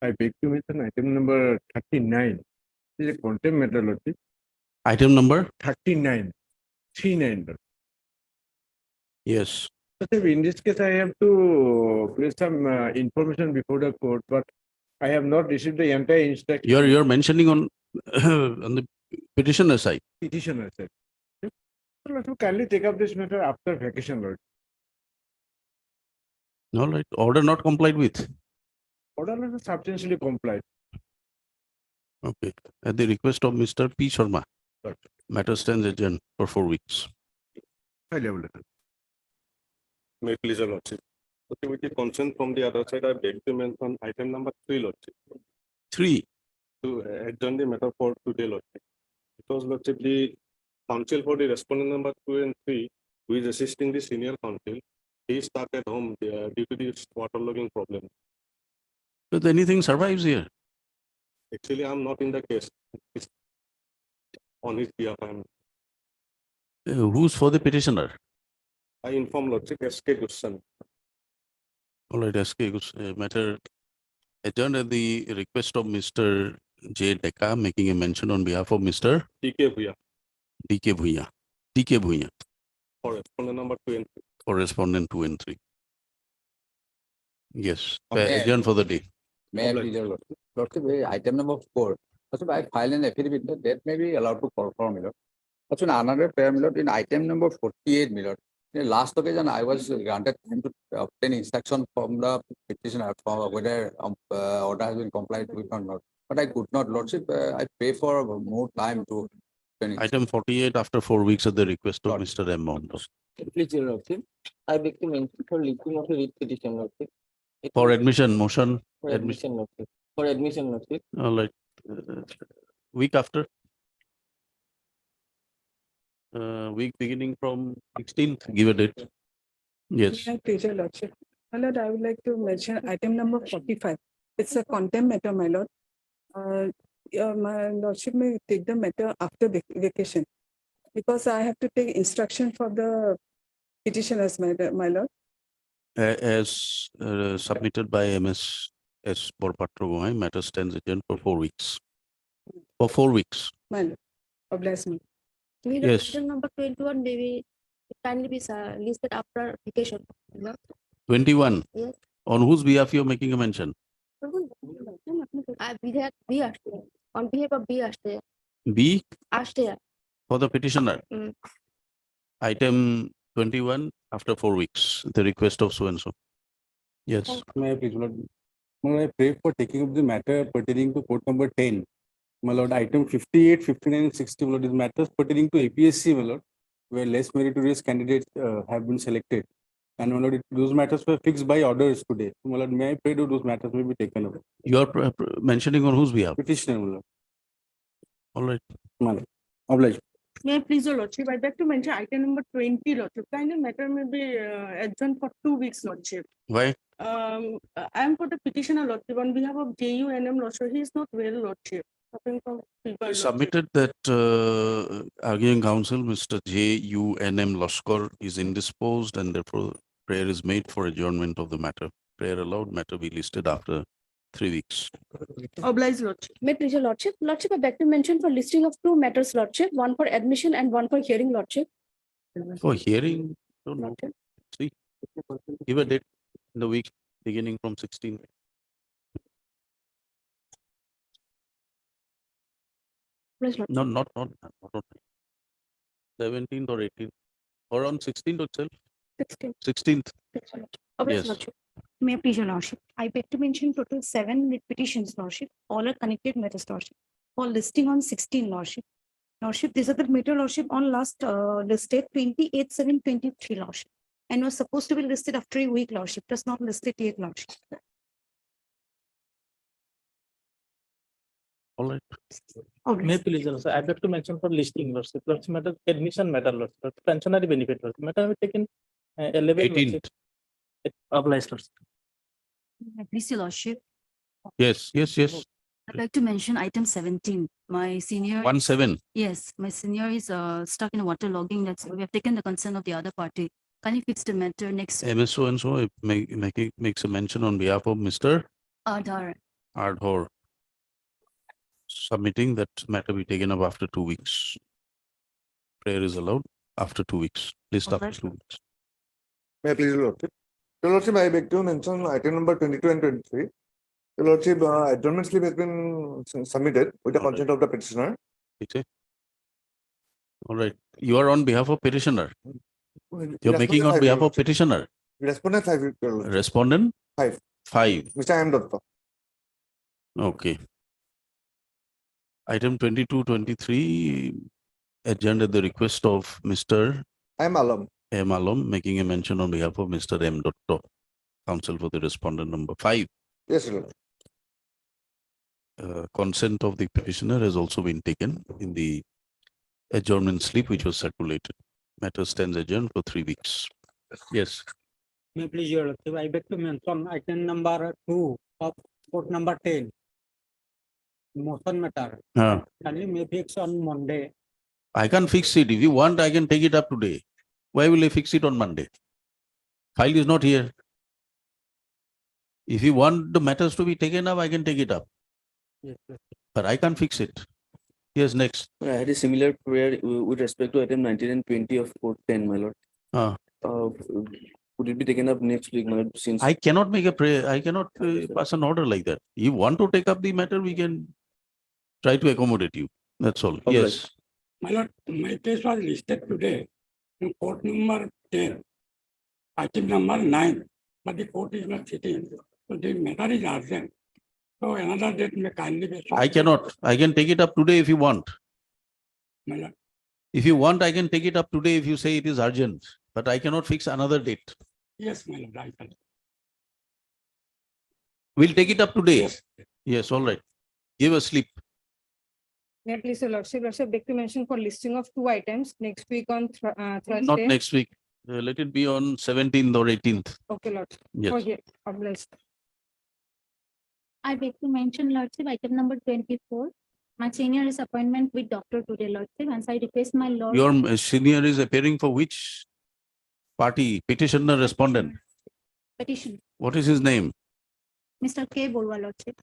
I beg to mention item number 39. This is a contempt matter, Lordship. Item number? 39. 39. Yes. Lordship, in this case, I have to place some information before the court, but I have not received the entire instruction. You're mentioning on, on the petitioner side. Petitioner said. Lordship, kindly take up this matter after vacation, Lord. All right. Order not complied with. Order is substantially complied. Okay. At the request of Mr. P. Sharma, Right. matter stands adjourned for 4 weeks. High level. May it please, your Lordship. Okay, with the consent from the other side, I beg to mention item number 3, Lordship, 3. to adjourn the matter for today, Lordship. Because, Lordship, the counsel for the respondent number 2 and 3, who is assisting the senior counsel, he is stuck at home due to the waterlogging problem. But anything survives here. Actually, I'm not in the case. It's on his behalf, Who's for the petitioner? I inform Lordship S.K. Gussan. All right, SK, matter adjourned at the request of Mr. J. Deka, making a mention on behalf of Mr. T.K. Bhuya D.K. Bhuya. D.K. Bhuya, for respondent number 2 and 3. for respondent 2 and 3. Yes, Okay. adjourned for the day. May I please, your Lordship? Lordship, item number 4. Also, I file an affidavit that may be allowed to perform, my lord. Also, another pair, my lord, in item number 48, my lord. In the last occasion, I was granted time to obtain instruction from the petitioner for whether order has been complied with or not. But I could not, Lordship. I pay for more time to obtain Item 48 after 4 weeks at the request of Lord. Mr. M. Mondo. Please, your Lordship. I beg to mention for listing of a writ petition, Lordship. It For was- admission, motion, For admission. admission, Lordship. For admission, Lordship. All right. Week after? Week beginning from 16th, give a date. Yes. My pleasure, Lordship. My lord, I would like to mention item number 45. It's a contempt matter, my lord. My lordship may take the matter after vacation because I have to take instruction for the petitioners, my lord. As submitted by MS S. Borpatro Gohai, matter stands adjourned for 4 weeks. For 4 weeks. My lord, oblige me. Yes. Item number 21 maybe it kindly be listed after vacation. 21. Yes. On whose behalf you are making a mention? B আসছে on behalf of B আসছে B আসছে for the petitioner. Mm. Item 21 after 4 weeks, the request of so and so. Yes. May I please, my lord? My lord, I pray for taking up the matter pertaining to court number 10. My lord, item 58, 59, and 60, my lord, is matters pertaining to APSC, my lord, where less meritorious candidates have been selected. And my lord, those matters were fixed by orders today. My lord, may I pray that those matters may be taken up? You are mentioning on whose behalf? Petitioner, my lord. All right. My lord, oblige. May I please, your Lordship, I'd like to mention item number 20, Lordship. Kind of matter may be adjourned for 2 weeks, Lordship. Why? I am for the petitioner, Lordship, on behalf of JUNM, Lordship. He is not well, Lordship. Suffering from fever, We Lordship. submitted that arguing counsel, Mr. JUNM Loskor is indisposed and therefore prayer is made for adjournment of the matter. Prayer allowed, matter be listed after 3 weeks. Oblige, Lordship. May please, your Lordship. Lordship, I beg to mention for listing of 2 matters, Lordship, one for admission and one for hearing, Lordship. For hearing, don't know. Lordship. See, give a date in the week beginning from 16th. Please, Lordship. No, not 17th or 18th, or on 16th itself, 16. 16th. Oblige, Yes. Lordship. May I please, your Lordship? I beg to mention total 7 writ petitions, Lordship. All are connected matters, Lordship. For listing on 16, Lordship. Lordship, these are the matter, Lordship, on last listed 28/7/23, Lordship. And was supposed to be listed after a week, Lordship. Does not listed yet, Lordship. All right. May I please, also, I beg to mention for listing, Lordship. Lordship matter, admission matter, Lordship. Pensionary benefit, Lordship. Matter will be taken 11. 18th. Oblige, Lordship. May I please, your Lordship? Yes, yes, yes. I'd like to mention item 17. My senior. 1-7. Yes, my senior is stuck in water logging. That's we have taken the consent of the other party. Can you fix the matter next? MSO and so makes a mention on behalf of Mr. Adar. Ardhor, submitting that matter be taken up after 2 weeks. Prayer is allowed after 2 weeks, list after 2 weeks. May I please, Your Lordship? Your Lordship, I beg to mention item number 22 and 23. Your Lordship, adjournment slip has been submitted with the All right. consent of the petitioner. Okay. All right, you are on behalf of petitioner. You're making on behalf of petitioner. Respondent 5, Your Lordship. Respondent? Five. 5. Mr. M. Datta. Okay. Item 22, 23, adjourned at the request of Mr. I am Alam. M. Alam, making a mention on behalf of Mr. M. Dotto, counsel for the respondent number 5. Yes, Your Lordship. Consent of the petitioner has also been taken in the adjournment slip which was circulated. Matter stands adjourned for 3 weeks. Yes, May I please, Your Lordship, I beg to mention item number 2 of court number 10. Motion matter. Kindly may fix on Monday. I can fix it. If you want, I can take it up today. Why will I fix it on Monday? File is not here. If you want the matters to be taken up, I can take it up, Yes, yes. but I can't fix it. Yes, next. I had a similar prayer with respect to item 19 and 20 of court 10, my lord. Ah. Would it be taken up next week, my lord, since? I cannot make a prayer. I cannot pass an order like that. You want to take up the matter, we can try to accommodate you. That's all. All Yes. My lord, my case was listed today in court number 10, item number 9, but the court is not sitting. So the matter is urgent. So another date may kindly be. I cannot. I can take it up today if you want. My lord, If you want, I can take it up today if you say it is urgent, but I cannot fix another date. yes, my lord, I can. We'll take it up today. Yes. Yes, all right. Give a slip. May I please, Your Lordship, beg to mention for listing of 2 items next week on Thursday. Not next week. Let it be on 17th or 18th. Okay, Lord. Yes. Okay, obliged. I beg to mention, Lordship, item number 24. My senior is appointment with doctor today, Lordship, and I request my lord. Your senior is appearing for which party? Petitioner, respondent. Petition, What is his name? Mr. K. Borwa, Lordship.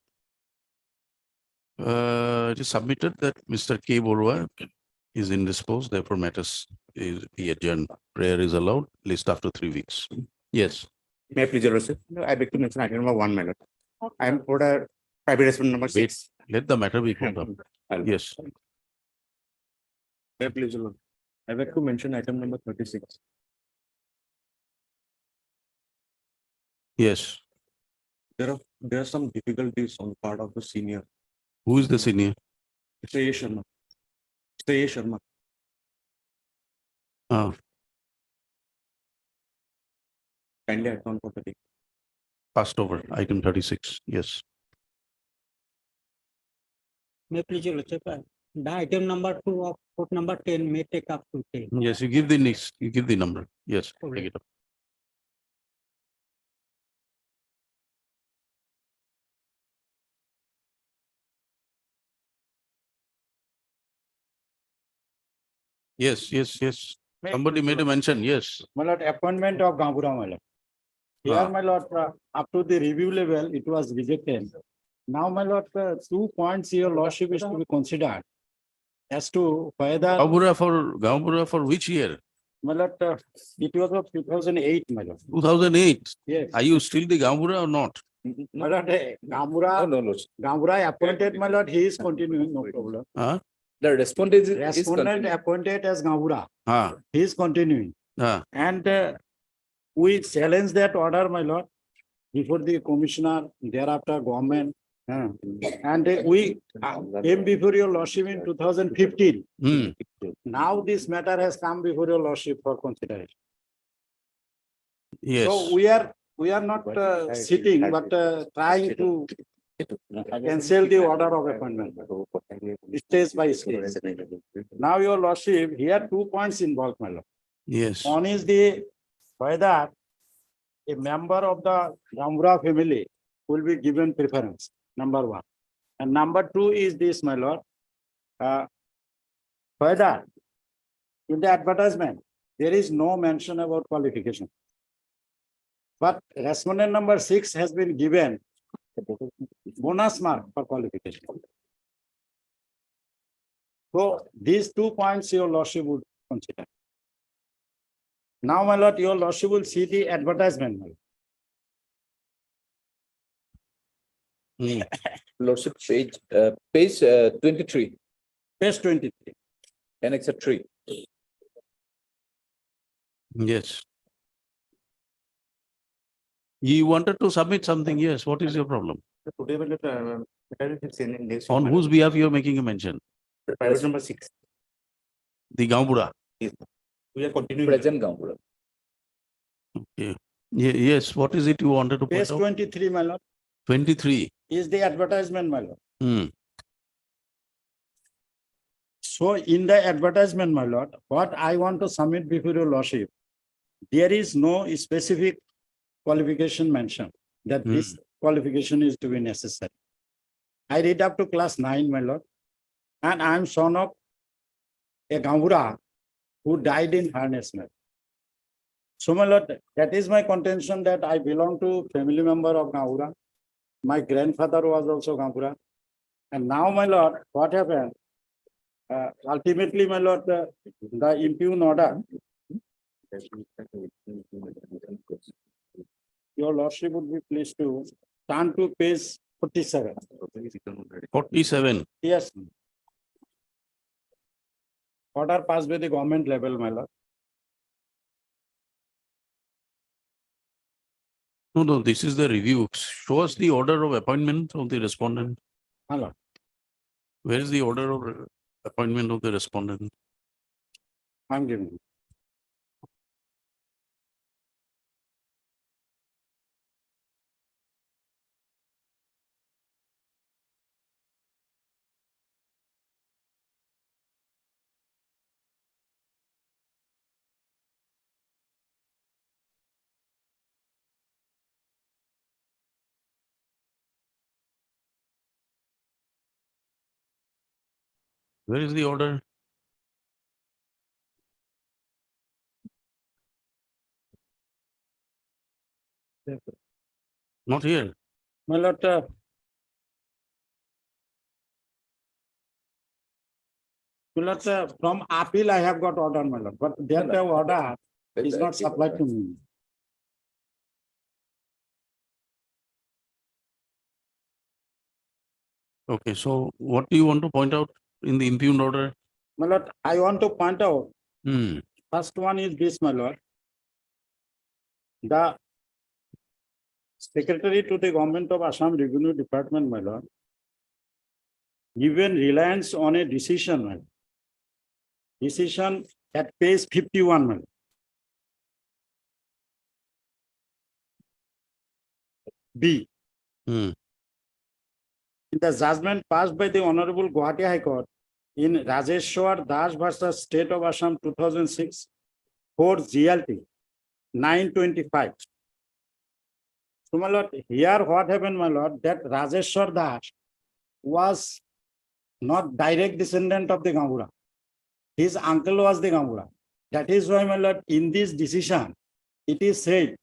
It is submitted that Mr. K. Borwa is indisposed, therefore matters is be adjourned. Prayer is allowed, list after 3 weeks. Yes. May I please, Your Lordship? I beg to mention item number 1, my lord. I am for the private respondent number 6. Let the matter be put up. Yes. May I please, Your Lord? I beg to mention item number 36. Yes. There are some difficulties on the part of the senior. Who is the senior? Mr. A. Sharma. Mr. A. Sharma. Ah, Kindly account for the day. passed over. Item 36. Yes. May I please, Your Lordship, the item number 2 of court number 10 may take up to 10. Yes, you give the next, you give the number. Yes, take it up. Yes, yes, yes. Somebody made a mention. Yes. My lord, appointment of Gambura, my lord. Here, Ah. my lord, up to the review level, it was rejected. Now, my lord, 2 points your lordship is to be considered as to whether, Gambura for which year? my lord, it was of 2008, my lord. 2008. Yes. Are you still the Gambura or not? My lord, Gambura appointed, my lord, he is continuing, no problem. Huh? The respondent is. Respondent appointed as Gambura, Ah, he is continuing. ah. And we challenge that order, my lord, before the commissioner, thereafter government. And we came before your lordship in 2015. Hmm. Now this matter has come before your lordship for consideration. Yes. So we are not sitting, but trying to cancel the order of appointment. Stage by stage. Now your lordship, here 2 points involved, my lord. Yes. One is the whether a member of the Gambura family will be given preference, number 1. And number 2 is this, my lord. Whether in the advertisement, there is no mention about qualification. But respondent number 6 has been given bonus mark for qualification. So these 2 points your lordship would consider. Now, my lord, your lordship will see the advertisement. My lord. Hmm. Lordship, page 23, Page 23. Annex 3. Yes. You wanted to submit something, yes. What is your problem? Today, my lord, matter is in next. On whose behalf you are making a mention? Private number 6. The Gampura. We are continuing. Present Gangpura. Okay. Yes, what is it you wanted to point Page out? 23, my lord, 23. is the advertisement, my lord. Hmm. So in the advertisement, my lord, what I want to submit before your lordship, there is no specific qualification mentioned that this qualification is to be necessary. I read up to class 9, my lord, and I am son of a Gangura who died in harness. So, my lord, that is my contention that I belong to family member of Gangura. My grandfather was also Gangura. And now, my lord, what happened? Ultimately, my lord, the impugn order, your lordship would be pleased to turn to page 47. 47. Yes. Order passed by the government level, my lord. No, this is the review. Show us the order of appointment of the respondent. My lord. Where is the order of appointment of the respondent? I'm giving you. Where is the order? Not here. My lord, from appeal I have got order, my lord, but that order is not supplied to me. Okay, so what do you want to point out in the impugned order? My lord, I want to point out, Hmm. first one is this, my lord. The Secretary to the Government of Assam Revenue Department, my lord, given reliance on a decision, my lord. Decision at page 51, my lord. B. Hmm. In the judgment passed by the Honorable Guwahati High Court in Rajeshwar Das versus State of Assam 2006, 4 GLT 925. So, my lord, here what happened, my lord, that Rajeshwar Das was not direct descendant of the Gangura. His uncle was the Gangura. That is why, my lord, in this decision, it is said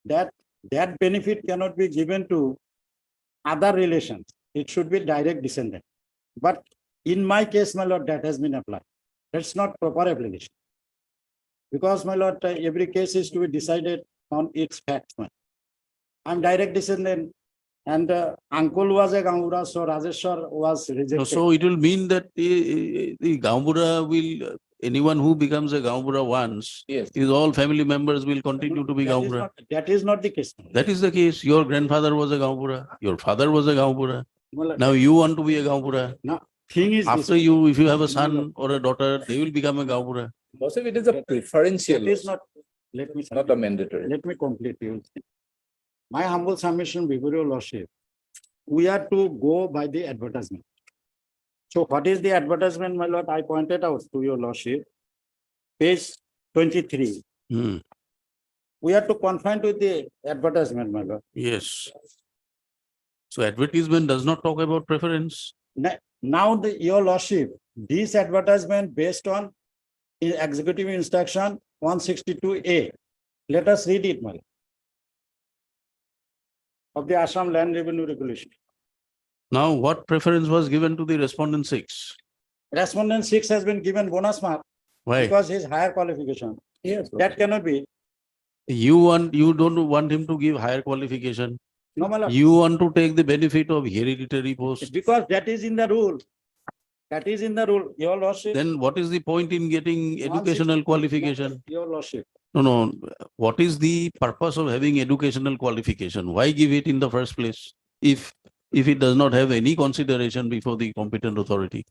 that that benefit cannot be given to other relations. It should be direct descendant. But in my case, my lord, that has been applied. That's not proper application. Because, my lord, every case is to be decided on its facts. I'm direct descendant and uncle was a Gangura, so Rajeshwar was rejected. So it will mean that the Gambura will, anyone who becomes a Gambura once, Yes. is all family members will continue to be Gambura. That is not the case. That is the case. Your grandfather was a Gambura, your father was a Gambura. Well, Now you want to be a Gambura. now, thing is After this, you, if you have a son or a daughter, they will become a Gambura. Also, it is a preferential, it is not, let me, not a mandatory. let me complete you. My humble submission before your lordship, we are to go by the advertisement. So what is the advertisement, my lord? I pointed out to your lordship, page 23. Hmm. We are to confine to the advertisement, my lord. Yes. So advertisement does not talk about preference. Now, your lordship, this advertisement based on executive instruction 162A. Let us read it, my lord. of the Assam Land Revenue Regulation. Now, what preference was given to the respondent 6? Respondent 6 has been given bonus mark Why? because his higher qualification. Yes. That cannot be. You don't want him to give higher qualification. No, my lord. You want to take the benefit of hereditary post. Because that is in the rule. That is in the rule, your lordship. Then what is the point in getting educational qualification? Your lordship. No. What is the purpose of having educational qualification? Why give it in the first place? If it does not have any consideration before the competent authority.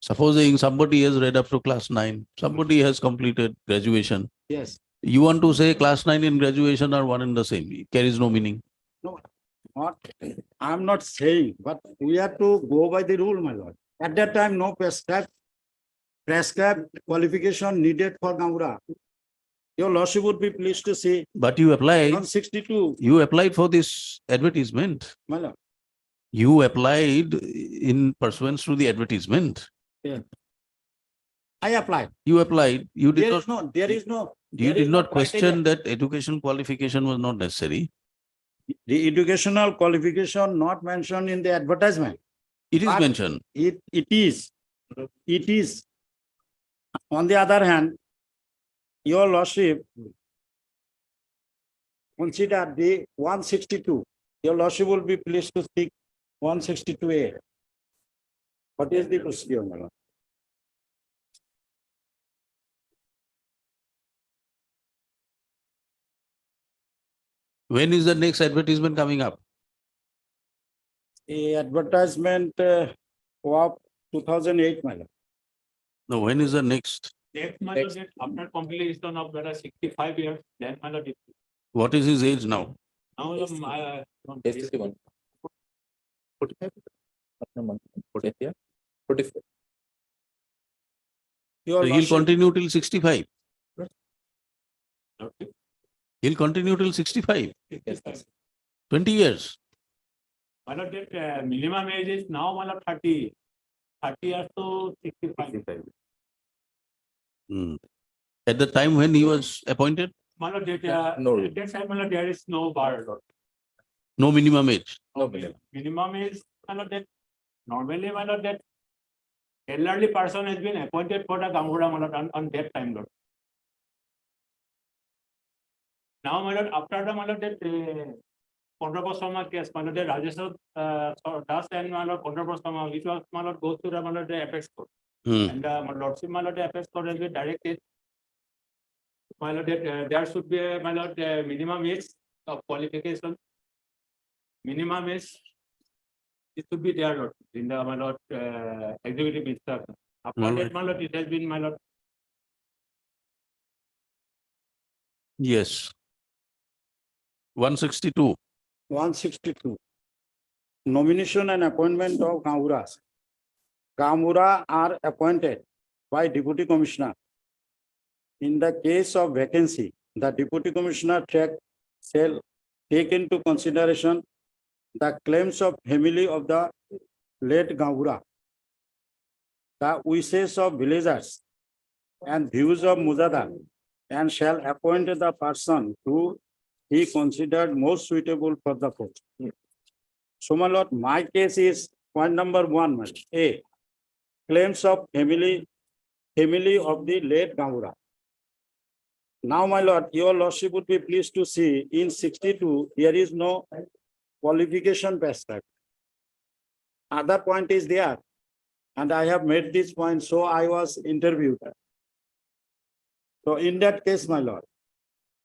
Supposing somebody has read up to class 9, somebody has completed graduation. Yes. You want to say class 9 and graduation are one and the same. It carries no meaning. No, not, I'm not saying, but we have to go by the rule, my lord. At that time, no prescribed qualification needed for Gaura. Your lordship would be pleased to see But you applied. on 62, You applied for this advertisement. my lord. You applied in pursuance to the advertisement. I applied. You applied, you did not, There is no. you there did is no not question criteria. that education qualification was not necessary. The educational qualification not mentioned in the advertisement. It is But- mentioned. It is. On the other hand, your lordship consider the 162. Your lordship will be pleased to speak 162A. What is the procedure, my lord? When is the next advertisement coming up? A advertisement of 2008, my lord. No, when is the next? After completion of the 65 years, then What is his age now? now S61. 45? After month, 40th, yeah? 44. Your So he'll lordship, continue till 65. He'll continue till 65, Yes, yes. 20 years. minimum age is now 30 years to 65. Hmm. At the time when he was appointed, No rule. At that time, there is no bar. no minimum age. No minimum. Minimum is that normally that elderly person has been appointed for the Gangura on that time. Lord. Now, after the that Kondrapasama case, the Rajesh Das and Kondrapasama, which was goes to the apex court. Hmm. And Lordship the apex court has been directed. That there should be a minimum age of qualification. Minimum age, it should be there Lord, in the executive instruction. After Alright. that, it has been Yes. 162. 162. Nomination and appointment of Gauras. Gamura are appointed by Deputy Commissioner. In the case of vacancy, the Deputy Commissioner shall take into consideration the claims of family of the late Gaura, the wishes of villagers, and views of Mujada, and shall appoint the person who he considered most suitable for the post. So, my lord, my case is point number 1, A. Claims of family of the late Gaura. Now, my lord, your lordship would be pleased to see in 62, there is no qualification prescribed. Other point is there, and I have made this point, so I was interviewed. So in that case, my lord,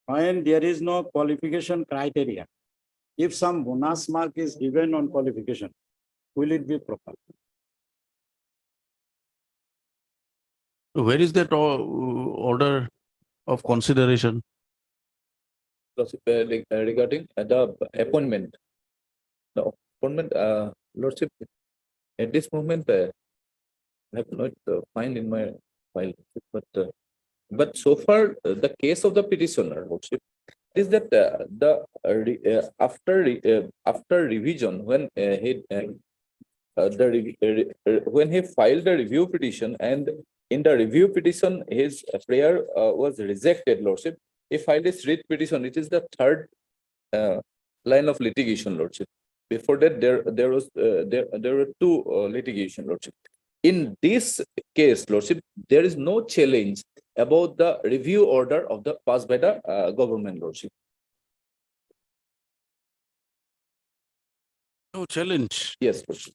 when there is no qualification criteria, if some bonus mark is given on qualification, will it be proper? Where is that order of consideration? Regarding the appointment. The appointment, lordship, at this moment, I have not find in my file, but so far, the case of the petitioner, lordship, is that after revision, when when he filed the review petition, and in the review petition, his prayer was rejected, lordship. He filed his writ petition. It is the third line of litigation, Lordship. Before that, there were two litigation, Lordship. In this case, Lordship, there is no challenge about the review order of the passed by the government, Lordship. No challenge. Yes, Lordship.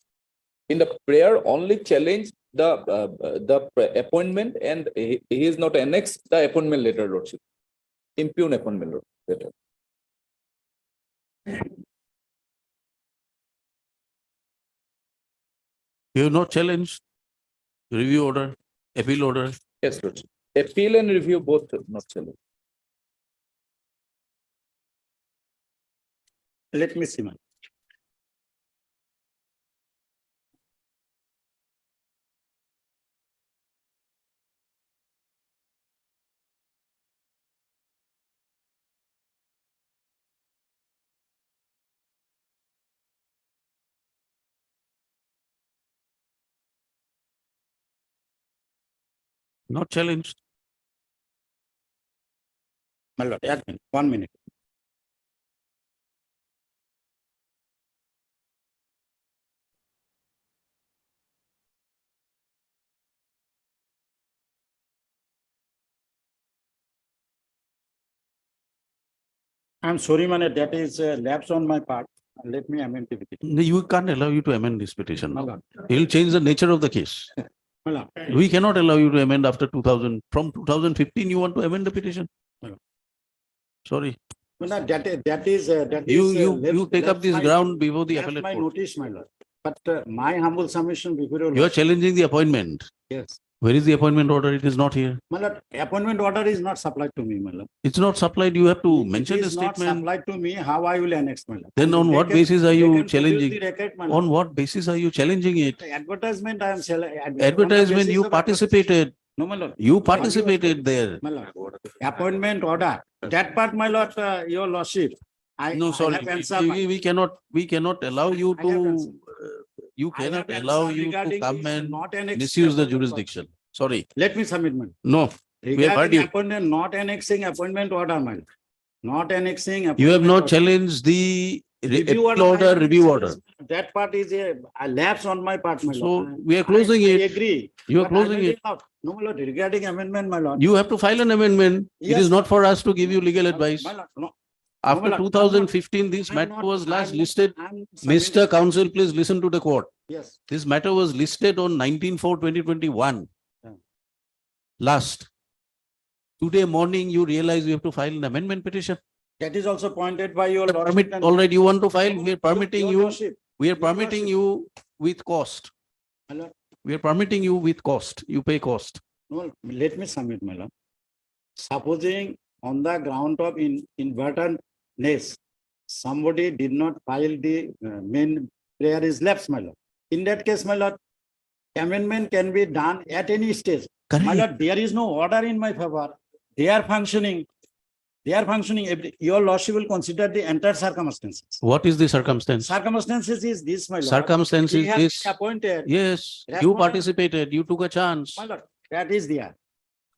In the prayer, only challenge the appointment, and he is not annexed the appointment letter, Lordship. Impugn appointment letter. You have not challenged review order, appeal order. Yes, Lordship. Appeal and review both not challenge. Let me see, man. Not challenged. My lord, 1 minute. I'm sorry, man, that is lapse on my part. Let me amend the petition. No, you can't allow you to amend this petition. My lord, He'll change the nature of the case. my lord. We cannot allow you to amend after 2000. From 2015, you want to amend the petition? Hello. Sorry. My lord, that is. You take up this ground before the That's appellate my court. notice, my lord. But my humble submission before your You are lordship- challenging the appointment. Yes, Where is the appointment order? It is not here. my lord, appointment order is not supplied to me, my lord. It's not supplied. You have to It mention the is not statement. supplied to me, how I will annex, my lord. Then And on they what can- basis are they you can produce challenging? the record, my lord. On what basis are you challenging it? The advertisement I am selling. Advertisement, you participated. No, my lord. You participated there. My lord, appointment order, that part, my lord, your lordship. No, I sorry. have answered my- We cannot allow you I have to, answered. you I have cannot allow answered you to regarding come this and not annexing misuse the appointment jurisdiction. Sorry. order. Let me submit, man. No, have heard Regarding you. appointment, not annexing appointment order, man. Not annexing. You have appointment not order. challenged the Review appeal I order, have review order. challenged. That part is a lapse on my part, my So lord. we are closing I it. agree. You are but I closing will it. not- No, my lord, regarding amendment, my lord. You have to file an amendment. It Yes, is not for us to give you legal My- advice. my lord, no, After my lord, I'm not- 2015, this I'm matter not- was last I'm not- listed. I'm Mr. submitting- Counsel, please listen to the court. Yes, This matter was listed on 19/4/2021. Yeah. Last. Today morning, you realize you have to file an amendment petition. that is also pointed by your lordship. Permit, and- all right, you want to file, No, we are permitting your you, lordship, we are your permitting lordship. you with cost. My lord, We are permitting you with cost. You pay cost. no, let me submit, my lord. Supposing on the ground of inadvertentness, somebody did not file the main prayer is lapsed, my lord. In that case, my lord, amendment can be done at any stage. My Correct. lord, there is no order in my favor. They are functioning. They are functioning. Your lordship will consider the entire circumstances. What is the circumstance? Circumstances is this, my lord. Circumstances He has is, been appointed. yes, That's you what- participated, you took a chance. My lord, that is there.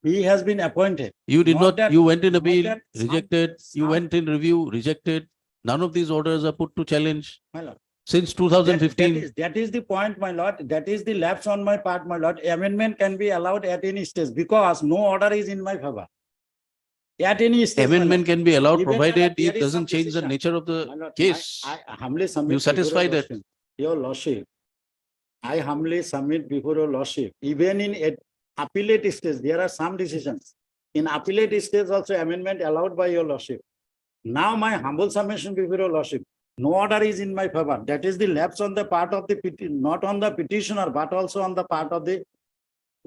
He has been appointed. You did Not not, that- you went in not appeal, that some- rejected, you some- went in review, rejected. None of these orders are put to challenge My lord. since That 2015. that is the point, my lord. That is the lapse on my part, my lord. Amendment can be allowed at any stage because no order is in my favor. At any stage. my lord. Amendment can be allowed Even provided there it is some doesn't change the decision. nature of My the lord, case. I humbly submit. You before your satisfy that? lordship. Your lordship. I humbly submit before your lordship. Even in appellate stage, there are some decisions. In appellate stage also amendment allowed by your lordship. Now my humble submission before your lordship. No order is in my favor. That is the lapse on the part of the not on the petitioner, but also on the part of the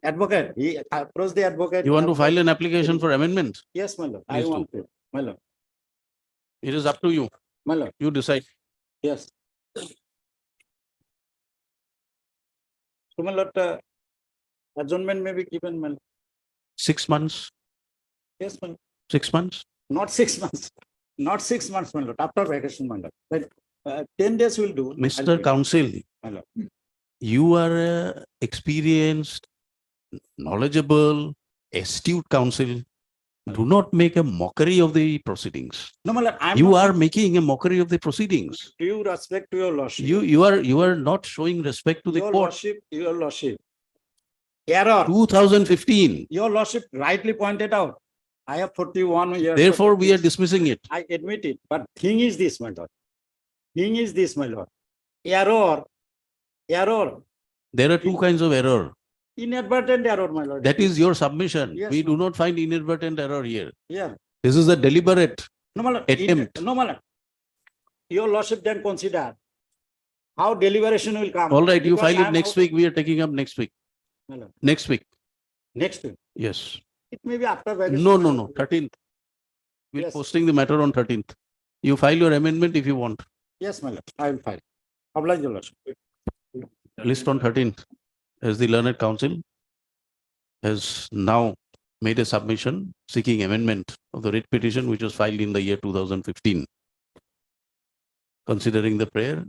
advocate. He approached the advocate. You want to file an application for amendment? Yes, my lord. I Please do. want to. My lord. It is up to you. My lord. You decide. Yes. So, my lord, adjournment may be given, my lord. 6 months, Yes, my lord. 6 months? Not 6 months. Not 6 months, my lord. After vacation, my lord. But 10 days will do. I'll Mr. wait. Counsel, My lord. you are a experienced, knowledgeable, astute counsel. Do not make a mockery of the proceedings. No, my lord, I'm You not are making a mockery of the proceedings. due respect to your lordship. You are not showing respect to the Your court. lordship, your lordship. Error. 2015. Your lordship rightly pointed out. I have 41 years. of Therefore, we are experience. dismissing it. I admit it, but thing is this, my lord. Thing is this, my lord. Error, There are two kinds of error. inadvertent error, my lord. That is your submission. Yes, We ma'am. do not find inadvertent error here. Yeah. This is a deliberate. No, my lord. Attempt. No, my lord. Your lordship then consider how deliberation will come. All right, you because file I it am next out- week. We are taking up next week. My lord. Next week. Next week. Yes. It may be after. vacation, No, my no, lord. no. 13th. We're Yes. posting the matter on 13th. You file your amendment if you want. Yes, my lord. I will file. Oblige your lordship. List on 13th. As the learned counsel has now made a submission seeking amendment of the writ petition which was filed in the year 2015. Considering the prayer,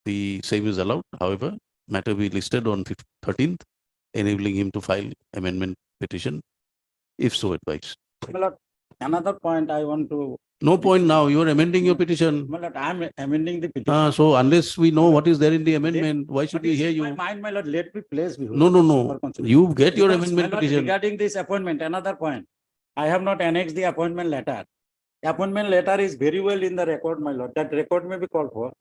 the same is allowed. However, matter be listed on 13th, enabling him to file amendment petition, if so advised. My lord, another point I want to, No point now. You are amending your petition. my lord, I am amending the petition. So unless we know what is there in the amendment, why should But we it's hear in my you? mind, my lord, let me place before. No, no, for no. consideration. You get your Because, my amendment lord, petition. regarding this appointment, another point. I have not annexed the appointment letter. Appointment letter is very well in the record, my lord. That record may be called for.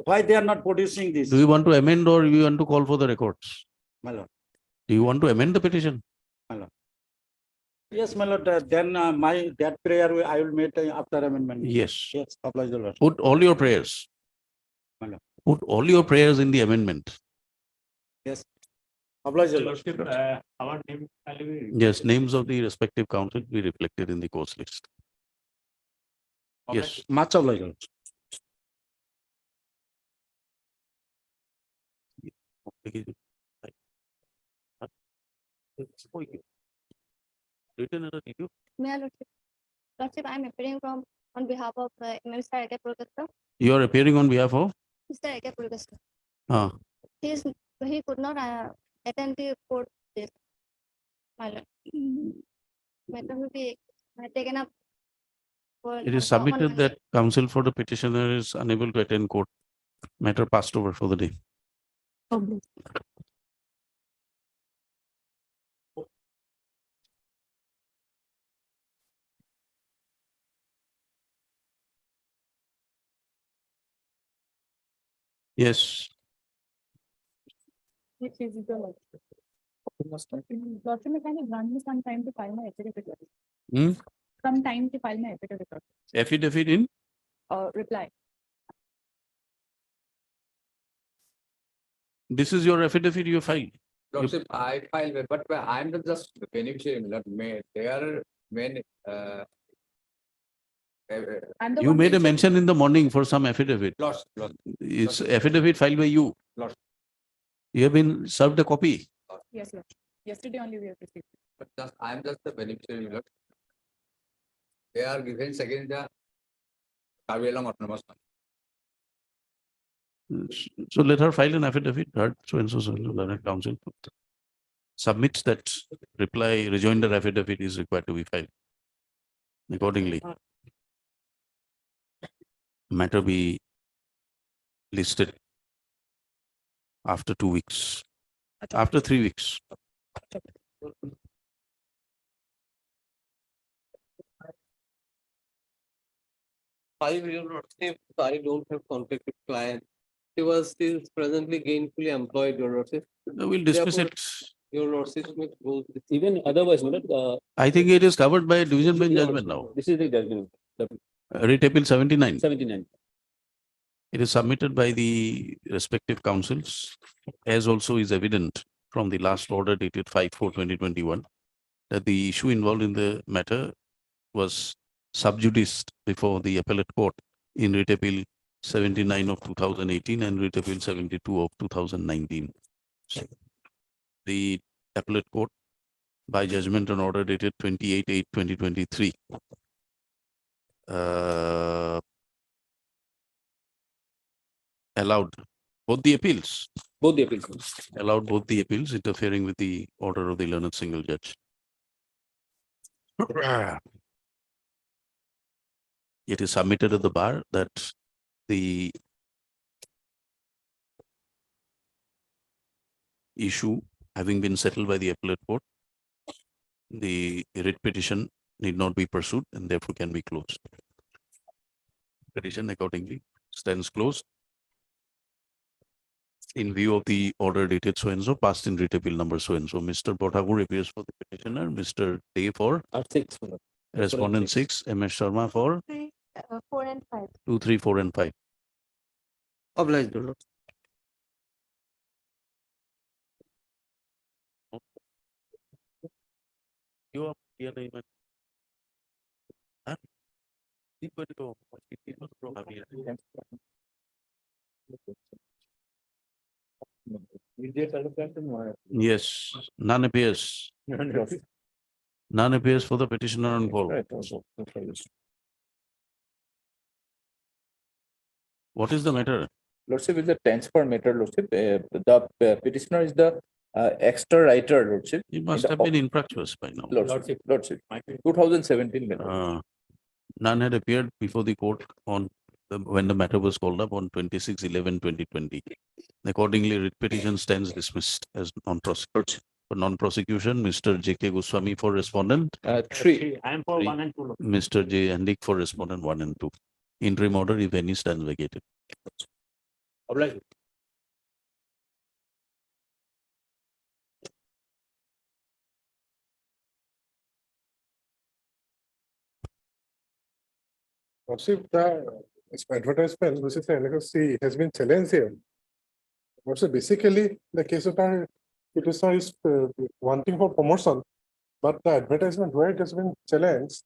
Why they are not producing this, Do you want to amend or you want to call for the records? my lord? Do you want to amend the petition? Yes, my lord, then that prayer I will make after amendment. Yes. Yes, oblige the lord. Put all your prayers. My lord. Put all your prayers in the amendment. Yes. Oblige the Your lord. lordship, our name. shall be- Yes, names of the respective council be reflected in the course list. Yes. Much oblige, lord. Written error, did you? May I lordship, I am appearing from on behalf of Mr. A.K. Purkasta. You are appearing on behalf of? Mr. A.K. Purkasta. Ah, He could not attend the court date. My lord. Matter will be taken up. it is submitted that counsel for the petitioner is unable to attend court. Matter passed over for the day. Yes. Lordship, may kindly grant me some time to file my affidavit. Hmm? Some time to file my affidavit. Affidavit in? Reply. This is your affidavit you filed. Lordship, I filed, but I'm not just the beneficiary, my lord. They are when, I'm the You one made a who- mention in the morning for some affidavit. lost. It's affidavit filed by you. Lost. You have been served a copy. Yes, Lord. Yesterday only we have received. But I'm just the beneficiary, my lord. They are given against the Kavialam Autonomous. So let her file an affidavit, that so and so, learned counsel submits that reply, rejoinder affidavit is required to be filed. Accordingly, matter be listed after 2 weeks, after 3 weeks. I don't have contact with client. He was still presently gainfully employed, your lordship. We'll discuss Therefore, it. Your lordship may go. Even otherwise, my lord, I think it is covered by division bench judgment now. this is the judgment, Writ appeal 79. 79. It is submitted by the respective councils, as also is evident from the last order dated 5/4/2021, that the issue involved in the matter was sub judice before the appellate court in writ appeal 79 of 2018 and writ appeal 72 of 2019. The appellate court, by judgment and order dated 28/8/2023, allowed both the appeals, allowed both the appeals, interfering with the order of the learned single judge. It is submitted at the bar that the issue having been settled by the appellate court, the writ petition need not be pursued and therefore can be closed. Petition accordingly stands closed. In view of the order dated so and so, passed in writ appeal number so and so, Mr. Bothakur appears for the petitioner, Mr. Day for Six. respondent 6, MS Sharma for 3, 4 and 5. 2, 3, 4 and 5. Obliged, Your Lordship. You are here, Raymond. Huh? Di ba ito? Hindi mo ito kami. Yes, none appears. None appears for the petitioner on call. What is the matter? Lordship is a transfer matter, Lordship. The petitioner is the extra writer, Lordship. You must the have been infractuous by now. Lordship, 2017 matter. None had appeared before the court on when the matter was called up on 26/11/2020. Accordingly, writ petition stands dismissed as non-prosecution. For non-prosecution, Mr. J.K. Goswami for respondent, 3. I am for Three. 1 and 2. Mr. J. Andik for respondent 1 and 2. Interim order, if any, stands vacated. Obliged. Lordship, the advertisement, which is NLC, has been challenged here. Also, basically, the case of our petitioner is wanting for promotion, but the advertisement where it has been challenged,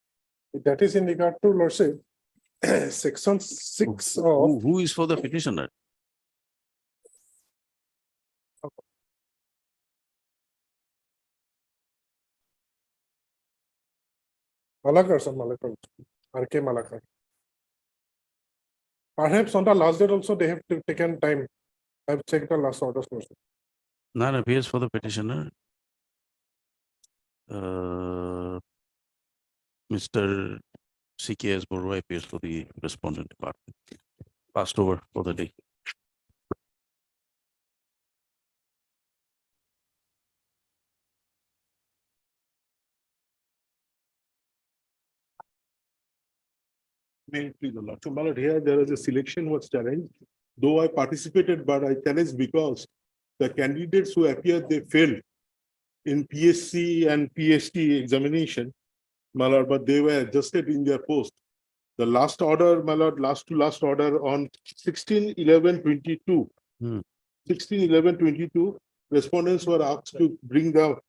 that is in regard to Lordship, section 6 of Who is for the petitioner? Malakar, sir, Malakar, R.K. Malakar. Perhaps on the last date also, they have taken time. I've checked the last orders. Lordship. None appears for the petitioner. Mr. C.K.S. Borua appears for the respondent department. Passed over for the day. May it please the Lord. So, my lord, here there is a selection was challenged. Though I participated, but I challenged because the candidates who appeared, they failed in PSC and PhD examination, my lord, but they were adjusted in their post. The last order, my lord, last to last order on 16/11/22. Hmm. 16/11/22, respondents were asked to bring the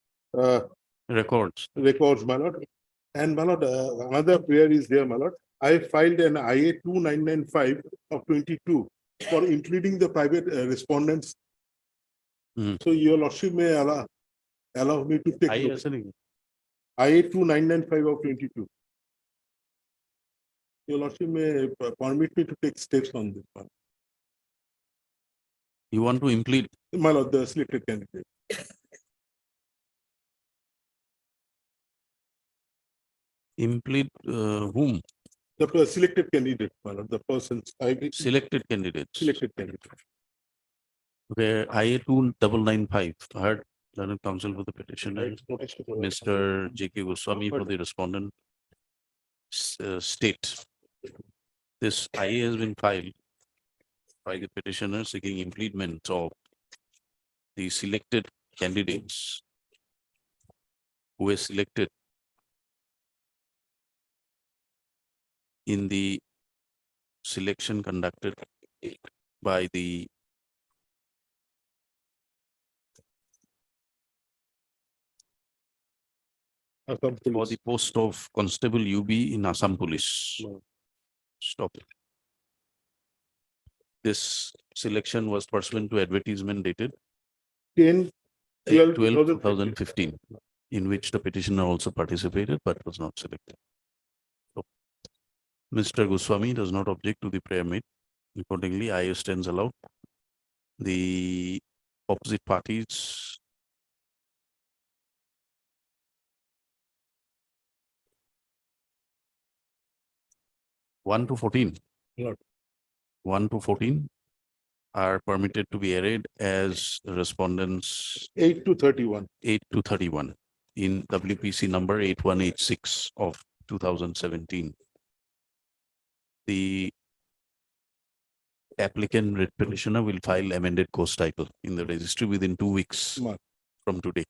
Records. records, my lord. And my lord, another prayer is there, my lord. I filed an IA 2995 of 22 for including the private respondents. Hmm. So your lordship may allow me to take I note. listening. IA 2995 of 22. Your lordship may permit me to take steps on this one. You want to implead? My lord, the selected candidate. Implead whom? The selected candidate, my lord, the persons, Selected candidates. selected candidate. Where IA 2995, heard learned counsel for the petitioner, Mr. J.K. Goswami for the respondent. State. This IA has been filed by the petitioner seeking impleadment of the selected candidates who were selected in the selection conducted by the for the post of Constable UB in Assam Police. No. Stop. This selection was pursuant to advertisement dated 10, 12, 12/2015, in which the petitioner also participated but was not selected. So, Mr. Goswami does not object to the prayer made. Accordingly, IA stands allowed. The opposite parties 1 to 14. Lord. 1 to 14 are permitted to be arrayed as respondents 8 to 31. 8 to 31 in WPC number 8186 of 2017. The applicant writ petitioner will file amended course title in the registry within 2 weeks Mark. from today.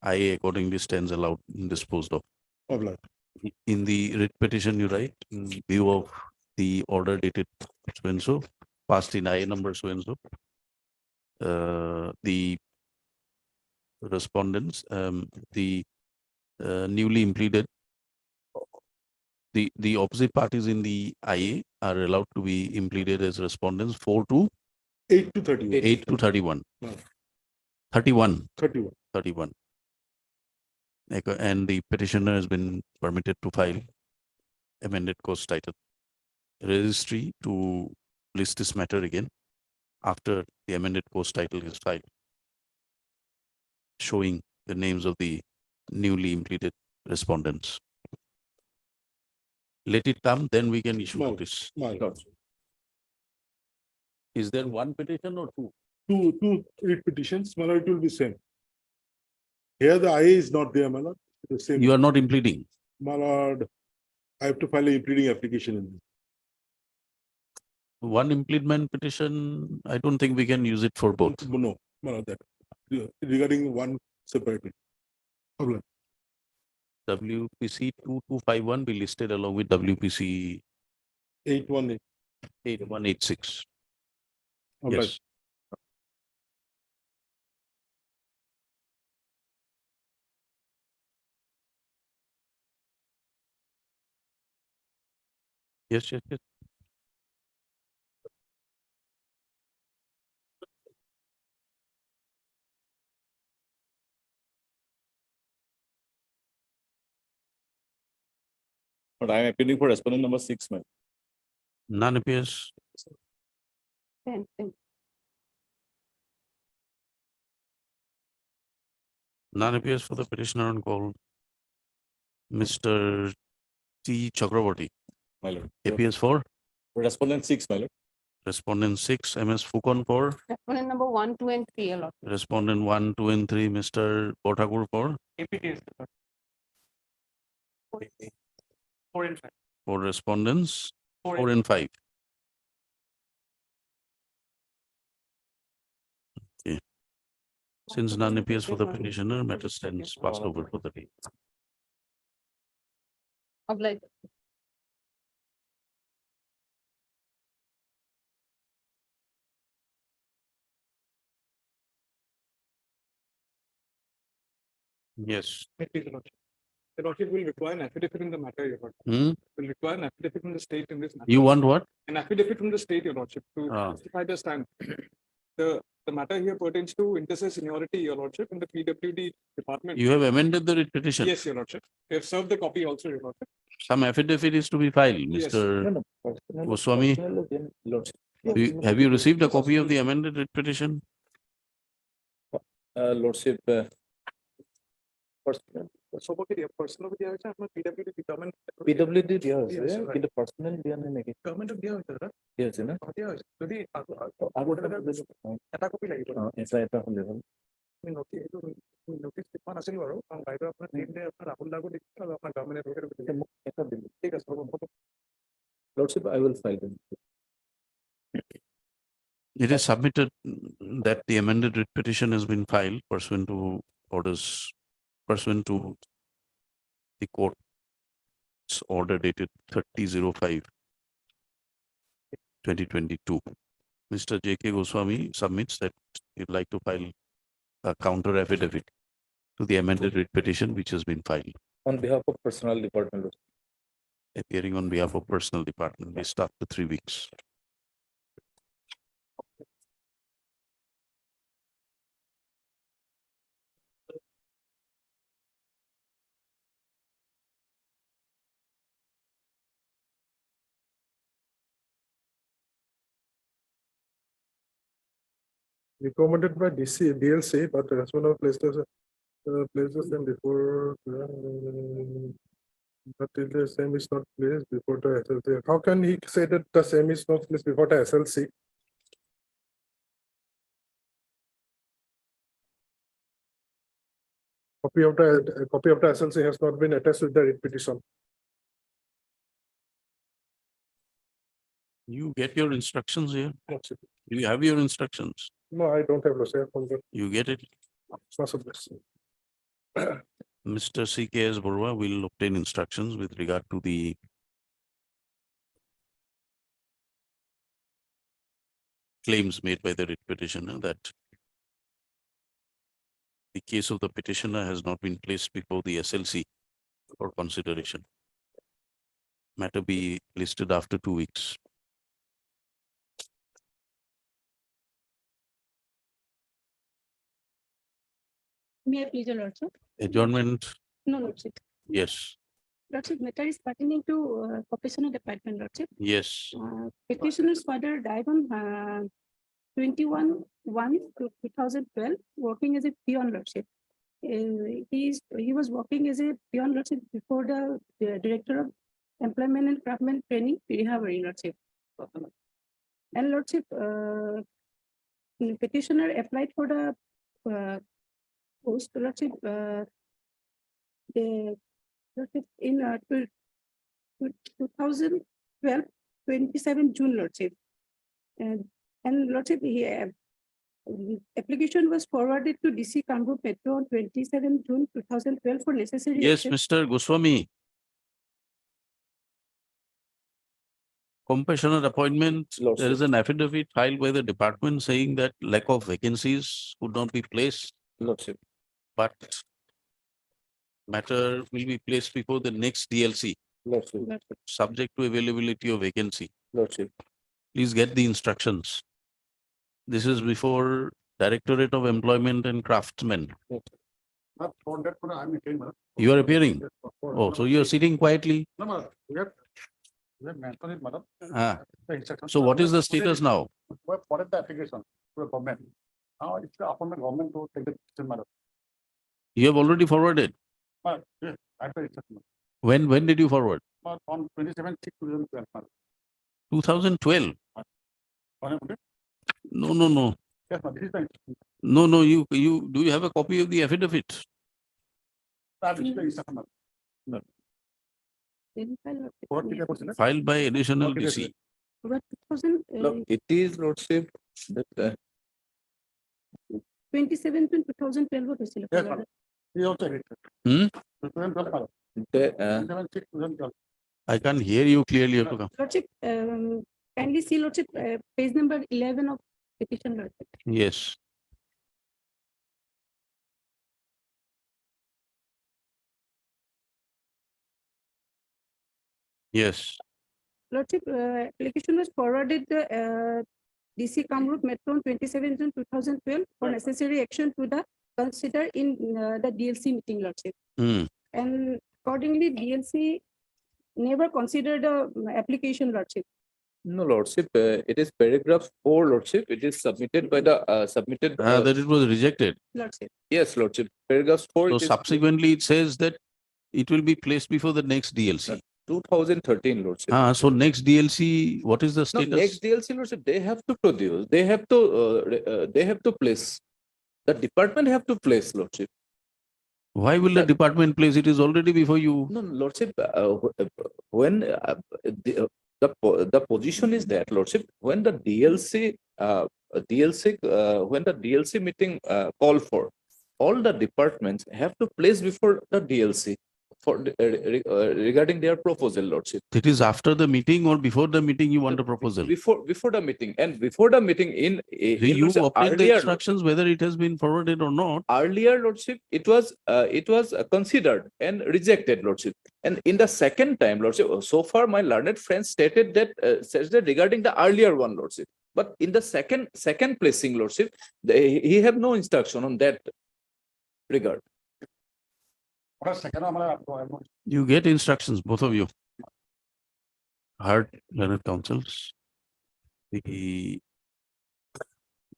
IA accordingly stands allowed and disposed of. Of Lord. In the writ petition, you write, in view of the order dated so and so, passed in IA number so and so, the respondents, the newly implemented, the opposite parties in the IA are allowed to be implemented as respondents 4 to 8 to 31. 8 to 31. No. 31. 31. 31. And the petitioner has been permitted to file amended course title registry to list this matter again after the amended course title is filed, showing the names of the newly implemented respondents. Let it come, then we can issue No. notice. My Lord. Is there one petition or two? Two writ petitions, my Lord, it will be same. Here the IA is not there, my Lord. The same. You are not implementing. My Lord, I have to file a pleading application in this. One implement petition, I don't think we can use it for both. No, my Lord, that regarding one separately. Of Lord. WPC 2251 be listed along with WPC 818. 8186. Of Lord. Yes. Yes, yes, yes. But I am appealing for respondent number 6, man. None appears. 10. None appears for the petitioner on call. Mr. T. Chakraborty My lord. appears for Respondent 6, my lord. respondent 6, MS Fukon for Respondent number 1, 2, and 3 allowed. respondent 1, 2, and 3, Mr. Potakur for APTS. 4 and 5. for respondents 4 4 and 5. Okay. Since none appears for the petitioner, matter stands passed over for the day. Obliged. Yes. The Lordship will require an affidavit in the matter, Your Lordship. Hmm? Will require an affidavit from the state in this matter. You want what? An affidavit from the state, Your Lordship, to Ah. justify the stand. The matter here pertains to inter seniority, Your Lordship, in the PWD department. You have amended the writ petition. Yes, Your Lordship. We have served the copy also, Your Lordship. Some affidavit is to be filed, Yes. Mr. Goswami. Have you received a copy of the amended writ petition? Lordship, Personal दिया है अपना PWD department. PWD दिया है, Yes, right. কিন্তু personal दिया नहीं है, Government of दिया है सर। दिया है ना? दिया है। যদি আগতে এটা কপি লাগিব। এটা হলে হ'ল। আমি notice কিছুমান আছিল বাৰু কাৰণ বাইদেউ আপোনাৰ দিলে আপোনাৰ ৰাহুল দাকো দিছিল আৰু আপোনাৰ গভৰ্ণমেণ্ট এডভোকেটকো দিছিল। মোক এটা দিলে। ঠিক আছে হ'ব। Lordship, I will file them. It is submitted that the amended writ petition has been filed pursuant to orders, pursuant to the court's order dated 30/05/2022. Mr. J.K. Goswami submits that he'd like to file a counter affidavit to the amended writ petition which has been filed, On behalf of personnel department, Lordship. appearing on behalf of personal department, list after 3 weeks. Recommended by DLC, but the husband of placed us them before But if the same is not placed before the SLC, how can he say that the same is not placed before the SLC? A copy of the SLC has not been attached with the writ petition. You get your instructions here. That's it. Do you have your instructions? No, I don't have Lordship. From the You get it? source of this. Mr. CKS Borwa will obtain instructions with regard to the claims made by the writ petitioner that the case of the petitioner has not been placed before the SLC for consideration. Matter be listed after 2 weeks. May I please, your lordship? Adjournment, No, lordship. yes, Lordship, matter is pertaining to professional department, lordship. yes. Petitioner's father died on 21/1/2012, working as a peon, lordship. He was working as a peon, lordship, before the director of employment and craftsman training, Pirihavari, lordship. And lordship, petitioner applied for the post, lordship, the lordship in 2012, 27 June, lordship. And lordship, application was forwarded to DC Kamrup Metro on 27 June 2012 for necessary. Yes, action. Mr. Goswami. Compassionate appointment, there is an affidavit filed by the department saying that lack of vacancies could not be placed, Lordship, but matter will be placed before the next DLC, Lordship, subject to availability of vacancy. Lordship. Please get the instructions. This is before Directorate of Employment and Craftsmen. You are appearing? Oh, so you are sitting quietly? Ah, so what is the status now? What is the application to the government? Now it's upon the government to take the decision, madam. You have already forwarded. Yes, I pay it, When did you forward? on 27/6/2012, madam. 2012? Okay? No. Yes, madam, this is the instruction. No, do you have a copy of the affidavit? That is the instruction, madam. Then file, lordship. What did you put in it? Filed by additional Okay, DC. But 2000, No, it is, Lordship, that 27 June 2012 হয়েছিল। Yes, madam. He also agreed. Hmm? 2012, madam. the, 27/6/2012. I can't hear you clearly. You have to come. Lordship, kindly see, lordship, page number 11 of petition, lordship. Yes. Yes, Lordship, application was forwarded the DC Kamrup Metro on 27 June 2012 for necessary action to the consider in the DLC meeting, lordship. Hmm. And accordingly, DLC never considered the application, lordship. no, Lordship, it is paragraph 4, Lordship. It is submitted by the submitted. That it was rejected. Lordship. Yes, Lordship, paragraph 4. So it is subsequently it says that it will be placed before the next DLC. 2013, Lordship. So next DLC, what is the No, status? next DLC, Lordship, they have to produce, they have to place. The department have to place, Lordship. Why will the Sir. department place? It is already before you. No, Lordship, when the position is that, Lordship, when the DLC when the DLC meeting call for, all the departments have to place before the DLC for regarding their proposal, Lordship. It is after the meeting or before the meeting you want a proposal? Before the meeting, and before the meeting in You Lordship, obtained the earlier, instructions whether it has been forwarded or not. earlier, Lordship, it was considered and rejected, Lordship. And in the second time, Lordship, so far my learned friend stated that says that regarding the earlier one, Lordship. But in the second placing, Lordship, he have no instruction on that regard. What is second, madam? You get instructions, both of you. Heard learned counsels. The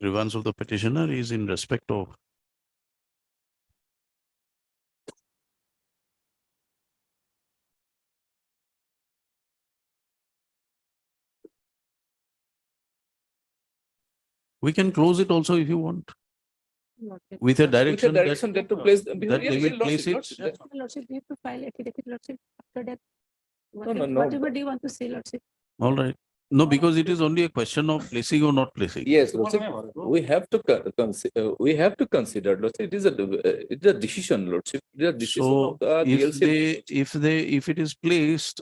grievance of the petitioner is in respect of We can close it also if you want, Lordship. with a With the direction direction that to place. that they will place it. Lordship, we have to file affidavit, Lordship, after that. no. Whatever do you want to say, Lordship? All right. No, because it is only a question of placing or not placing. Yes, Lordship, we have to we have to consider, Lordship, it's a decision, Lordship. It is a decision So of the DLC. if it is placed,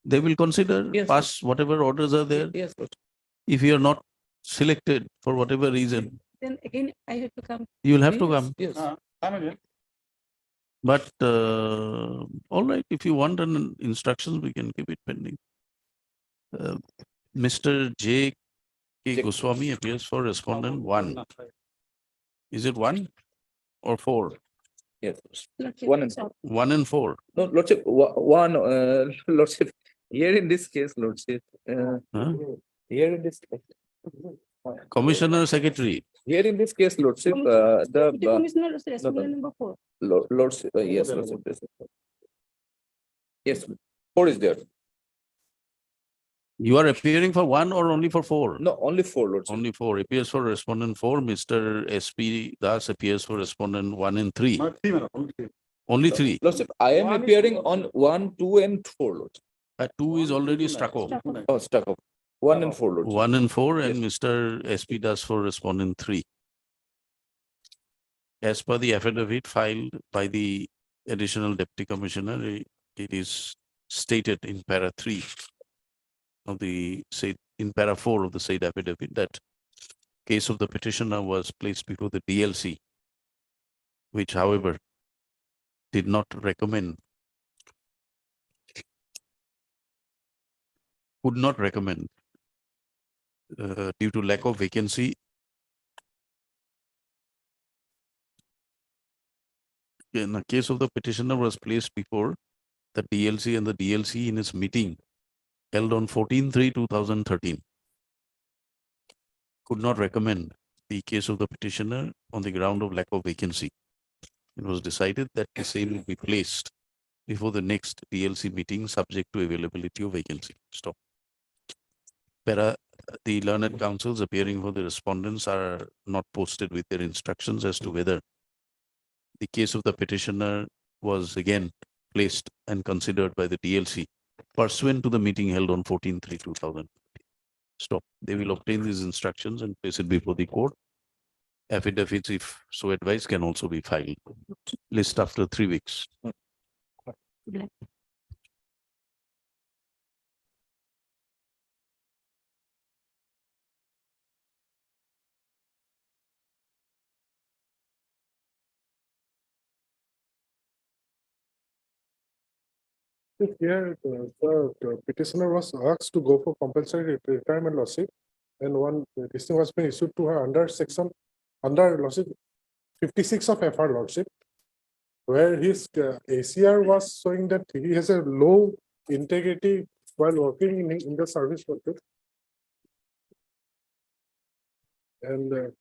they will consider Yes. pass whatever orders are there. Yes, Lordship. If you are not selected for whatever reason, Then again, I have to come. you will have to Yes, come. Yes. But all right, if you want an instructions, we can keep it pending. Mr. J. K. J- Goswami appears for respondent 1. Is it 1 or 4? Yes. Lordship, One and so- 1 and 4. No, Lordship, one, Lordship, here in this case, Lordship, Huh? here in this, Commissioner Secretary. here in this case, Lordship, Deputy Commissioner, respondent number 4. Lordship, yes, Lordship. Yes, 4 is there. You are appearing for 1 or only for 4? No, only 4, Lordship. Only 4. Appears for respondent 4. Mr. SP Das appears for respondent 1 and 3. Only 3. Lordship, I am appearing on 1, 2, and 4, Lordship. 2 is already struck off. Oh, stuck up. 1 and 4, Lordship. 1 and 4 and Mr. SP Das for respondent 3. As per the affidavit filed by the additional deputy commissioner, it is stated in para 3 of the said, in para 4 of the said affidavit, that case of the petitioner was placed before the DLC, which however did not recommend, could not recommend due to lack of vacancy. In the case of the petitioner was placed before the DLC, and the DLC in its meeting held on 14/3/2013 could not recommend the case of the petitioner on the ground of lack of vacancy. It was decided that the same will be placed before the next DLC meeting subject to availability of vacancy. Stop. The learned counsels appearing for the respondents are not posted with their instructions as to whether the case of the petitioner was again placed and considered by the DLC pursuant to the meeting held on 14/3/2000. Stop. They will obtain these instructions and place it before the court. Affidavits, if so advised, can also be filed. List after 3 weeks. Here, the petitioner was asked to go for compulsory retirement lordship, and one this thing was been issued to her under lordship 56 of FR lordship, where his ACR was showing that he has a low integrity while working in the service lordship. And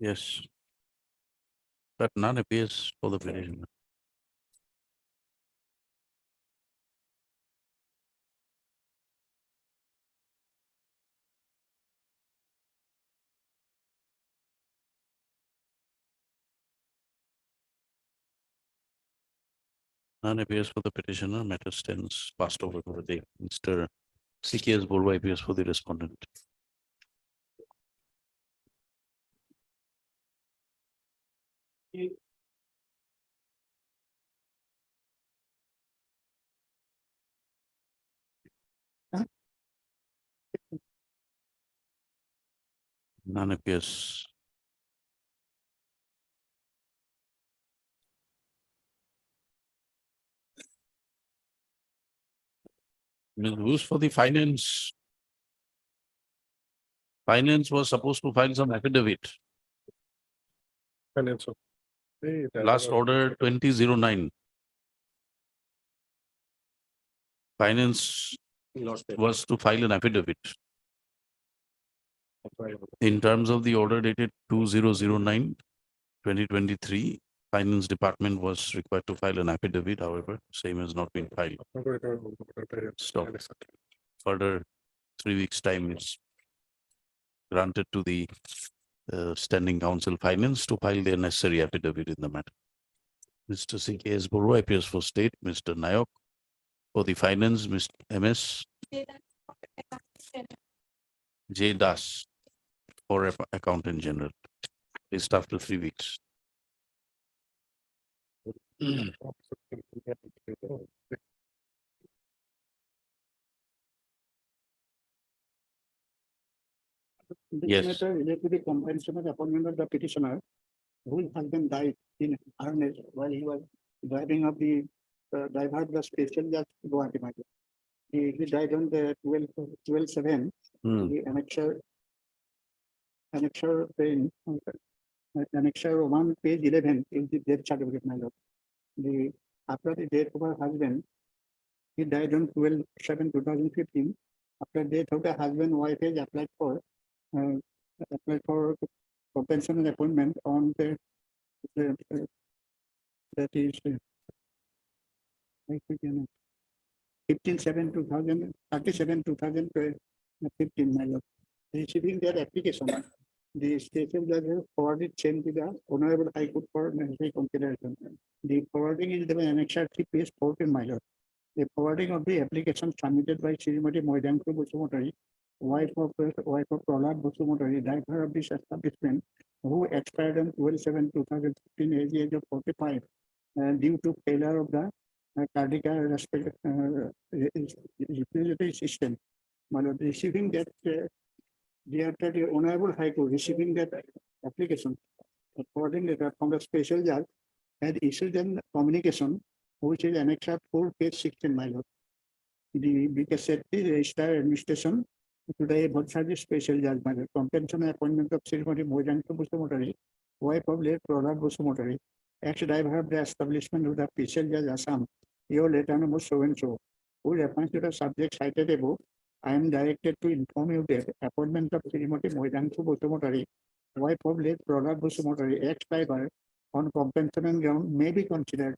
Yes. But none appears for the petitioner. None appears for the petitioner. Matter stands passed over for the day. Mr. CKS Borua appears for the respondent. None appears. Who's for the finance? Finance was supposed to file some affidavit. Finance. Hey, that Last was- order 2009. Finance was to file an affidavit. In terms of the order dated 2009-2023, Finance Department was required to file an affidavit. However, same has not been filed. Stop. Further 3 weeks' time is granted to the Standing Council Finance to file their necessary affidavit in the matter. Mr. CKS Borua appears for state, Mr. Nayok for the finance, Mr. MS J. Das for Accountant General. List after 3 weeks. Yes. This matter related to the compensation of appointment of the petitioner, whose husband died in harness while he was driving up the driver of the special judge Guwahati Matter. He died on the 12/7. The annexure pain, annexure 1, page 11 is the death certificate, my lord. After the death of her husband, he died on 12/7/2015. After death of the husband, wife has applied for compensation appointment on the that is 15/7/2015, my lord. Receiving their application, the station judge has forwarded same to the Honorable High Court for necessary consideration. The forwarding is the annexure 3, page 14, my lord. The forwarding of the application submitted by Srimati Moidanku Busumotari, wife of Prahlad Busumotari, driver of this establishment, who expired on 12/7/2015, age of 45, due to failure of the cardiac respiratory system. My lord, receiving that, the Honorable High Court receiving that application, according letter from the special judge, had issued an communication, which is annexure 4, page 16, my lord. The BKSET register administration to the Bhatsadi special judge, my lord. Compensation appointment of Srimati Moidanku Busumotari, wife of late Prahlad Busumotari, ex-driver of the establishment of the special judge Assam, your letter number so and so, who refers to the subject cited above. I am directed to inform you that appointment of Srimati Moidanku Busumotari, wife of late Prahlad Busumotari, ex-driver, on compensation ground may be considered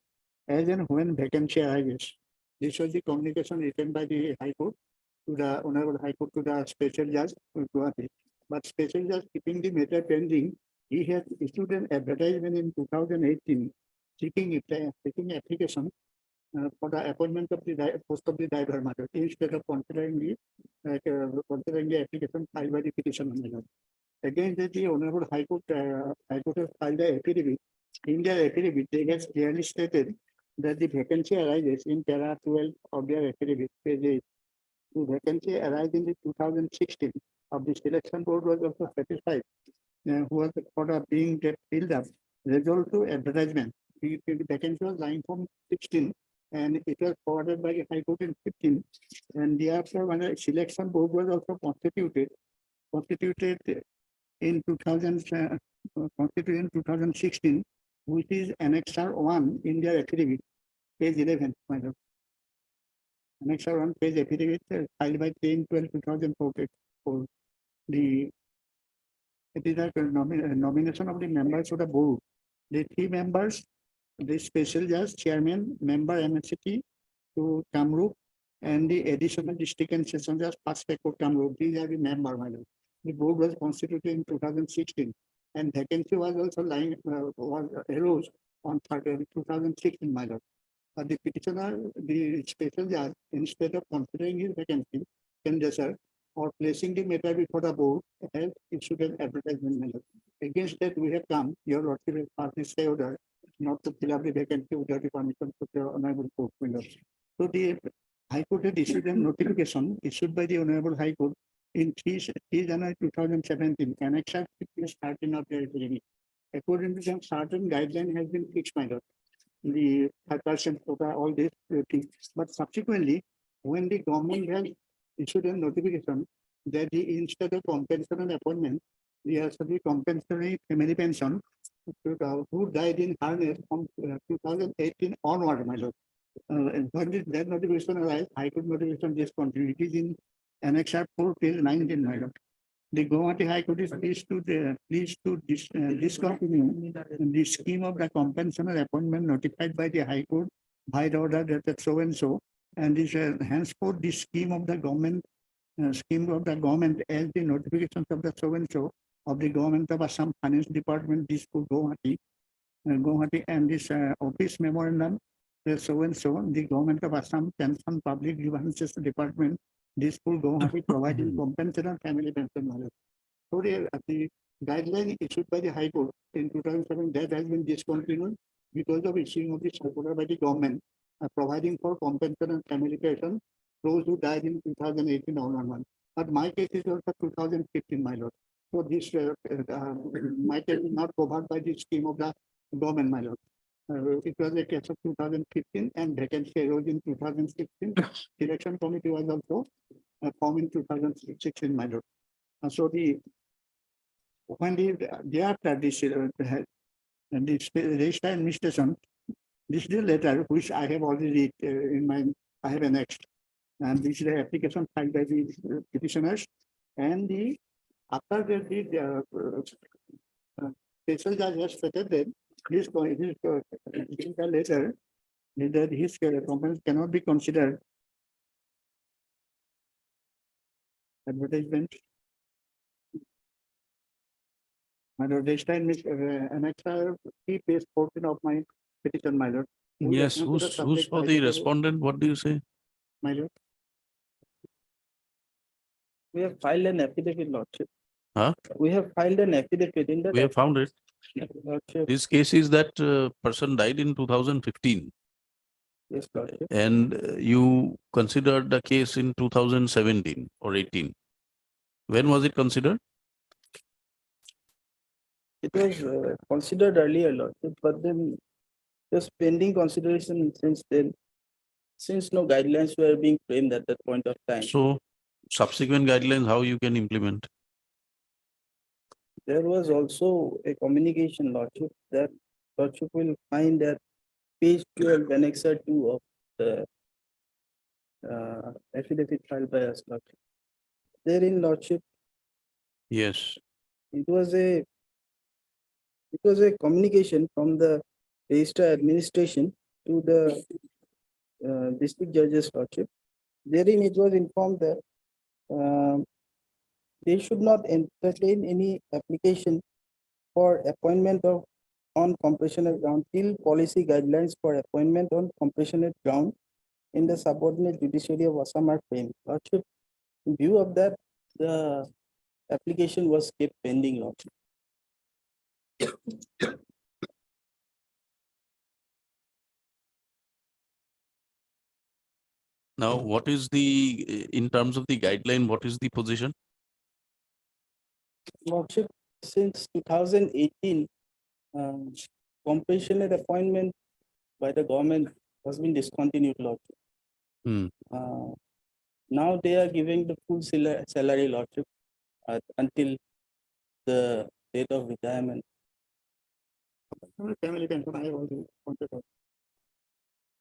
as and when vacancy arises. This was the communication written by the High Court to the Honorable High Court to the special judge Guwahati. But special judge keeping the matter pending, he has issued an advertisement in 2018 seeking application for the appointment of the post of the driver matter instead of considering the application filed by the petitioner. Again, the Honorable High Court has filed the affidavit. In their affidavit, they have clearly stated that the vacancy arises in para 12 of their affidavit, page 8. The vacancy arose in the 2016 of the selection board was also satisfied, who was for being filled up, result to advertisement. The vacancy was lying from 16 and it was forwarded by the High Court in 15. And thereafter, when a selection board was also constituted in 2016, which is annexure 1 in their affidavit, page 11, my lord. Annexure 1, page affidavit filed by 10/12/2004. It is a nomination of the members of the board. The 3 members, the special judge, chairman, member MSCT to Kamrup, and the additional district and session judge, past Court Kamrup. These are the member, my lord. The board was constituted in 2016, and vacancy was also arose on 2016, my lord. the petitioner, the special judge, instead of considering his vacancy, candidature or placing the matter before the board, has issued an advertisement. My lord. Against that, we have come, your lordship has passed the stay order not to fill up the vacancy without the permission of the honorable court. My lord. So the High Court had issued a notification issued by the honorable High Court in 3 January 2017, annexure 13 of the agreement. According to them, certain guideline has been fixed, my lord. The 5% quota, all these things. But subsequently, when the government has issued a notification that the instead of compensatory appointment, the has to be compensatory family pension who died in harness from 2018 onward, my lord. And when that notification arrived, High Court notification discontinued. It is in annexure 4 till 19, my lord. The Guwahati High Court is pleased to discontinue the scheme of the compensatory appointment notified by the High Court by the order that so and so, and is henceforth the scheme of the government as the notifications of the so and so of the government of Assam Finance Department, this for Guwahati, and this office memorandum, so and so, the government of Assam Pension Public Grievances Department, this for Guwahati providing compensatory family pension. My lord. So the guideline issued by the High Court in 2007 that has been discontinued because of issuing of the circular by the government providing for compensatory family pension those who died in 2018 onward. But my case is also 2015, my lord. So this my case is not covered by the scheme of the government, my lord. It was a case of 2015 and vacancy arose in 2016. Election committee was also formed in 2016, my lord. So when thereafter this register administration, this is the letter which I have already in my, I have annexed. And this is the application filed by the petitioners. And after the special judge has stated that his letter that his comments cannot be considered advertisement. My lord, this time is annexure page 14 of my petition, my lord. Yes, who's for the respondent? What do you say? My lord. We have filed an affidavit, lordship. Huh? We have filed an affidavit in that. We have found it. Lordship, This case is that person died in 2015 yes, lordship. and you considered the case in 2017 or 18. When was it considered? It was considered earlier, lordship, but then just pending consideration since then. Since no guidelines were being framed at that point of time, So subsequent guidelines, how you can implement? there was also a communication, lordship, that lordship will find that page 12, annexure 2 of the affidavit filed by us, lordship. Therein, lordship, Yes. it was a communication from the registrar administration to the district judge's lordship. Therein it was informed that they should not entertain any application for appointment of on compassionate ground till policy guidelines for appointment on compassionate ground in the subordinate judiciary of Assam are framed. Lordship, in view of that, the application was kept pending, lordship. Now, what is the, in terms of the guideline, what is the position? Lordship, since 2018, compassionate appointment by the government has been discontinued, lordship. Hmm. Now they are giving the full salary, lordship, until the date of retirement. Family pension, I have already pointed out.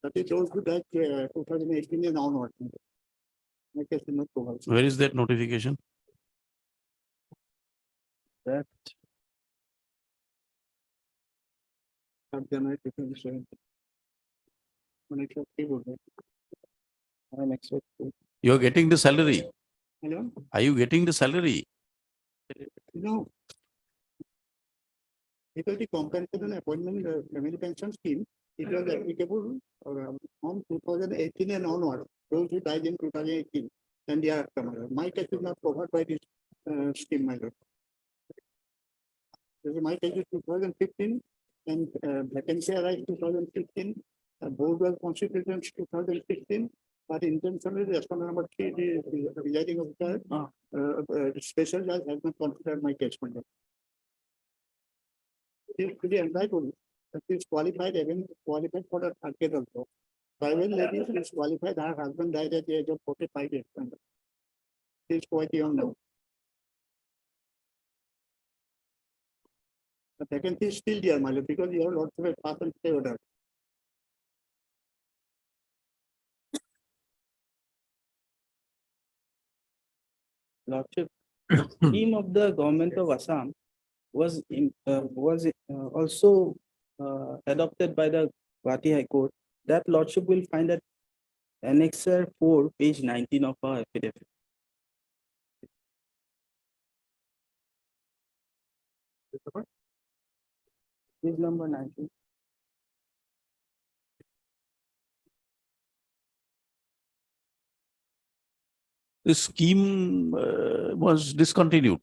That is those who died 2018 and onward. My case is not covered. Where is that notification? That January 2017. When I took keyboard, I'm expecting. You're getting the salary. hello, Are you getting the salary? no, Because the compensation appointment family pension scheme, it was applicable from 2018 and onward. Those who died in 2018 and thereafter. My case is not covered by this scheme, my lord. My case is 2015 and vacancy arrived 2015. Board was constituted in 2016. But intentionally, respondent number 3, the presiding officer, special judge has not considered my case, my lord. Is to be entitled, that is qualified, even qualified for the third case also. Private ladies is qualified, her husband died at the age of 45 years. She is quite young now. The vacancy is still there, my lord, because you have lots of a pass and stay order. Lordship, scheme of the government of Assam was also adopted by the Guwahati High Court. That lordship will find that annexure 4, page 19 of our affidavit. Page number 19. The scheme was discontinued.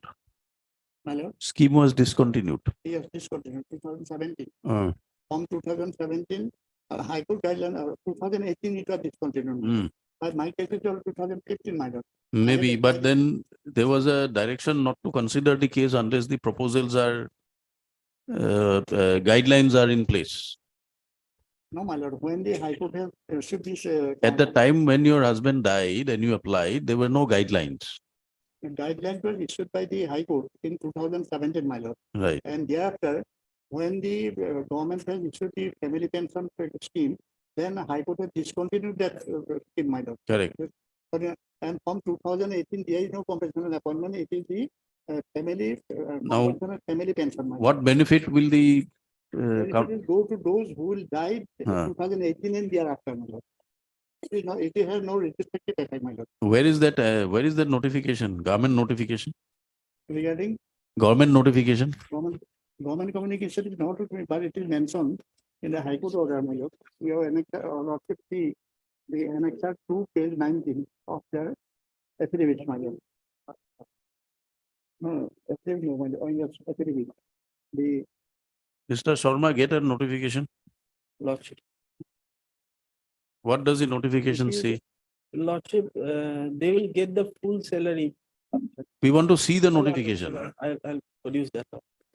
My lord, Scheme was discontinued. yes, discontinued 2017. Uh, From 2017, High Court guideline, 2018 it was discontinued. mm, But my case is till 2015, my lord. Maybe, but then there was a direction not to consider the case unless the proposals are guidelines are in place. No, my lord, when the High Court has received this. At the time when your husband died and you applied, there were no guidelines. Guidelines were issued by the High Court in 2017, my lord. Right. And thereafter, when the government has issued the family pension scheme, then High Court has discontinued that scheme, my lord. Correct. And from 2018, there is no compensation appointment. It is the family Now, family pension. my lord. What benefit will the It will go to those who will die in Huh. 2018 and thereafter, my lord. It has no retrospective effect, my lord. where is that notification? Government notification? Regarding Government notification? government communication is not with me, but it is mentioned in the High Court order, my lord. We have annexed the annexure 2, page 19 of the affidavit, my lord. No, affidavit, no, my lord. Oh, yes, affidavit. The Mr. Sharma, get a notification. lordship. What does the notification It is- say? Lordship, they will get the full salary. We want to see the notification. I'll produce that.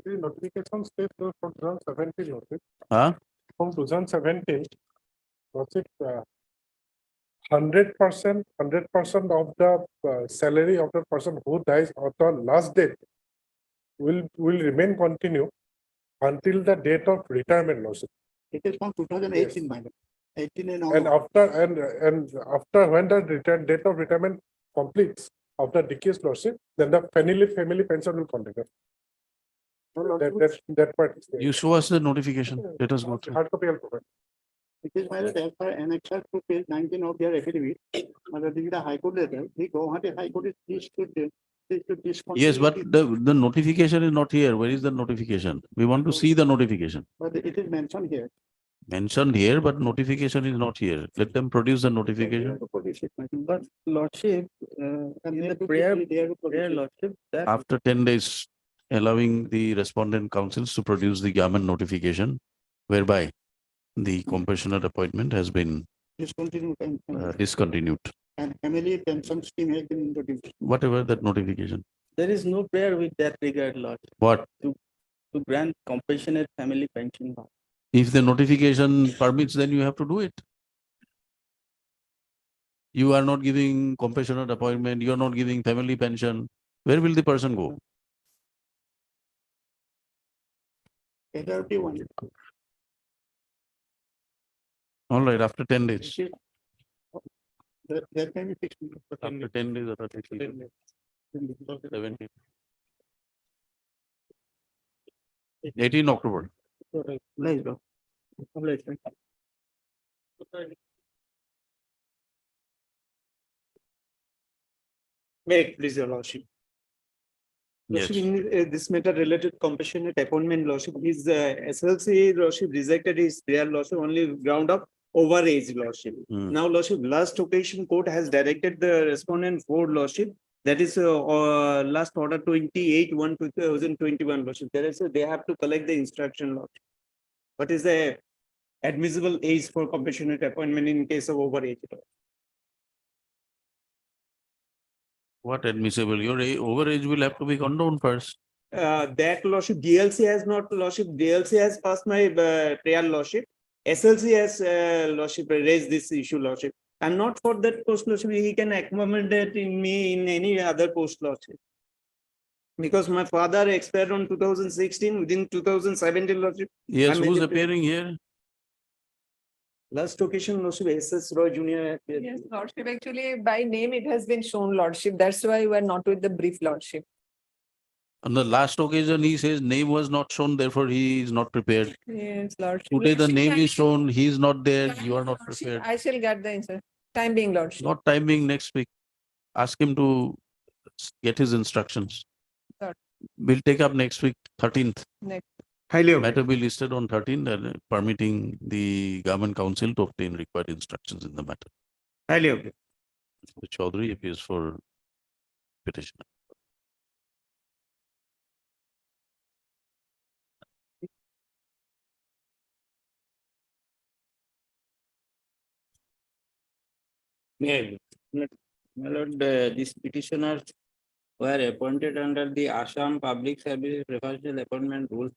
The notification states from 2017, notice. Huh? From 2017, notice 100% of the salary of the person who dies on the last date will remain continue until the date of retirement, lordship. It is from 2018, my lord. 18 and And on. after when the date of retirement completes, after deceased lordship, then the family pension will continue. That part. is there. You show us the notification. Let us go through. Hard copy I'll provide. It is my lord, as per annexure 2, page 19 of their affidavit. My lord, this is the High Court letter. The Guwahati High Court is pleased to discontinue. Yes, but the notification is not here. Where is the notification? We want to see the notification. But it is mentioned here. Mentioned here, but notification is not here. Let them produce the notification. But lordship, in the prayer, lordship, that After 10 days, allowing the respondent councils to produce the government notification whereby the compassionate appointment has been discontinued discontinued. and family pension scheme has been introduced. Whatever that notification. There is no prayer with that regard, Lord, What? to grant compassionate family pension. If the notification permits, then you have to do it. You are not giving compassionate appointment, you are not giving family pension. Where will the person go? Authority one. All right, after 10 days. That can be fixed. After 10 days, after 15 days, 17. 18 October. Nice, bro. Make, please, your lordship. Yes. Lordship, in this matter related compassionate appointment, Lordship, his SLC Lordship rejected his prayer, Lordship, only ground of overage, Lordship. Hmm. Now, Lordship, last occasion court has directed the respondent for Lordship. That is last order 28/1/2021, Lordship. There is they have to collect the instruction, Lordship. What is the admissible age for compassionate appointment in case of overage? What admissible? Your overage will have to be gone down first. That Lordship, DLC has not, Lordship, DLC has passed my prayer, Lordship. SLC has, Lordship, raised this issue, Lordship. And not for that post, Lordship, he can accommodate in me in any other post, Lordship. Because my father expired on 2016, within 2017, Lordship. Yes, I'm who's eligible. appearing here? Last occasion, Lordship, SS Roy Junior. appeared. Yes, Lordship, actually by name it has been shown, Lordship. That's why we are not with the brief, Lordship. On the last occasion, he says name was not shown, therefore he is not prepared. Yes, Lordship. Today, the Lordship, name I- is shown, he is not there, you are not Lordship, prepared. I shall get the answer. Time being, Lordship. Not timing next week. Ask him to get his instructions. Sure. We'll take up next week, 13th. Next. Highly. Matter be listed on 13th and permitting the government council to obtain required instructions in the matter. Highly okay. Mr. Chaudhary appears for petition. My lord, these petitioners were appointed under the Assam Public Service Professional Appointment Rules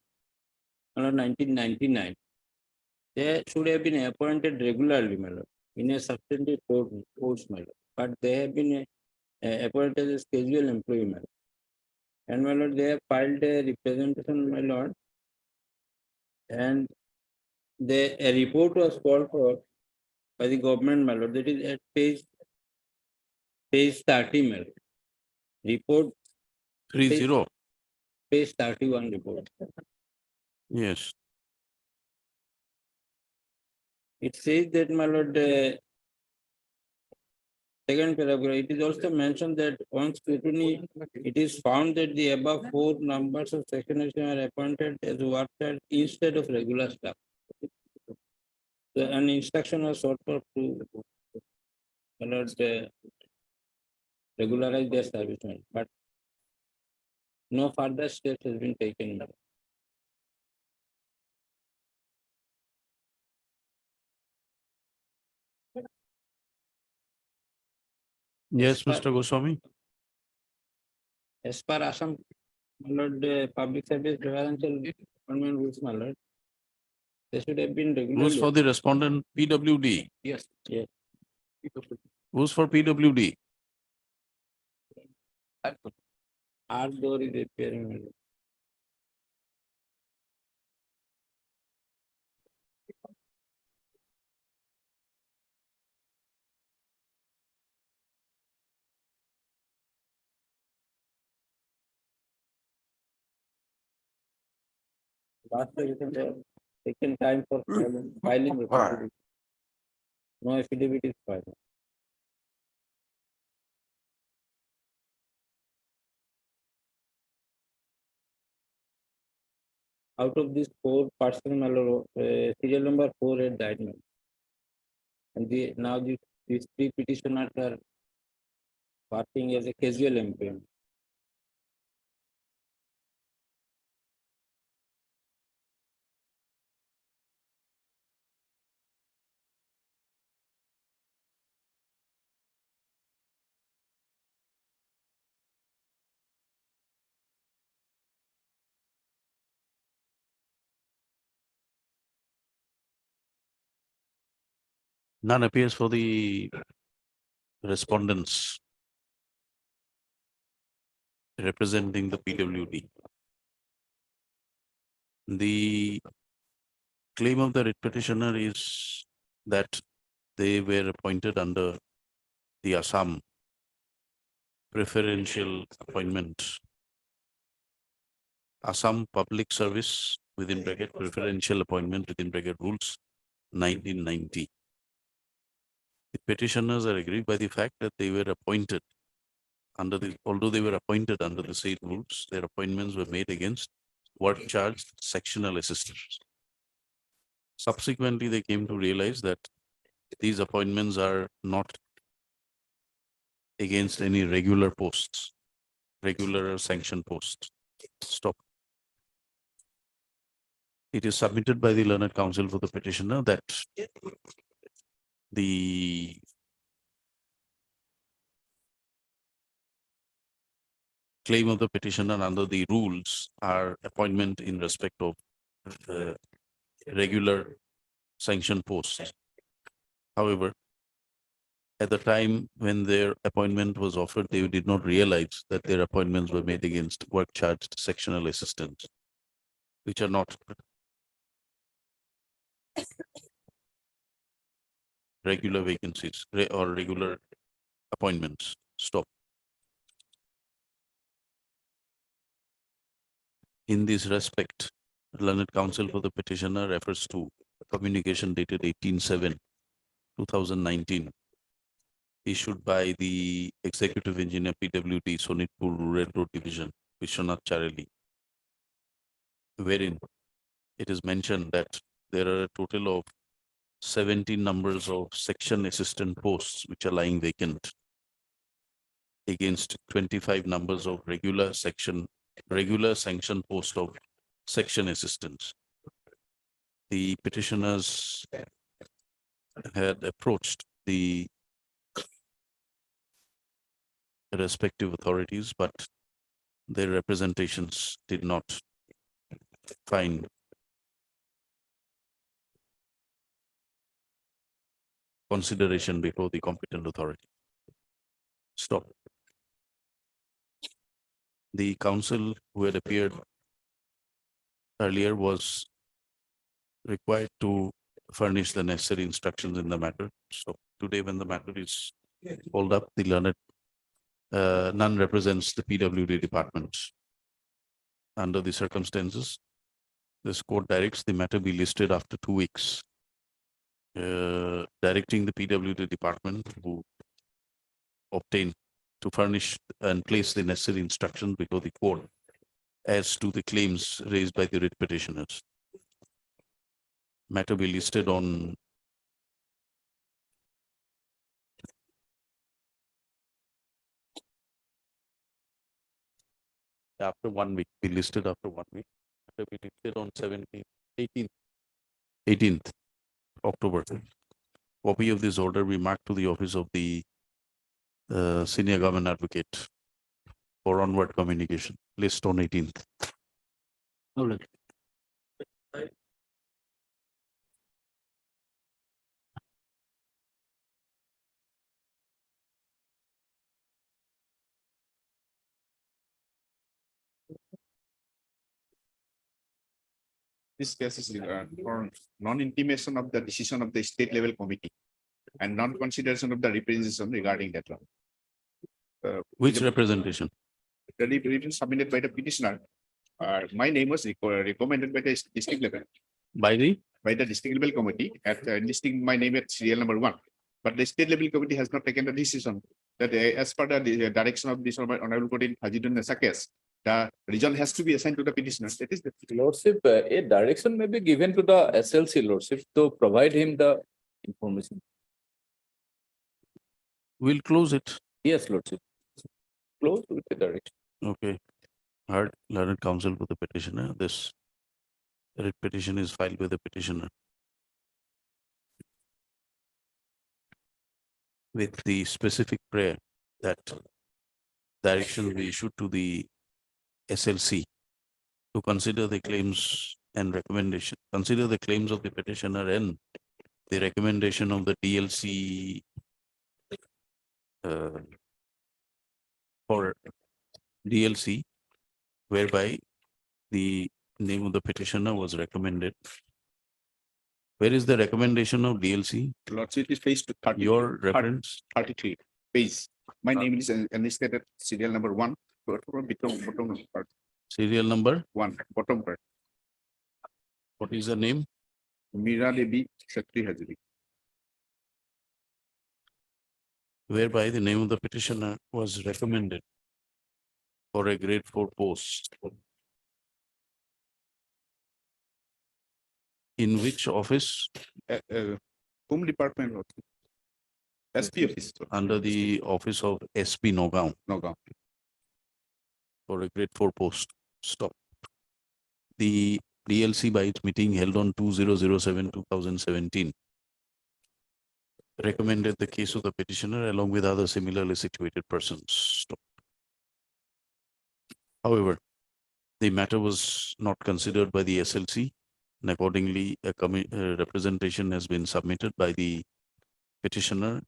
under 1999. They should have been appointed regularly, my lord, in a substantive post, my lord. But they have been appointed as casual employee, my lord. And my lord, they have filed a representation, my lord. And a report was called for by the government, my lord. That is at page 30, my lord. Report 30. page 31 report. Yes. It says that, my lord, second paragraph, it is also mentioned that on scrutiny, it is found that the above 4 numbers of section are appointed as workers instead of regular staff. So an instruction was sought for to, my lord, regularize their servicemen, but no further steps has been taken. Yes, Mr. Goswami. As per Assam, my lord, public service preferential appointment rules, my lord, they should have been regularly. Rules for the respondent PWD. Yes. Yes. Rules for PWD. Our door is appearing, my lord. Last revision, they have taken time for filing. Affidavit. No affidavit is filed. Out of these 4 person, my lord, serial number 4 had died, my lord. And now these 3 petitioners are working as a casual employee. None appears for the respondents representing the PWD. The claim of the petitioner is that they were appointed under the Assam preferential appointment. Assam Public Service within bracket preferential appointment within bracket rules 1990. The petitioners are aggrieved by the fact that they were appointed although they were appointed under the state rules, their appointments were made against work charged sectional assistants. Subsequently, they came to realize that these appointments are not against any regular posts, regular or sanctioned posts. Stop. It is submitted by the learned counsel for the petitioner that the claim of the petitioner under the rules are appointment in respect of regular sanctioned posts. However, at the time when their appointment was offered, they did not realize that their appointments were made against work charged sectional assistants, which are not regular vacancies or regular appointments. Stop. In this respect, learned counsel for the petitioner refers to a communication dated 18/7/2019, issued by the Executive Engineer PWD Sonitpur Rural Road Division, Vishwanath Charali, wherein it is mentioned that there are a total of 17 numbers of section assistant posts which are lying vacant against 25 numbers of regular sanction post of section assistants. The petitioners had approached the respective authorities, but their representations did not find consideration before the competent authority. Stop. The counsel who had appeared earlier was required to furnish the necessary instructions in the matter. So today, when the matter is called up, the learned none represents the PWD department. Under the circumstances, this court directs the matter be listed after 2 weeks, directing the PWD department to obtain, to furnish and place the necessary instructions before the court as to the claims raised by the writ petitioners. Matter be listed on after 1 week, be listed after 1 week. Matter be listed on 18th October. Copy of this order be marked to the office of the senior government advocate for onward communication. List on 18th. This case is for non-intimation of the decision of the state level committee and non-consideration of the representation regarding that law. Which representation? The representation submitted by the petitioner. My name was recommended by the district level, By the by the district level committee at listing my name at serial number 1. But the state level committee has not taken the decision that as per the direction of this Honorable Court in Fajidun Nessa case, the region has to be assigned to the petitioner. That is the Lordship, a direction may be given to the SLC Lordship to provide him the information. We'll close it. Yes, Lordship. Close with the direction. Okay. Heard learned counsel for the petitioner. This writ petition is filed with the petitioner with the specific prayer that direction be issued to the SLC to consider the claims and recommendation, consider the claims of the petitioner and the recommendation of the DLC for DLC, whereby the name of the petitioner was recommended. Where is the recommendation of DLC? Lordship is page 30. Your reference? 33 page. My name is enlisted at serial number 1. Bottom part. Serial number? 1. Bottom part. What is the name? Meera Devi Khatri Hazari. whereby the name of the petitioner was recommended for a grade 4 post. In which office? Home Department, Lord. SP office, Under the office of SP Nagaon Nagaon. for a grade 4 post. Stop. The DLC by its meeting held on 2007-2017 recommended the case of the petitioner along with other similarly situated persons. Stop. However, the matter was not considered by the SLC, and accordingly, a representation has been submitted by the petitioner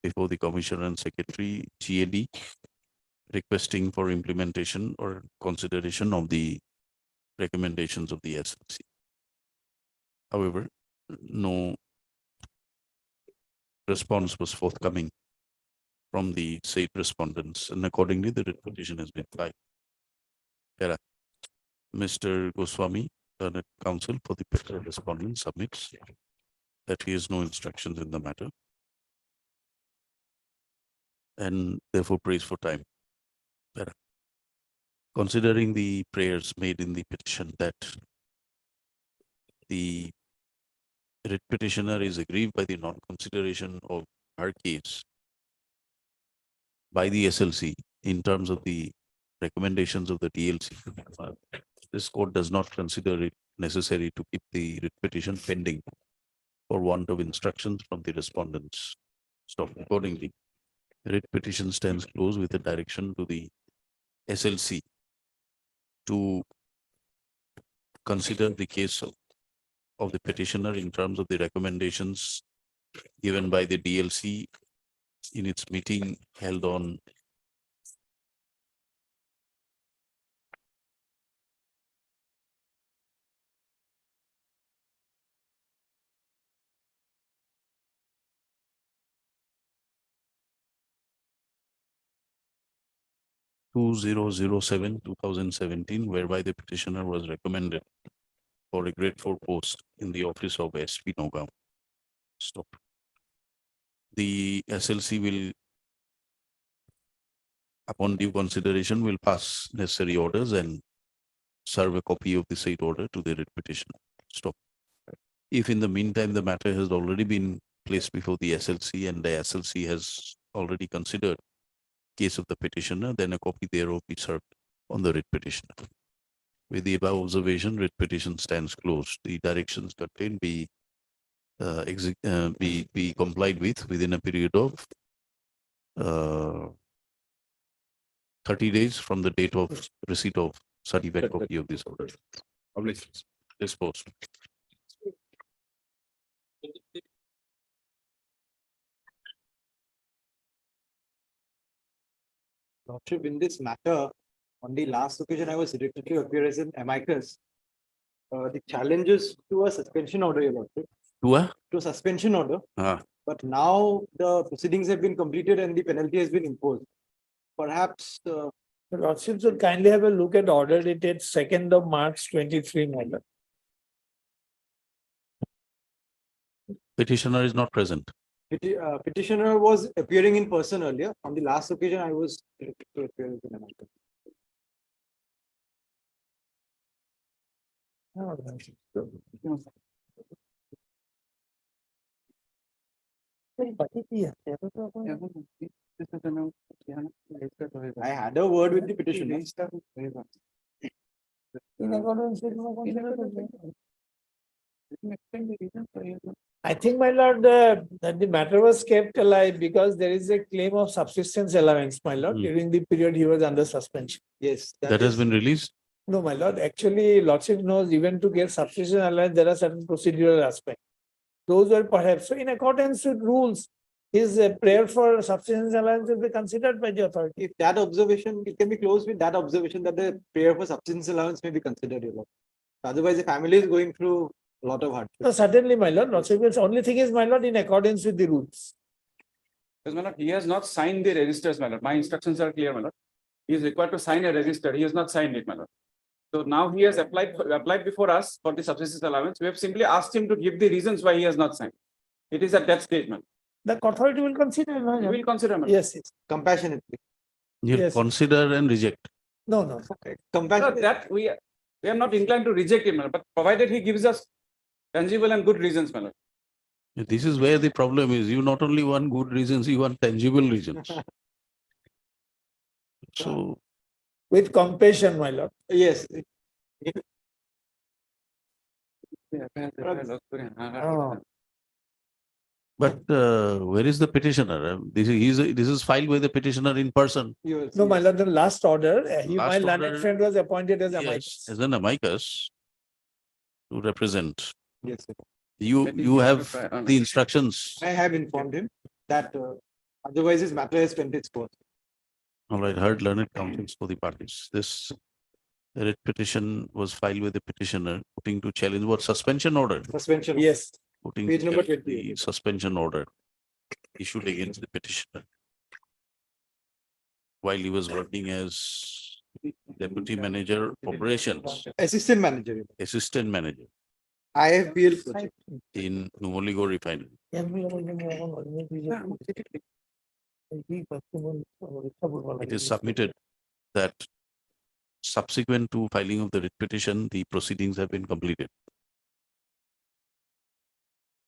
before the Commissioner and Secretary GAD, requesting for implementation or consideration of the recommendations of the SLC. However, no response was forthcoming from the said respondents, and accordingly, the writ petition has been filed. Mr. Goswami, learned counsel for the petitioner respondent, submits that he has no instructions in the matter and therefore prays for time. Considering the prayers made in the petition that the writ petitioner is aggrieved by the non-consideration of her case by the SLC in terms of the recommendations of the DLC. This court does not consider it necessary to keep the writ petition pending for want of instructions from the respondents. Stop. Accordingly, writ petition stands closed with a direction to the SLC to consider the case of the petitioner in terms of the recommendations given by the DLC in its meeting held on 2017, whereby the petitioner was recommended for a grade 4 post in the office of SP Nagaon. Stop. The SLC will, upon due consideration, will pass necessary orders and serve a copy of the said order to the writ petitioner. Stop. If in the meantime the matter has already been placed before the SLC and the SLC has already considered case of the petitioner, then a copy thereof be served on the writ petitioner. With the above observation, writ petition stands closed. The directions contained be complied with within a period of 30 days from the date of receipt of certified copy of this order. Disposed. Lordship, in this matter, on the last occasion, I was directed to appear as an amicus. The challenges to a suspension order, Your Lordship. To a suspension order. But now the proceedings have been completed and the penalty has been imposed. Perhaps The Lordships will kindly have a look at order dated 2nd of March 23, my lord. Petitioner is not present. petitioner was appearing in person earlier. On the last occasion, I was directed to appear as an amicus. I had a word with the petitioner. I think, my lord, that the matter was kept alive because there is a claim of subsistence allowance, my lord, during the period he was under suspension. Yes. That has been released? No, my lord, actually, Lordship knows even to get subsistence allowance, there are certain procedural aspects. Those were perhaps, so in accordance with rules, his prayer for subsistence allowance will be considered by the authority. If that observation, it can be closed with that observation that the prayer for subsistence allowance may be considered, Your Lord. Otherwise, the family is going through a lot of hardship. No, certainly, my lord, Lordship, the only thing is, my lord, in accordance with the rules. Because my lord, he has not signed the registers, my lord. My instructions are clear, my lord. He is required to sign a register. He has not signed it, my lord. So now he has applied before us for the subsistence allowance. We have simply asked him to give the reasons why he has not signed. It is at that stage, man. The authority will consider. no, no. We'll consider, madam. Yes, yes. Compassionately. You Yes. consider and reject. No, no. Compassion. That we are not inclined to reject him, but provided he gives us tangible and good reasons, madam. This is where the problem is. You not only want good reasons, you want tangible reasons. So With compassion, my lord. Yes. Oh. but where is the petitioner? This is filed by the petitioner in person. No, my lord, the last order, my Last learned order- friend was appointed as a Yes, as an amicus to represent. Yes, sir. You have the instructions. I have informed him that otherwise his matter has spent its course. All right, heard learned counsels for the parties. This writ petition was filed with the petitioner putting to challenge what suspension order, Suspension. Yes. putting Page to number challenge 20. the suspension order issued against the petitioner while he was working as deputy manager operations, Assistant manager. assistant manager IFPL project. in Numoligo Refinery. It is submitted that subsequent to filing of the writ petition, the proceedings have been completed.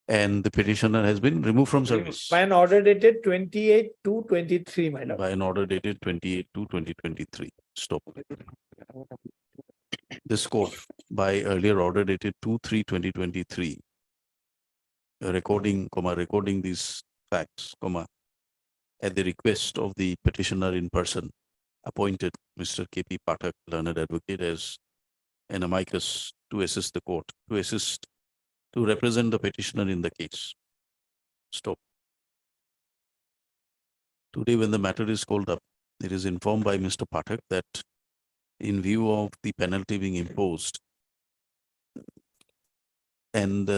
And the petitioner has been removed from service By an order dated 28/2/23, my lord. by an order dated 28/2/2023. Stop. This court, by earlier order dated 2/3/2023, recording these facts, at the request of the petitioner in person, appointed Mr. K.P. Pathak, learned advocate, as an amicus to assist the court, to represent the petitioner in the case. Stop. Today, when the matter is called up, it is informed by Mr. Pathak that in view of the penalty being imposed and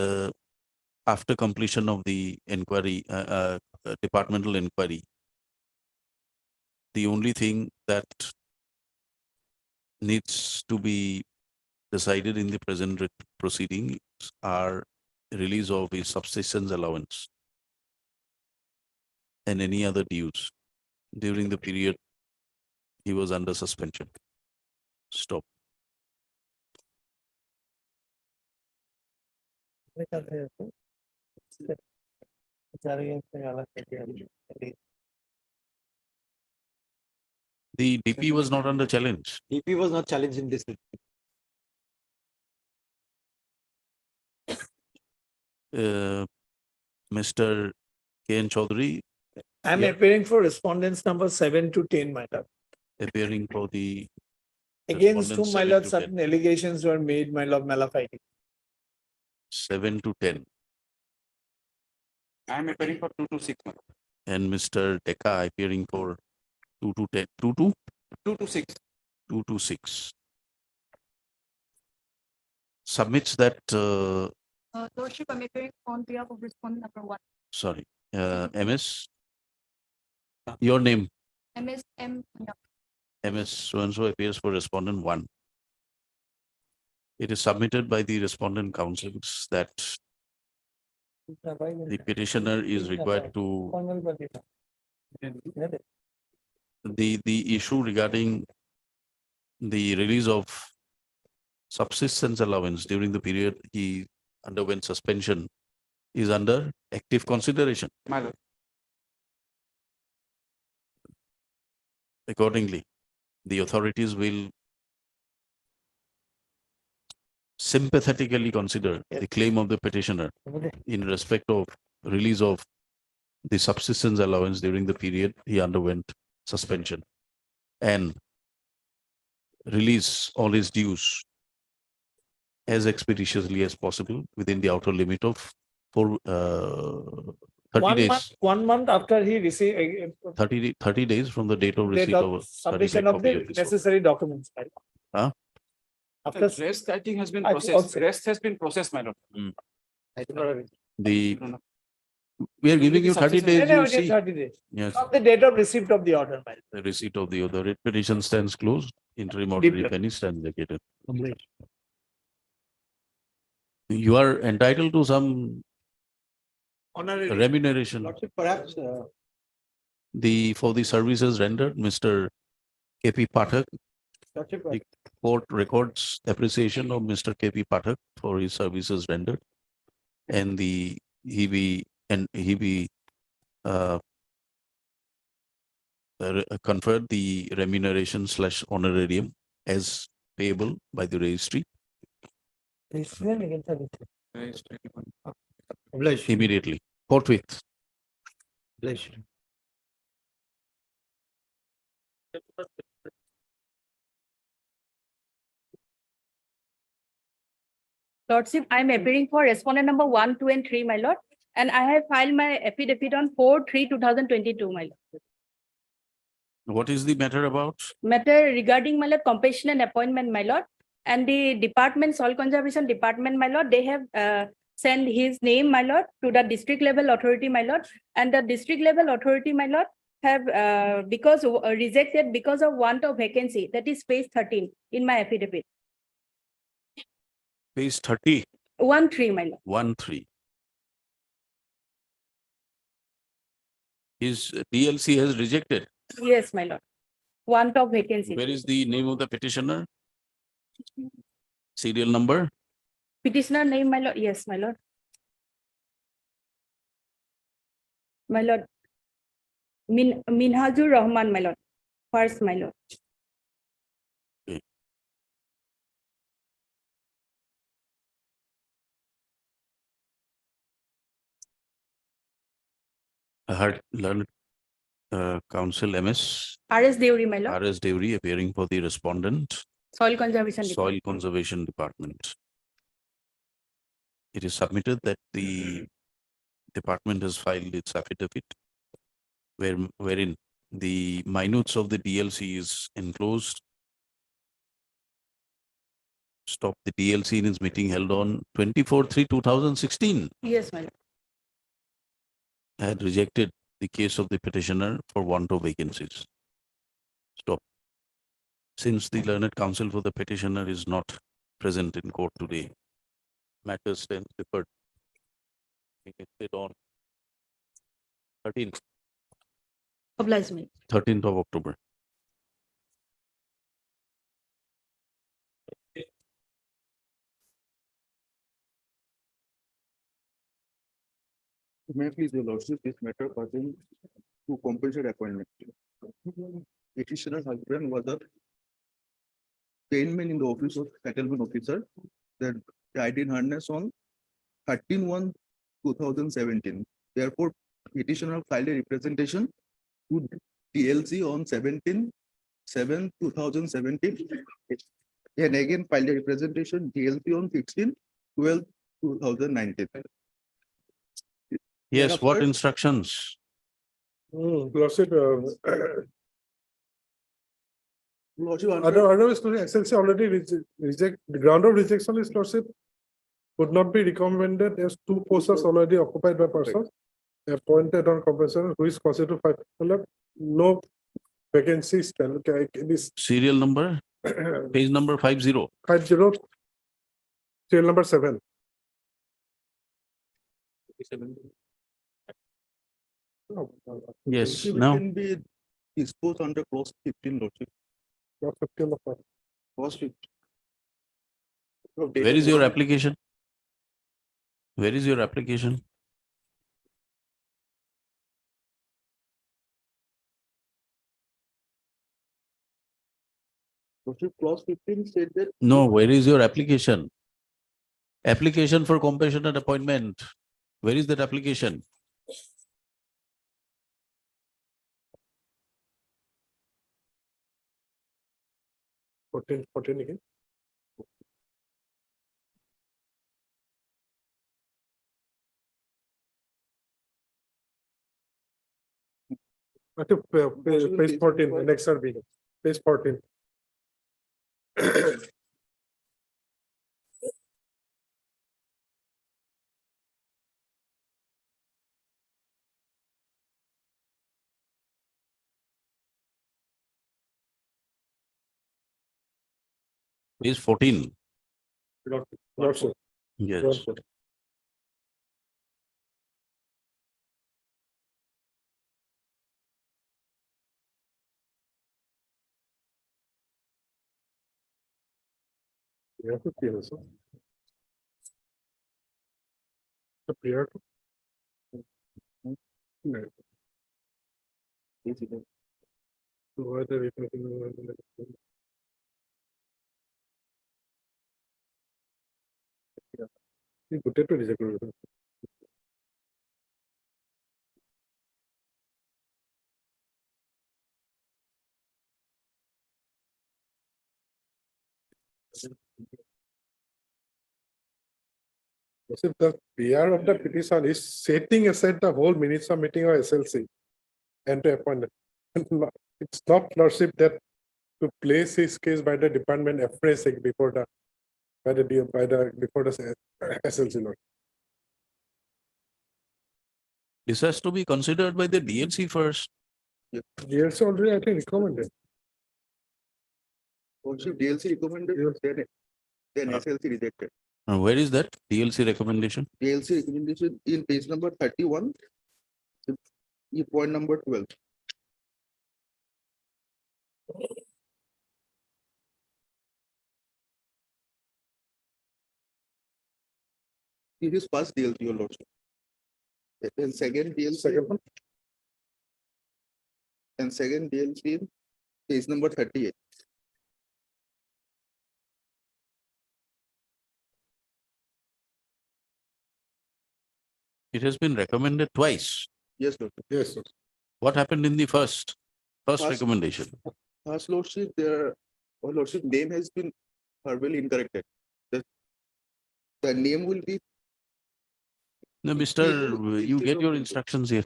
after completion of the inquiry, departmental inquiry, the only thing that needs to be decided in the present writ proceedings are release of his subsistence allowance and any other dues during the period he was under suspension. Stop. The DP was not under challenge. DP was not challenged in this. Mr. K.N. Chaudhary I'm Yeah. appearing for respondents number 7 to 10, my lord. appearing for the Against whom, Respondents my 7 lord, to 10. certain allegations were made, my lord, malafide. 7 to 10 I am appearing for 2 to 6. and Mr. Decca appearing for 2 to 10, 2 to 2 to 6. 2 to 6. Submits that, Lordship, I'm appearing on behalf of respondent number 1. sorry, MS, your name, MSM. MS so-and-so appears for respondent 1. It is submitted by the respondent counsels that the petitioner is required to, the issue regarding the release of subsistence allowance during the period he underwent suspension is under active consideration. My lord. Accordingly, the authorities will sympathetically consider the claim of the petitioner in respect of release of the subsistence allowance during the period he underwent suspension and release all his dues as expeditiously as possible within the outer limit of 30 days. 1 month after he received 30 days from the date of date receipt of of submission of the necessary documents. right? Huh? After Rest, I think, has been I think processed. also. Rest has been processed, my lord. I do not have it. We are giving you 30 days, No, you it is see. 30 days. Yes, From the date of receipt of the order, my lord. the receipt of the other petition stands closed, interim order if any stands vacated. You are entitled to some Honorary. Remuneration. Lordship, perhaps, For the services rendered, Mr. KP Pathak, Lordship, the court records appreciation of Mr. KP Pathak for his services rendered. And he be conferred the remuneration / honorarium as payable by the registry immediately, forthwith. Lordship, I am appearing for respondent number 1, 2, and 3, my lord. And I have filed my affidavit on 4/3/2022, my lord. What is the matter about? Matter regarding, my lord, compassionate appointment, my lord. And the department, soil conservation department, my lord, they have sent his name, my lord, to the district level authority, my lord. And the district level authority, my lord, have rejected because of want of vacancy. That is page 13 in my affidavit. Page 30, 1/3, my lord. 1/3. His DLC has rejected. Yes, my lord. Want of vacancy. Where is the name of the petitioner? Serial number? Petitioner name, my lord. Yes, my lord. My lord. Minhajur Rahman, my lord. First, my lord. I heard learned counsel MS R.S. Deuri, my lord. RS Deuri appearing for the respondent, Soil conservation. Soil Conservation Department. It is submitted that the department has filed its affidavit wherein the minutes of the DLC is enclosed. Stop the DLC in its meeting held on 24/3/2016. Yes, my lord. Had rejected the case of the petitioner for want of vacancies. Stop. Since the learned counsel for the petitioner is not present in court today, matters stand deferred. We can sit on Oblige me. 13th of October. May I please, your lordship, this matter pertains to compulsory appointment. Petitioner husband was a trainman in the office of settlement officer that died in harness on 13/1/2017. Therefore, petitioner filed a representation to DLC on 17/7/2017. And again filed a representation DLC on 16/12/2019. Yes, what instructions? Lordship, Lordship, otherwise, SLC already reject, the ground of rejection is, Lordship, would not be recommended as 2 posts are already occupied by persons appointed on compensation who is considered 5, no vacancies. This Serial number? Page number 50. 50, serial number 7. Yes, It now. can be disposed under clause 15, lordship. Clause 15 of what? Clause 15. Where is your application? Where is your application? Lordship, clause 15 said that. No, where is your application? Application for compassionate appointment. Where is that application? Fourteen again. Page 14, the next are big. Page 14. Page 14. Lordship. Yes. Lordship. Prior to P also. The prior to. No. So why the replacing? You put it to reject. If the PR of the petition is setting aside the whole minutes of meeting of SLC and to appoint. It's not lordship that to place his case by the department afresh before the before the SLC lord. This has to be considered by the DLC first. DLC already I think recommended. Also DLC recommended, then SLC rejected. Where is that DLC recommendation? DLC recommendation in page number 31. Point number 12. It is first DLC, your lordship. And second DLC. Second one. And second DLC, page number 38. It has been recommended twice. Yes, lordship. Yes, sir. What happened in the first First- recommendation? First lordship, their lordship name has been verbally incorrected. The name will be No, Mister, you get your instructions here.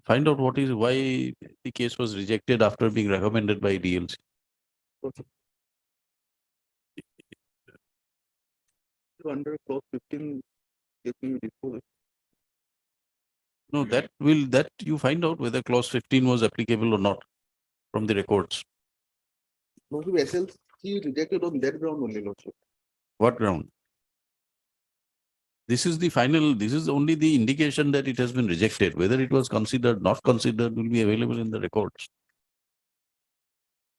Find out why the case was rejected after being recommended by DLC. under clause 15. Let me report. No, that you find out whether clause 15 was applicable or not from the records. Lordship, SLC rejected on that ground only, lordship. What ground? This is the final, this is only the indication that it has been rejected. Whether it was considered, not considered will be available in the records.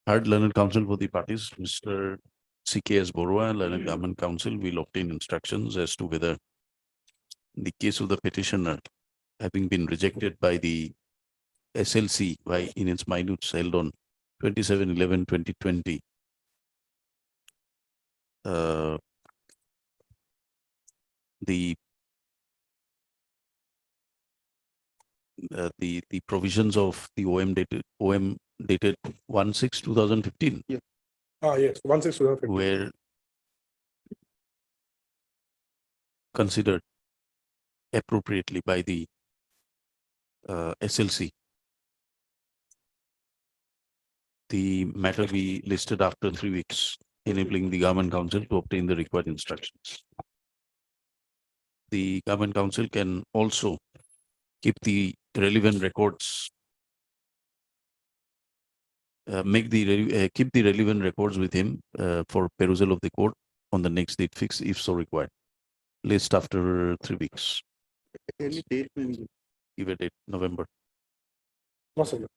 Third learned counsel for the parties, Mr. CKS Borua, learned government counsel will obtain instructions as to whether the case of the petitioner having been rejected by the SLC in its minutes held on 27/11/2020. The provisions of the OM dated 1/6/2015 Yes, 1/6/2015. were considered appropriately by the SLC. The matter be listed after 3 weeks, enabling the government council to obtain the required instructions. The government council can also keep the relevant records, keep the relevant records with him for perusal of the court on the next date fixed if so required. List after 3 weeks. Any date will be. Give a date, November. Possible.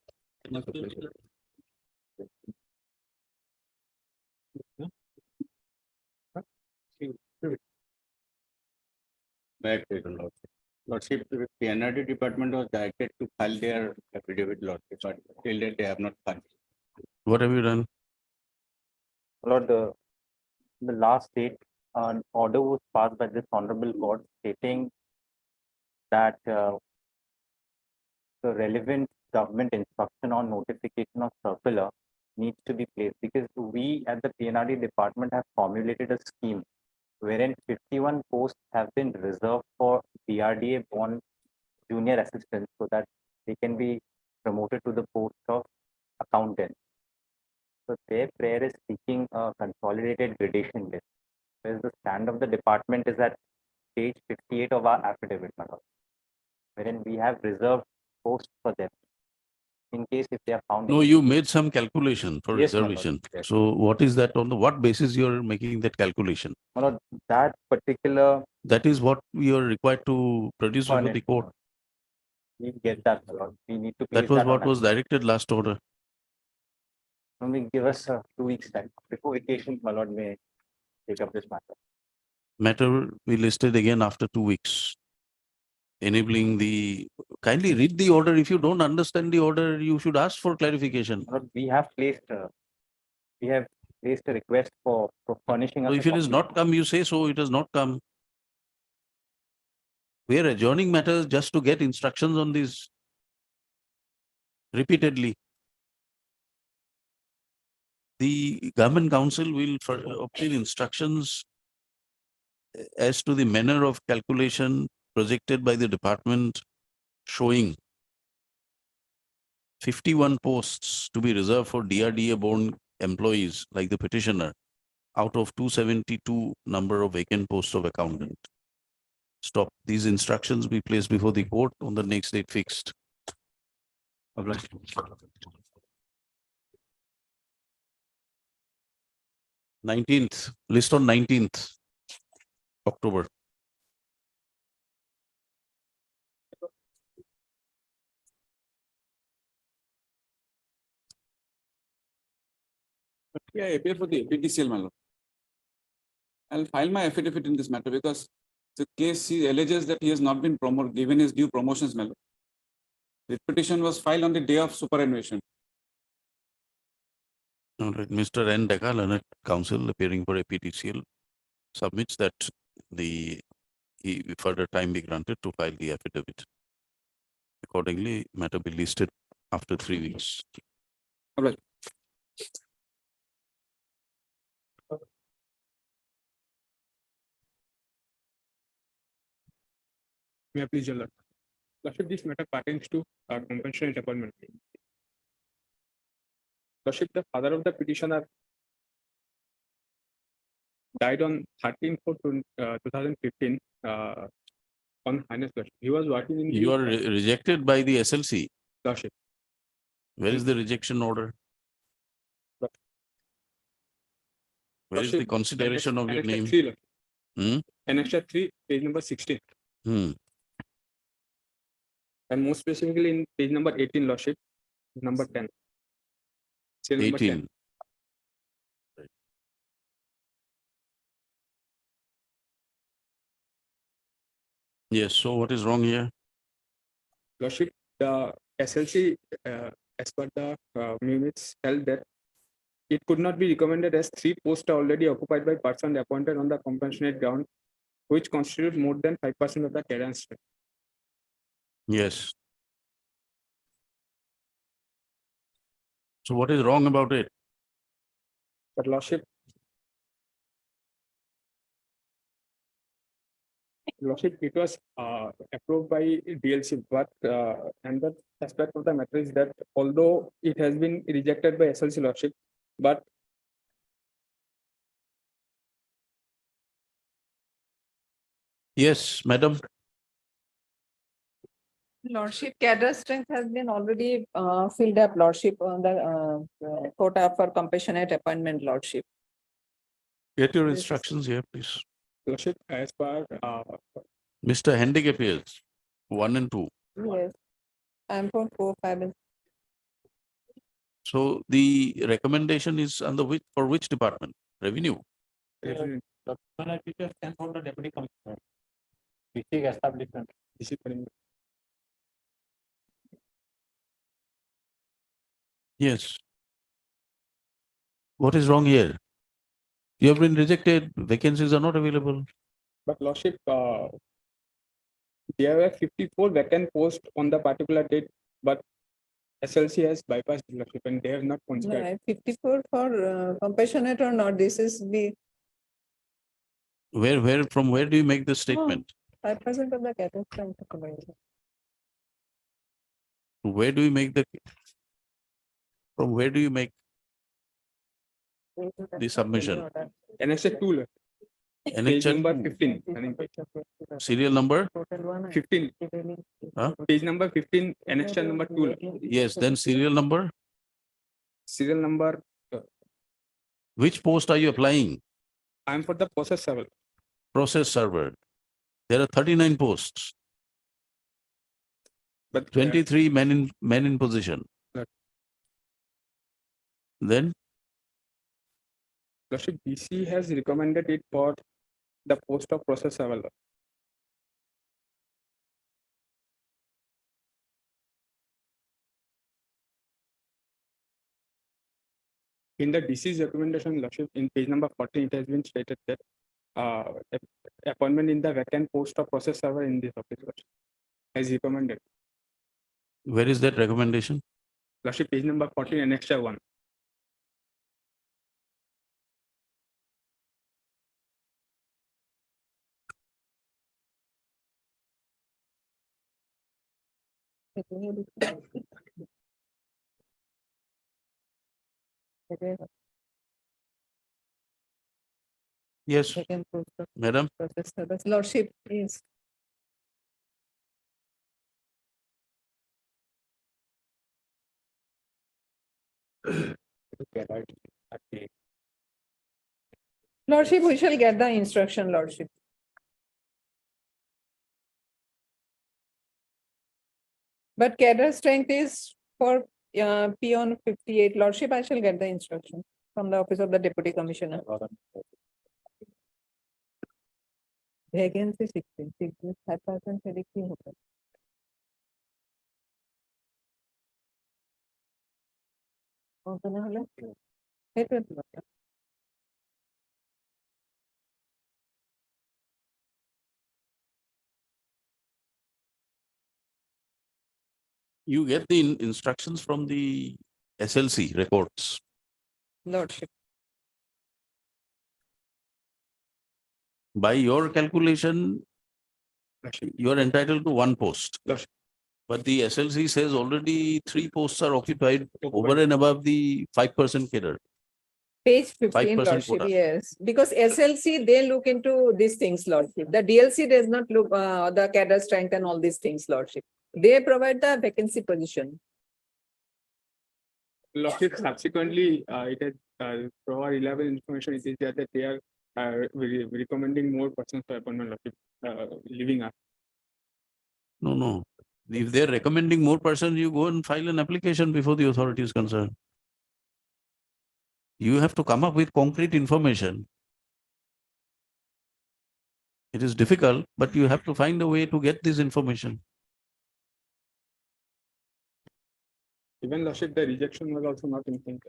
Back to the lordship, the PNRD department was directed to file their affidavit, lordship, but till date they have not filed. What have you done? Lord, the last date, an order was passed by this honorable court stating that the relevant government instruction or notification of circular needs to be placed because we at the PNRD department have formulated a scheme wherein 51 posts have been reserved for DRDA born junior assistants so that they can be promoted to the post of accountant. So their prayer is seeking a consolidated gradation list. Whereas the stand of the department is at page 58 of our affidavit, my lord, wherein we have reserved posts for them in case if they are found. No, you made some calculation for Yes, my lord. reservation. Yes. So what is that on what basis you are making that calculation? My lord, that particular. That is what we are required to produce before the court. We get that, my lord. We need to. That place was on what a- was directed last order. Only give us 2 weeks time. Before vacation, my lord may take up this matter. Matter will be listed again after 2 weeks. Enabling the, kindly read the order. If you don't understand the order, you should ask for clarification. My lord, we have placed a request for furnishing us. So a if it has copy. not come, you say so, it has not come. We are adjourning matters just to get instructions on this repeatedly. The government council will obtain instructions as to the manner of calculation projected by the department showing 51 posts to be reserved for DRDA born employees like the petitioner out of 272 number of vacant posts of accountant. Stop. These instructions be placed before the court on the next date fixed. 19th, list on 19th October. Yeah, appear for the APTCL, my lord. I'll file my affidavit in this matter because the case he alleges that he has not been given his due promotions, my lord. The petition was filed on the day of superannuation. All right, Mr. N. Dekha, Learned Counsel appearing for APTCL submits that the further time be granted to file the affidavit. Accordingly, matter be listed after 3 weeks. All right. May I please, Your Lord? Lordship, this matter pertains to compensation appointment. Lordship, the father of the petitioner died on 13/4/2015 on Highness Lordship. He was working in You are rejected by the SLC. Lordship. Where is the rejection order? Where is the Lordship, consideration of your Annexure name? 3, Lordship. Hmm? Annexure 3, page number 16. And more specifically in page number 18, Lordship, number 10. Serial number 10. 18. Yes, so what is wrong here? Lordship, the SLC, as per the minutes, held that it could not be recommended as 3 posts are already occupied by person appointed on the compassionate ground, which constitute more than 5% of the cadence strength. Yes. So what is wrong about it? But Lordship, it was approved by DLC, but another aspect of the matter is that although it has been rejected by SLC Lordship, but Yes, madam. Lordship, cadre strength has been already filled up, Lordship, on the quota for compassionate appointment, Lordship. Get your instructions here, please. Lordship, as per Mr. Hendig appears, 1 and 2. Yes. I'm for 4, 5, and So the recommendation is under for which department? Revenue? Deputy Commissioner. District establishment. Yes. What is wrong here? You have been rejected, vacancies are not available. But Lordship, there were 54 vacant posts on the particular date, but SLC has bypassed the Lordship and they have not considered. 54 for compassionate or not, this is the From where do you make the statement? 5% of the cadre strength. Where do you make from where do you make the submission? Annexure 2, Lordship. Page Annexure number 2. 15. I think Serial number? 15. Huh? Page number 15, annexure number 2. Lordship. Yes, then serial number? Serial number, Which post are you applying? I am for the process server. Process server. There are 39 posts, But 23 men in position. Right. Then Lordship, BC has recommended it for the post of process server. In the DC's recommendation, Lordship, in page number 14, it has been stated that appointment in the vacant post of process server in this office, Lordship, as recommended. where is that recommendation? Lordship, page number 14, annexure 1. Yes, Second post of madam. process service. Lordship, yes. Okay, right. Okay. Lordship, we shall get the instruction, Lordship. But cadre strength is for peon 58. Lordship, I shall get the instruction from the office of the Deputy Commissioner. Vacancy 16, 5% predicting. You get the instructions from the SLC records. Lordship. By your calculation, you are entitled to one post. Lordship. But the SLC says already 3 posts are occupied over and above the 5% cadre. Page 15, 5% Lordship, quota. yes. Because SLC, they look into these things, Lordship. The DLC does not look the cadre strength and all these things, Lordship. They provide the vacancy position. Lordship, subsequently, it has provide reliable information. It is that they are recommending more persons for appointment, Lordship, leaving us. No. If they're recommending more persons, you go and file an application before the authority is concerned. You have to come up with concrete information. It is difficult, but you have to find a way to get this information. Even Lordship, the rejection was also not in sync.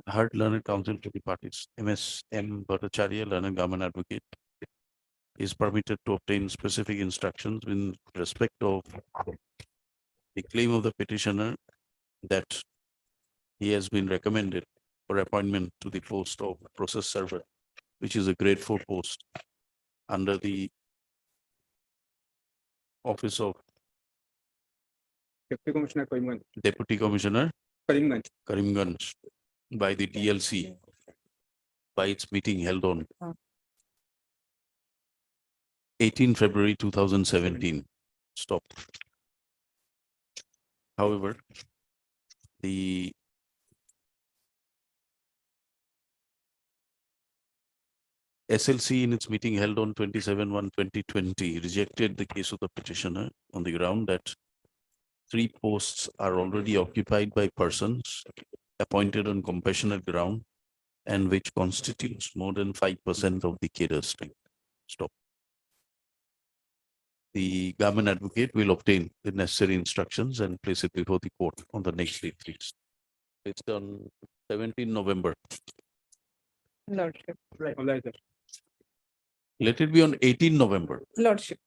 Heard Learned Counsel to the parties. MS M. Bhattacharya, Learned Government Advocate, is permitted to obtain specific instructions in respect of the claim of the petitioner that he has been recommended for appointment to the post of process server, which is a grade 4 post under the office of Deputy Commissioner Karimganj. Deputy Commissioner Karimganj by the DLC by its meeting held on 18 February 2017. Stop. However, the SLC in its meeting held on 27/1/2020 rejected the case of the petitioner on the ground that 3 posts are already occupied by persons appointed on compassionate ground and which constitutes more than 5% of the cadre strength. Stop. The government advocate will obtain the necessary instructions and place it before the court on the next date fixed. It's on 17 November. Lordship. Let it be on 18 November. Lordship.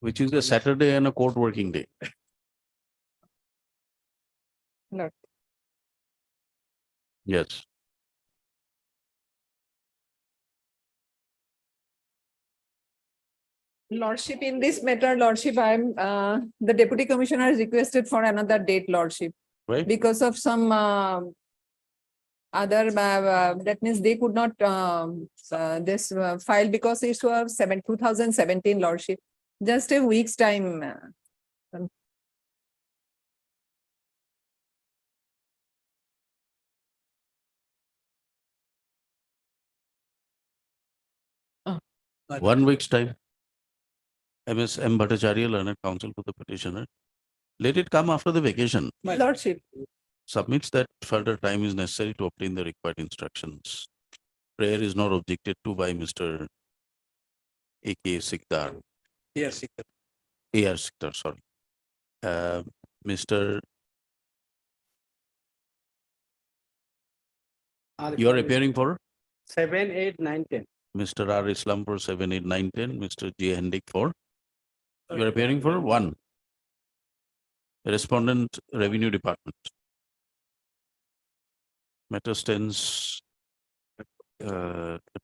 Which is a Saturday and a court working day. Lord. Yes. Lordship, in this matter, Lordship, the Deputy Commissioner has requested for another date, Lordship. Right. Because of some other, that means they could not this file because it was 2017, Lordship. Just a week's time. One week's time. MS M. Bhattacharya, learned counsel for the petitioner. Let it come after the vacation. My lordship, Submits that further time is necessary to obtain the required instructions. Prayer is not objected to by Mr. A.K. Sikdar. Yes. A.R. Sikdar, sorry. Mr. You are appearing for 7, 8, 9, 10. Mr. R. Islam for 7, 8, 9, 10, Mr. J. Hendik for? You are appearing for 1. Respondent, Revenue Department. Matter stands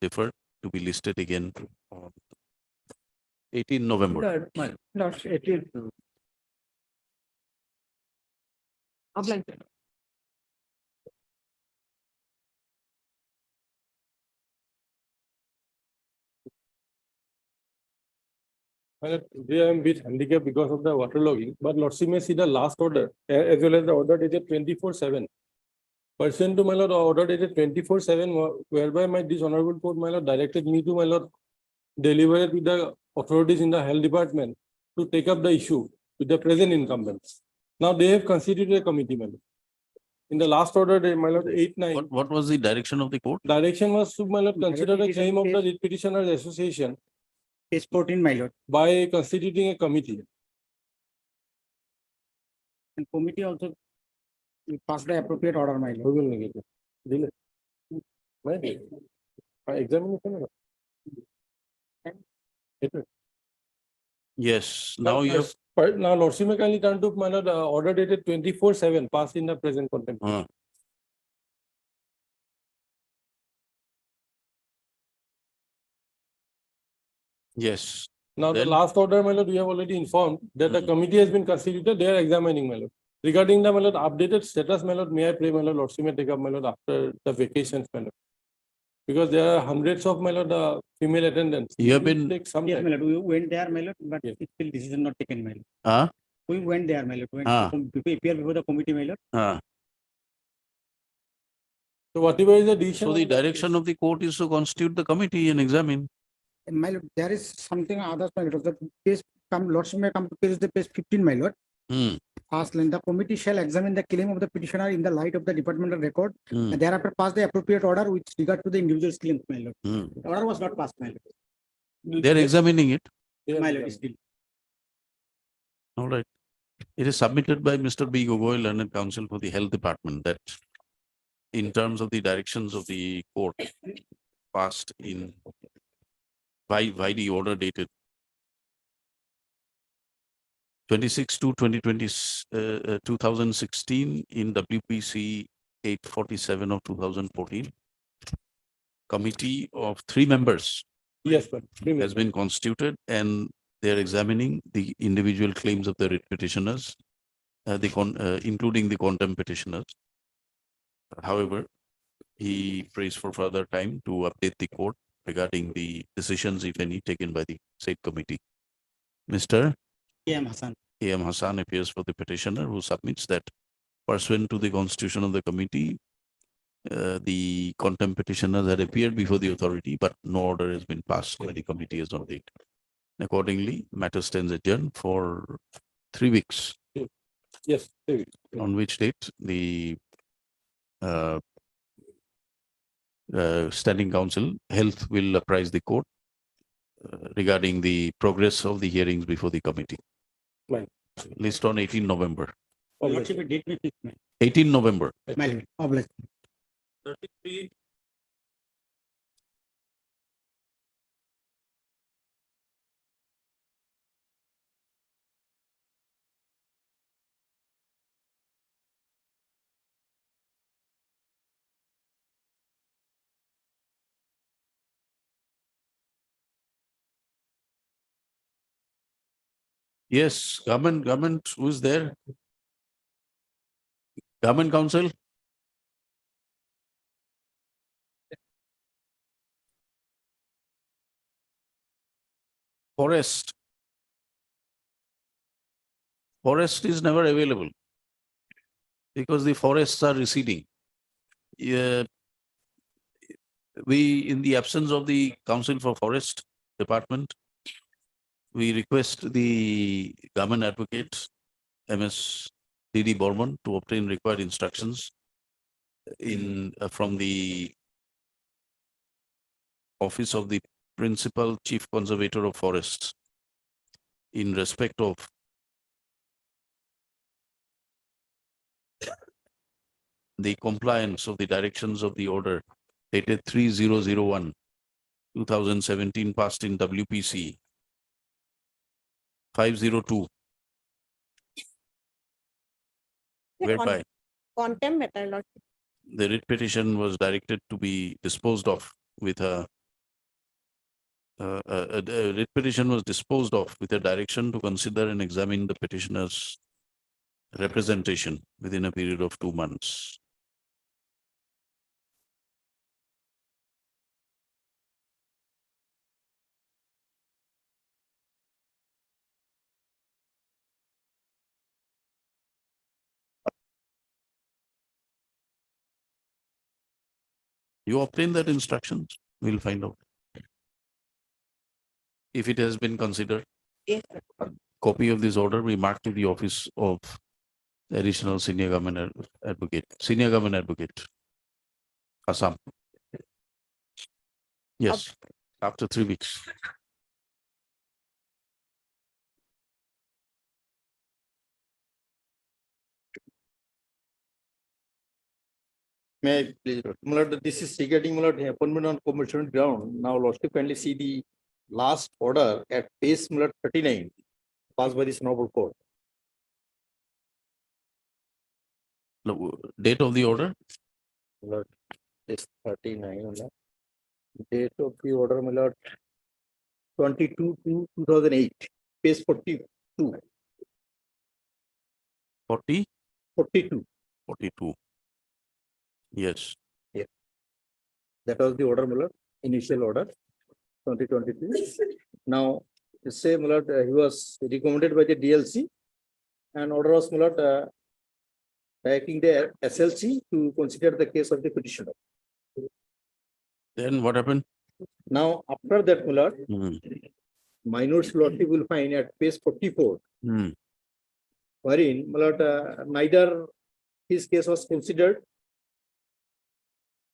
deferred to be listed again on 18 November. lordship, 18. Well, today I am a bit handicapped because of the waterlogging, but Lordship may see the last order as well as the order dated 24/7. Pursuant to my lord, order dated 24/7, whereby my dishonorable court, my lord, directed me to my lord deliver it with the authorities in the health department to take up the issue with the present incumbents. Now they have constituted a committee, my lord. In the last order, my lord, 8, 9. What was the direction of the court? Direction was to, my lord, consider the claim of the writ petitioners association Page 14, my lord. by constituting a committee. And committee also pass the appropriate order, my Who lord. will negate it? Delay. Why? Examination. Yes, now you have. Now Lordship may kindly turn to my lord, order dated 24/7 passed in the present contempt. Yes. Now, the Then- last order, my lord, we have already informed that the committee has been constituted, they are examining, my lord. Regarding the, my lord, updated status, my lord, may I pray, my lord, Lordship may take up, my lord, after the vacations, my lord. Because there are hundreds of, my lord, female attendants. You have It will been- Take some Yes, time. my lord, we went there, my lord, but Yes. still decision not taken, my lord. Huh? We went there, my lord, Ah. appear before the committee, my lord. So whatever is the decision. So the direction of the court is to constitute the committee and examine. And my lord, there is something others, my lord, the page come, lordship may come to page 15, my lord. Hmm. First line, the committee shall examine the claim of the petitioner in the light of the departmental record Hmm. and thereafter pass the appropriate order with regard to the individual's claim, my lord. Hmm. The order was not passed, my lord. They are examining it. Yes, My yes. lord, still. All right. It is submitted by Mr. B. Gogoi, learned counsel for the health department, that in terms of the directions of the court passed in by the order dated 26/2/2016 in WPC 847 of 2014. Committee of 3 members Yes, but. has been constituted and they are examining the individual claims of the writ petitioners, including the contempt petitioners. However, he prays for further time to update the court regarding the decisions, if any, taken by the said committee. Mr. A.M. Hassan. A.M. Hassan appears for the petitioner, who submits that pursuant to the constitution of the committee, the contempt petitioners had appeared before the authority, but no order has been passed by the committee as on date. Accordingly, matter stands adjourned for 3 weeks, Yes. on which date the Standing Council Health will apprise the court regarding the progress of the hearings before the committee. Right. List on 18 November. Lordship, date me fix, my 18 November. lord. Obliged. 33. Yes, government, who is there? Government council? Forest. Forest is never available because the forests are receding. We, in the absence of the Council for Forest Department, we request the government advocate, MS D.D. Borman, to obtain required instructions from the Office of the Principal Chief Conservator of Forests in respect of the compliance of the directions of the order dated 3001/2017 passed in WPC 502, whereby Contempt matter, Lordship. the writ petition was directed to be disposed of with a writ petition was disposed of with a direction to consider and examine the petitioner's representation within a period of 2 months. You obtain that instructions, we'll find out. If it has been considered, Yes. copy of this order we mark to the office of Additional Senior Government Advocate, Assam. Yes, after 3 weeks. May I please, my lord, this is regarding my lord, appointment on compulsory ground. Now, Lordship kindly see the last order at page my lord, 39, passed by this noble court. No, date of the order, My lord, is 39. my lord. Date of the order, my lord, 22/2/2008, page 42. 40, 42. 42. Yes. That was the order, my lord, initial order, 2022. Now, the same, my lord, he was recommended by the DLC, and order was, my lord, directing the SLC to consider the case of the petitioner. Then what happened? Now, after that, my lord, Hmm. minors lordship will find at page 44, Hmm. wherein, my lord, neither his case was considered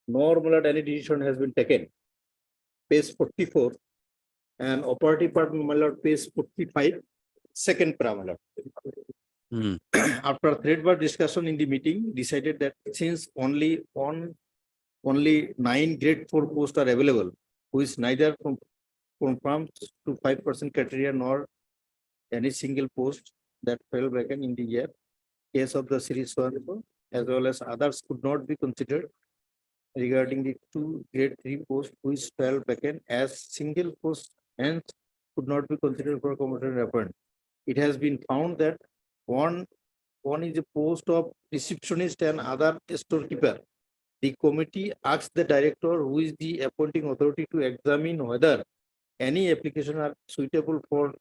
nor, my lord, any decision has been taken. Page 44, and operative part, my lord, page 45, second para, my lord. Hmm. After thread discussion in the meeting, decided that since only 9 grade 4 posts are available, which neither conforms to 5% criteria nor any single post that fell vacant in the year. Case of the series one, as well as others could not be considered regarding the 2 grade 3 posts which fell vacant as single post and could not be considered for commercial appointment. It has been found that one is a post of receptionist and other storekeeper. The committee asks the director, who is the appointing authority, to examine whether any application are suitable for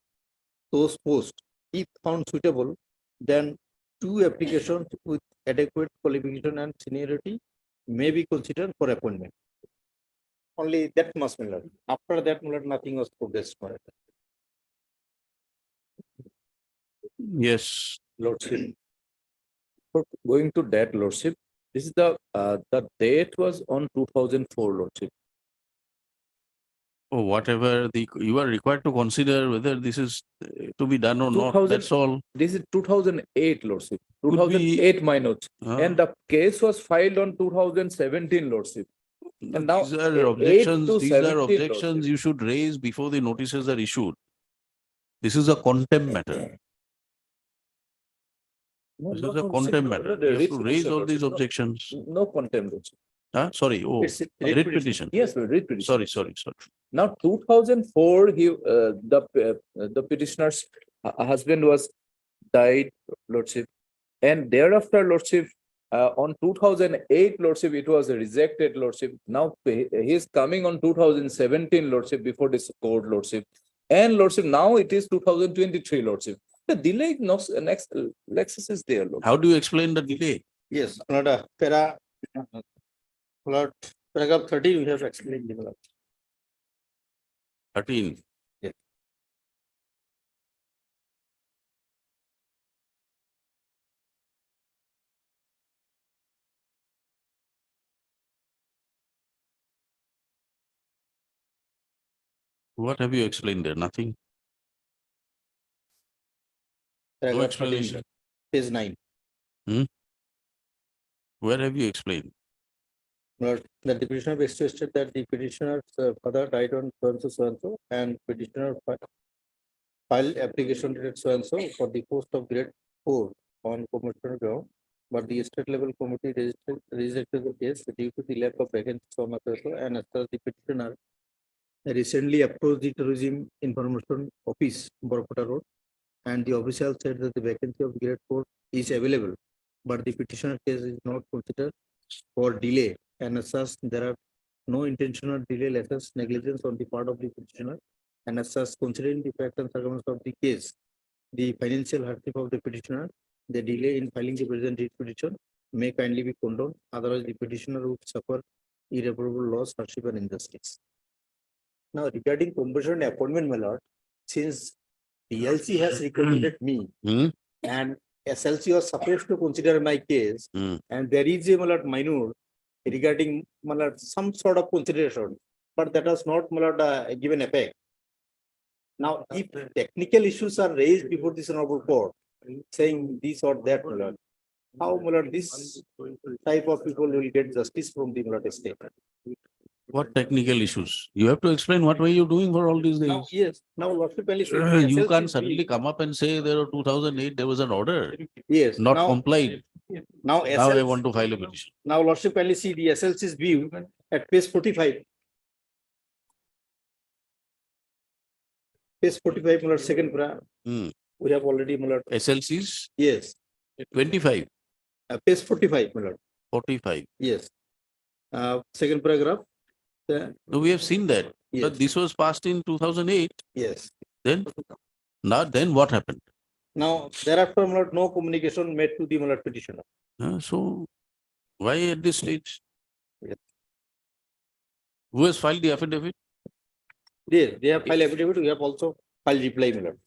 those posts. If found suitable, then 2 applications with adequate qualification and seniority may be considered for appointment. Only that must be learned. After that, nothing was progressed for it. Yes. Lordship. For going to that, Lordship, this is the date was on 2004, Lordship. Oh, whatever you are required to consider whether this is to be done or not. 2000 That's all. This is 2008, Lordship. Could be- 2008 my notes. Huh? And the case was filed on 2017, Lordship. And now These are 8 objections, to these are 17, objections Lordship. you should raise before the notices are issued. This is a contempt matter. No, This no is a contempt, contempt no, matter. the You have to writ raise petition, all these Lordship. objections. No contempt, Lordship. Huh? Sorry, oh, It's a writ petition. Yes, writ petition. Sorry. Now, 2004, the petitioner's husband was died, Lordship, and thereafter, Lordship, on 2008, Lordship, it was rejected, Lordship. Now he is coming on 2017, Lordship, before this court, Lordship, and Lordship. Now it is 2023, Lordship. The delay next Lexus is there, Lordship. How do you explain the delay? Yes, paragraph 30, we have explained. 13. What have you explained there? Nothing? No Paragraph 13, explanation. page 9. Where have you explained? Lord, the petitioner wishes to state that the petitioner's father died on so and so, and petitioner filed application dated so and so for the post of grade 4 on commercial ground, but the state level committee rejected the case due to the lack of vacancies on the and as such the petitioner recently approached the tourism information office, Borpata Road, and the official said that the vacancy of grade 4 is available, but the petitioner case is not considered for delay, and as such there are no intentional delay, less negligence on the part of the petitioner, and as such considering the facts and circumstances of the case, the financial hardship of the petitioner, the delay in filing the present writ petition may kindly be condoned, otherwise the petitioner would suffer irreparable loss, hardship and injustice. Now regarding compulsory appointment, my lord, since DLC has recommended me and SLC was supposed to consider my case, and there is a minor regarding some sort of consideration, but that was not given effect. Now, if technical issues are raised before this honorable court, saying this or that, how this type of people will get justice from the state? What technical issues? You have to explain what were you doing for all these Now, days? yes, now Lordship Palace. You can't suddenly come up and say there are 2008, there was an order, Yes. not now- complied. Now, Now I want to file a petition. Now, Lordship Palace, see the SLC's view at page 45. Page 45, my lord, second paragraph. We have already, my lord. SLCs, Yes, 25, page 45, my lord. 45. Yes. Second paragraph. No, we have seen that, but Yes. this was passed in 2008. Yes. Then, then what happened? Now, thereafter, my lord, no communication made to the my lord petitioner. So why at this stage? Yes. Who has filed the affidavit? They have filed affidavit, we have also filed reply, my lord.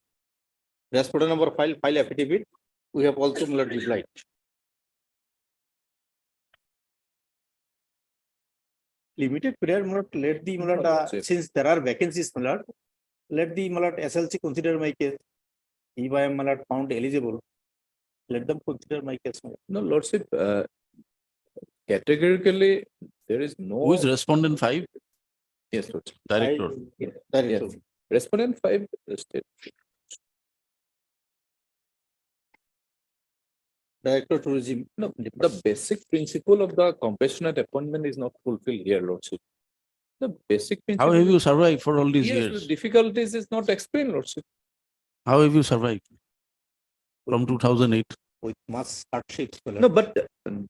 Respondent number file affidavit, we have also, my lord, replied. Limited period, my lord, let the, my lord, since there are vacancies, my lord, let the, my lord, SLC consider my case. If I am, my lord, found eligible, let them consider my case, my lord. No, Lordship, categorically, there is no. Who is respondent 5? Yes, Lordship. Director. Director. Yes. Respondent 5, state. Director tourism. No, the basic principle of the compassionate appointment is not fulfilled here, Lordship. The basic principle. How have you survived for all these Yes, years? the difficulties is not explained, Lordship. How have you survived from 2008? With much hardships, my lord. No, but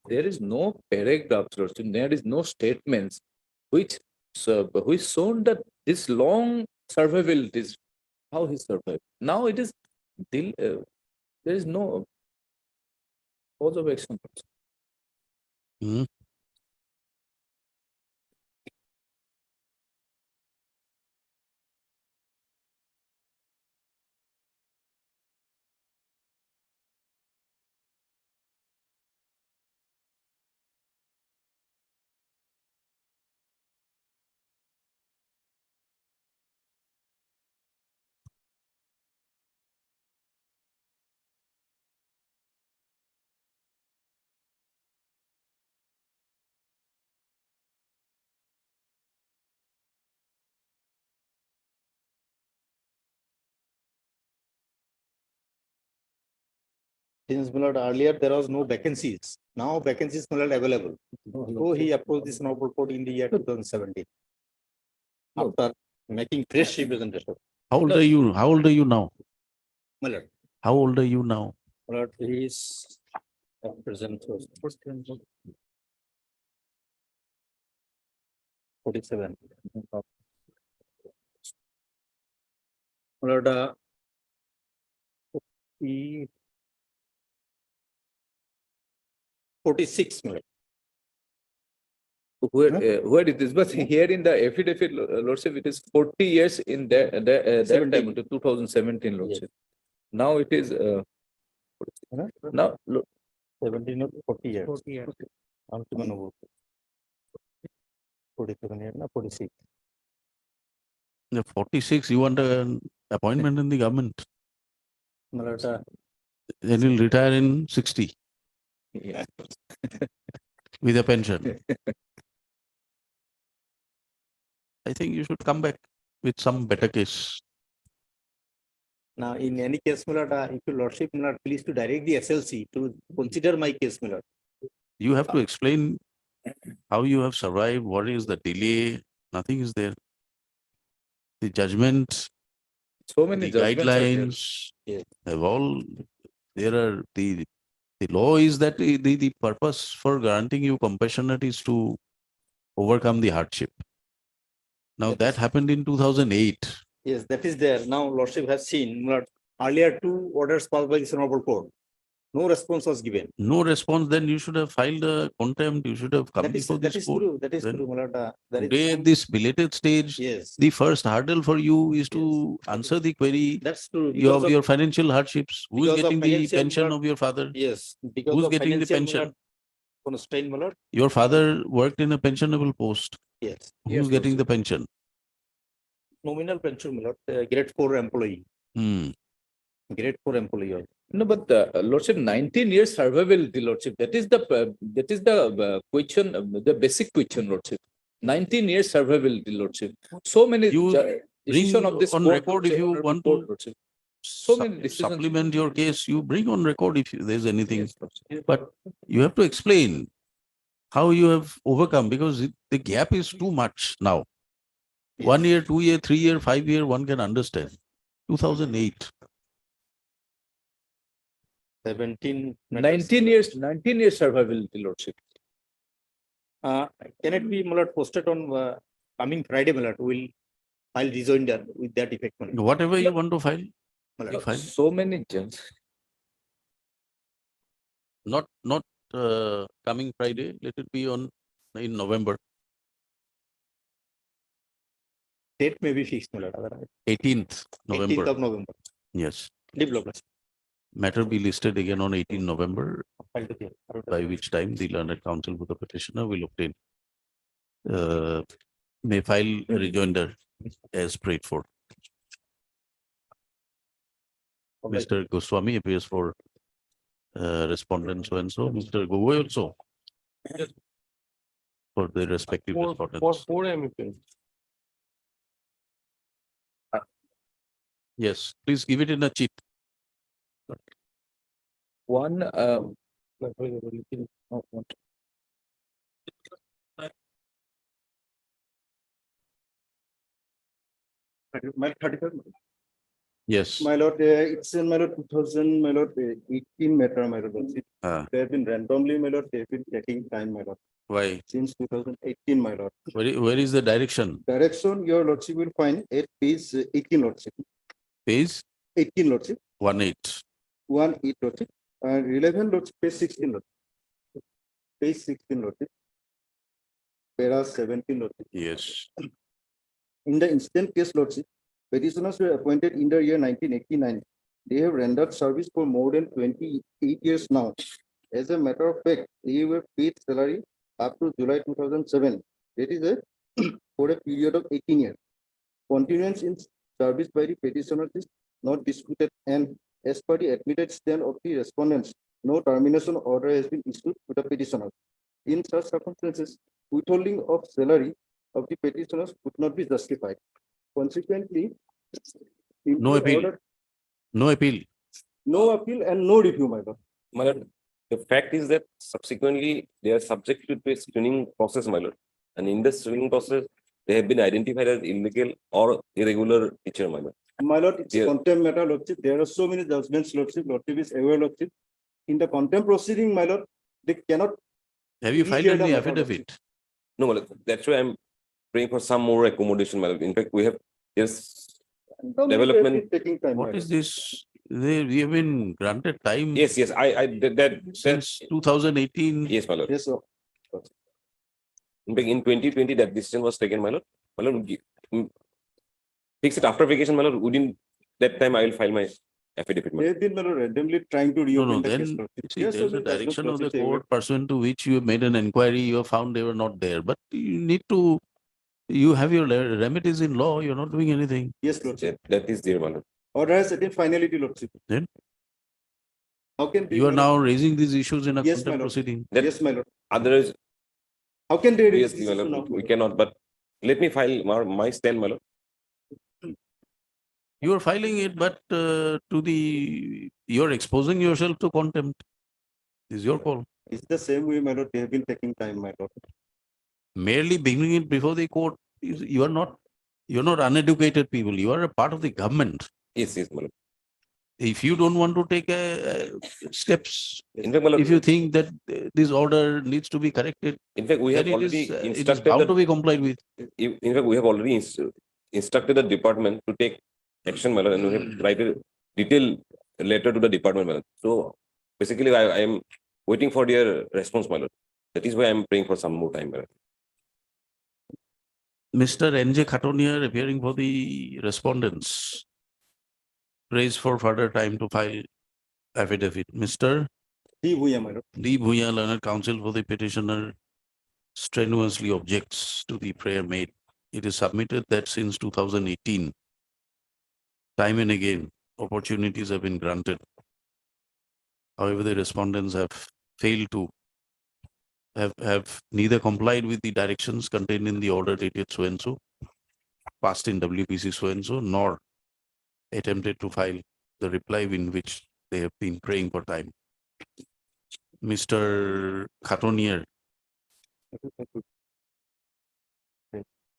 there is no paragraphs, Lordship. There is no statements which shown that this long survivability is how he survived. Now it is there is no cause of action. Since, my lord, earlier there was no vacancies. Now vacancies, my lord, available. So he approached this noble court in the year 2017. After making fresh representation. How old are you? How old are you now? My lord, How old are you now? my lord, he is at present 47. My lord, he 46, my lord. Where it is, but here in the affidavit, Lordship, it is 40 years in that time, 17. to 2017, Lordship. Now it is, now, 17 or 40 years. 40 years. 47 years, 46. The 46, you want an appointment in the government, my lord, then you'll retire in 60 yeah. with a pension. I think you should come back with some better case. Now, in any case, my lord, if your lordship, my lord, please to direct the SLC to consider my case, my lord. You have to explain how you have survived, what is the delay, nothing is there. The judgment, So many the judgments are there. guidelines Yes. have all, there are the law is that the purpose for granting you compassionate is to overcome the hardship. Now That that is- happened in 2008. Yes, that is there. Now, lordship has seen, my lord, earlier 2 orders passed by the Honorable Court. No response was given. No response, then you should have filed a contempt, you should have come before That this is court. true, that is Then true, my lord. There is Today, some- at this belated stage, Yes, the first hurdle for you is to answer the query, that's true. Because of- your financial hardships. Who is because of getting the financial pension blood- of your father? Yes, because Who's of getting the financial, my pension? lord, constraint, my lord. Your father worked in a pensionable post. Yes. Who's getting the pension? Nominal pension, my lord, grade 4 employee, Hmm. grade 4 employee. also. No, but lordship, 19 years survivability, lordship. That is the question, the basic question, lordship. 19 years survivability, lordship. So many You decision bring of this on court, record if lordship, you honorable want court, to lordship. So many decisions. supplement your case, you bring on record if there's anything. Yes, lordship. But you have to explain how you have overcome because the gap is too much now. 1 year, 2 year, 3 year, 5 year, one can understand. 2008. 17. 19 years survivability, lordship. Can it be, my lord, posted on coming Friday, my lord? Will file rejoinder with that effect, my lord. Whatever you want to file, My lord. you file. So many judges. Not coming Friday, let it be in November, Date may be fixed, my lord. 18th 18th November. of November. Yes. Developers. Matter be listed again on 18 November, File to the- by which time the learned counsel with the petitioner will obtain, may file a rejoinder as prayed for. Mr. Goswami appears for respondent so and so, Mr. Gogoi also for the respective respondents. 4 MP. Yes, please give it in a cheat. One, My 35. Yes. My lord, it's in my lord 2000, my lord, 18 matter, my lord. Ah. They have been randomly, my lord, they have been taking time, my lord, Why? since 2018, my lord. Where is the direction? Direction, your lordship will find at page 18, lordship, Page 18, lordship, 18. 1 8, lordship, and 11, lordship, page 16, lordship. Page 16, lordship. Para 17, lordship. Yes. In the instant case, lordship, petitioners were appointed in the year 1989. They have rendered service for more than 28 years now. As a matter of fact, they were paid salary up to July 2007. That is for a period of 18 years. Continuance in service by the petitioners is not disputed, and as per the admitted stand of the respondents, no termination order has been issued to the petitioner. In such circumstances, withholding of salary of the petitioners would not be justified. Consequently, No appeal. No appeal. No appeal and no review, my lord. My lord, the fact is that subsequently they are subject to a screening process, my lord. And in the screening process, they have been identified as illegal or irregular teacher, my lord. My lord, it's a Yeah. contempt matter, lordship. There are so many judgments, lordship. Lordship is aware, lordship. In the contempt proceeding, my lord, they cannot. Have you filed initiate any the matter, affidavit? No, my lord, that's why I'm praying for some more accommodation, my lord. In fact, we have, yes, lordship. development. Taking time, my What lord. is this? We have been granted time Yes, that, since 2018. yes, my lord. Yes, sir. In fact, in 2020, that decision was taken, my lord. My lord, fix it after vacation, my lord. Within that time, I will file my affidavit, my They lord. have been, my lord, randomly trying to No, reopen the case, then lordship. see, Yes, there's so a many judgments, direction of the lordship, they were- court pursuant to which you have made an inquiry, you have found they were not there, but you need to You have your remedies in law, you're not doing anything. Yes, Lordship. That is there, my lord. Order has attained finality, Lordship. Then How can they? you are my lord? now raising these issues in a Yes, my contempt lord. proceeding. That- Yes, my lord. Otherwise, How can they? raise yes, this my issue lord, now, my we lord? cannot, but let me file my stand, my lord. You are filing it, but you're exposing yourself to contempt. Is your call. It's the same way, my lord. They have been taking time, my lord. Merely bringing it before the court, you're not uneducated people. You are a part of the government. Yes, my lord. If you don't want to take steps, In fact, my lord, if you think that this order needs to be corrected, in fact, we have then already it is instructed bound the, to be complied with. in fact, we have already instructed the department to take action, my lord, and we have write a detailed letter to the department, my lord. So basically, I am waiting for their response, my lord. That is why I am praying for some more time, my lord. Mr. N.J. Khatonier appearing for the respondents. Prays for further time to file affidavit. Mr. D. Bhuya, my lord. D. Bhuya, learned counsel for the petitioner, strenuously objects to the prayer made. It is submitted that since 2018, time and again, opportunities have been granted. However, the respondents have failed to have neither complied with the directions contained in the order dated so and so, passed in WPC so and so, nor attempted to file the reply in which they have been praying for time. Mr. Khatonier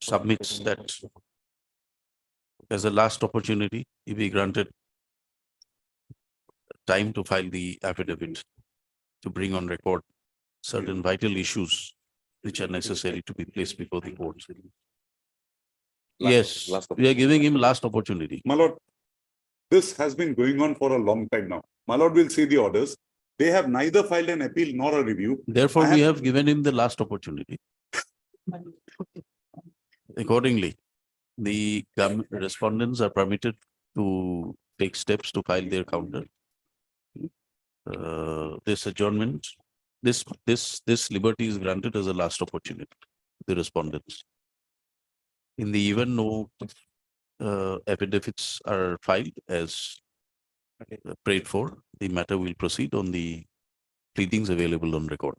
submits that as a last opportunity, he be granted time to file the affidavit to bring on record certain vital issues which are necessary to be placed before the court. Yes, last we are giving him last opportunity. My lord, this has been going on for a long time now. My lord will see the orders. They have neither filed an appeal nor a review. Therefore, I we have- have given him the last opportunity. Accordingly, the respondents are permitted to take steps to file their counter. This adjournment, this liberty is granted as a last opportunity to the respondents. In the event no affidavits are filed as prayed for, the matter will proceed on the pleadings available on record.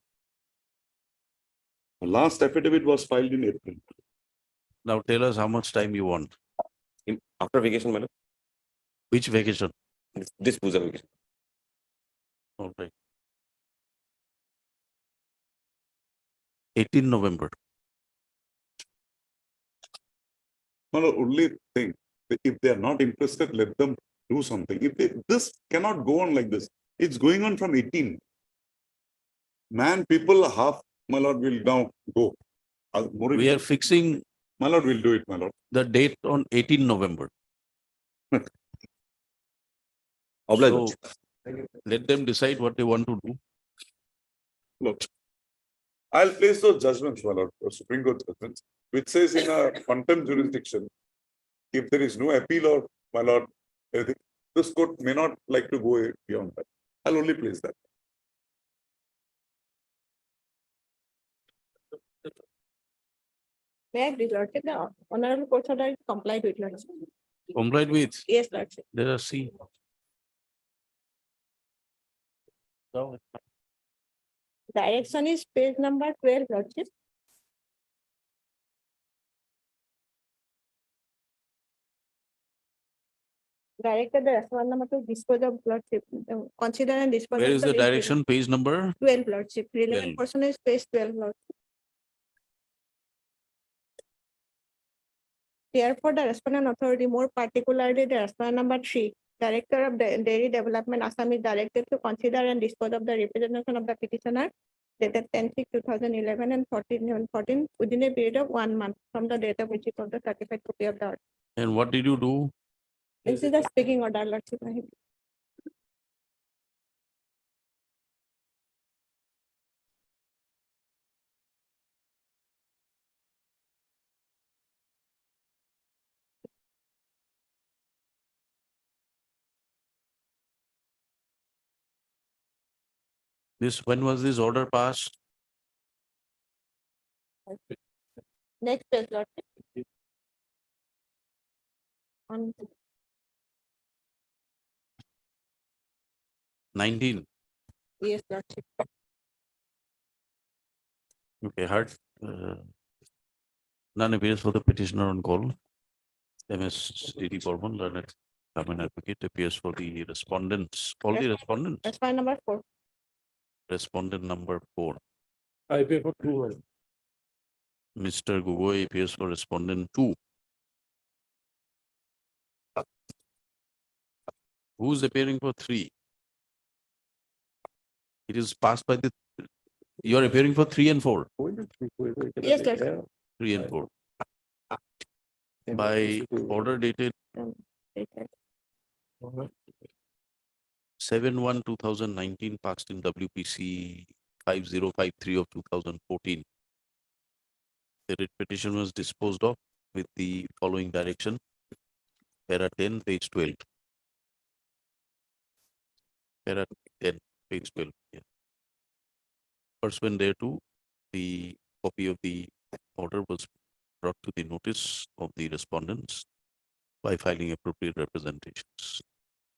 The last affidavit was filed in April. Now tell us how much time you want. After vacation, my lord, Which vacation? this Puja vacation. All right. 18 November. My lord, only thing, that if they are not interested, let them do something. This cannot go on like this. It's going on from 18. Man, people half, my lord, will now go. We are fixing My lord will do it, my lord. the date on 18 November. Obliged. So let them decide what they want to do. Look, I'll place those judgments, my lord, Supreme Court judgments, which says in a contempt jurisdiction, if there is no appeal or, my lord, anything, this court may not like to go beyond that. I'll only place that. May I agree, Lordship, the honorable court order is complied with, Lordship. Complied with. Yes, Lordship. Let us see. Direction is page number 12, Lordship. Directed the respondent number to dispose of Lordship, consider and dispose. Where of is the waste direction? Page number? 12, Lordship. Relevant 12. portion is page 12, Lordship. Therefore, the respondent authority, more particularly the respondent number 3, Director of Dairy Development, Assam, is directed to consider and dispose of the representation of the petitioner dated 10/6/2011 and 14/11/14 within a period of 1 month from the date of receipt of the certified copy of the order. And what did you do? This is the speaking order, Lordship. When was this order passed? Next page, Lordship. On 19. yes, Lordship. Okay, heard. None appears for the petitioner on call. MS DD Borman, learned government advocate, appears for the respondents. All the respondents. Respondent number 4. Respondent number 4. I pay for 2. Mr. Gugoi appears for respondent 2. Who's appearing for 3? It is passed by the. You are appearing for 3 and 4. Yes, Lordship. 3 and 4. By order dated 7/1/2019, passed in WPC 5053 of 2014. The writ petition was disposed of with the following direction. Para 10, page 12. Para 10, page 12. Yeah. Pursuant thereto, the copy of the order was brought to the notice of the respondents by filing appropriate representations.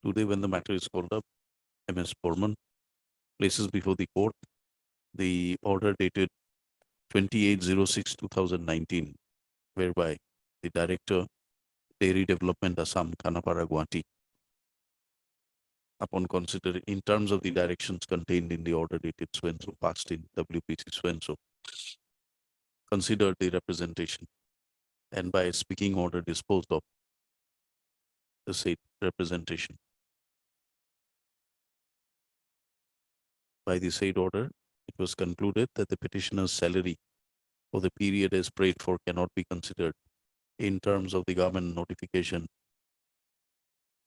Today, when the matter is called up, MS Borman places before the court the order dated 28/06/2019, whereby the Director, Dairy Development Assam, Khanapara, Guwahati, upon considering in terms of the directions contained in the order dated so-and-so, passed in WPC so-and-so, considered the representation and by speaking order disposed of the said representation. By the said order, it was concluded that the petitioner's salary for the period as prayed for cannot be considered in terms of the government notification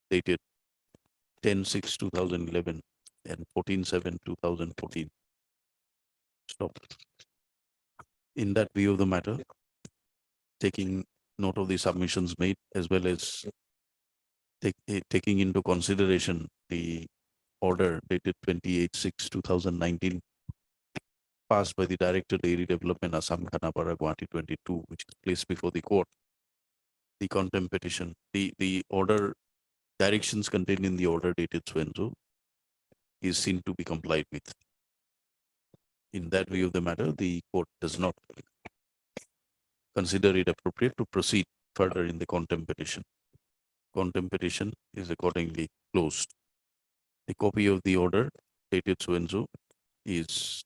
dated 10/6/2011 and 14/7/2014. Stop. In that view of the matter, taking note of the submissions made as well as taking into consideration the order dated 28/6/2019, passed by the Director, Dairy Development, Assam, Khanapara, Guwahati 22, which is placed before the court. The contempt petition, the order directions contained in the order dated so-and-so is seen to be complied with. In that view of the matter, the court does not consider it appropriate to proceed further in the contempt petition. Contempt petition is accordingly closed. A copy of the order dated so-and-so is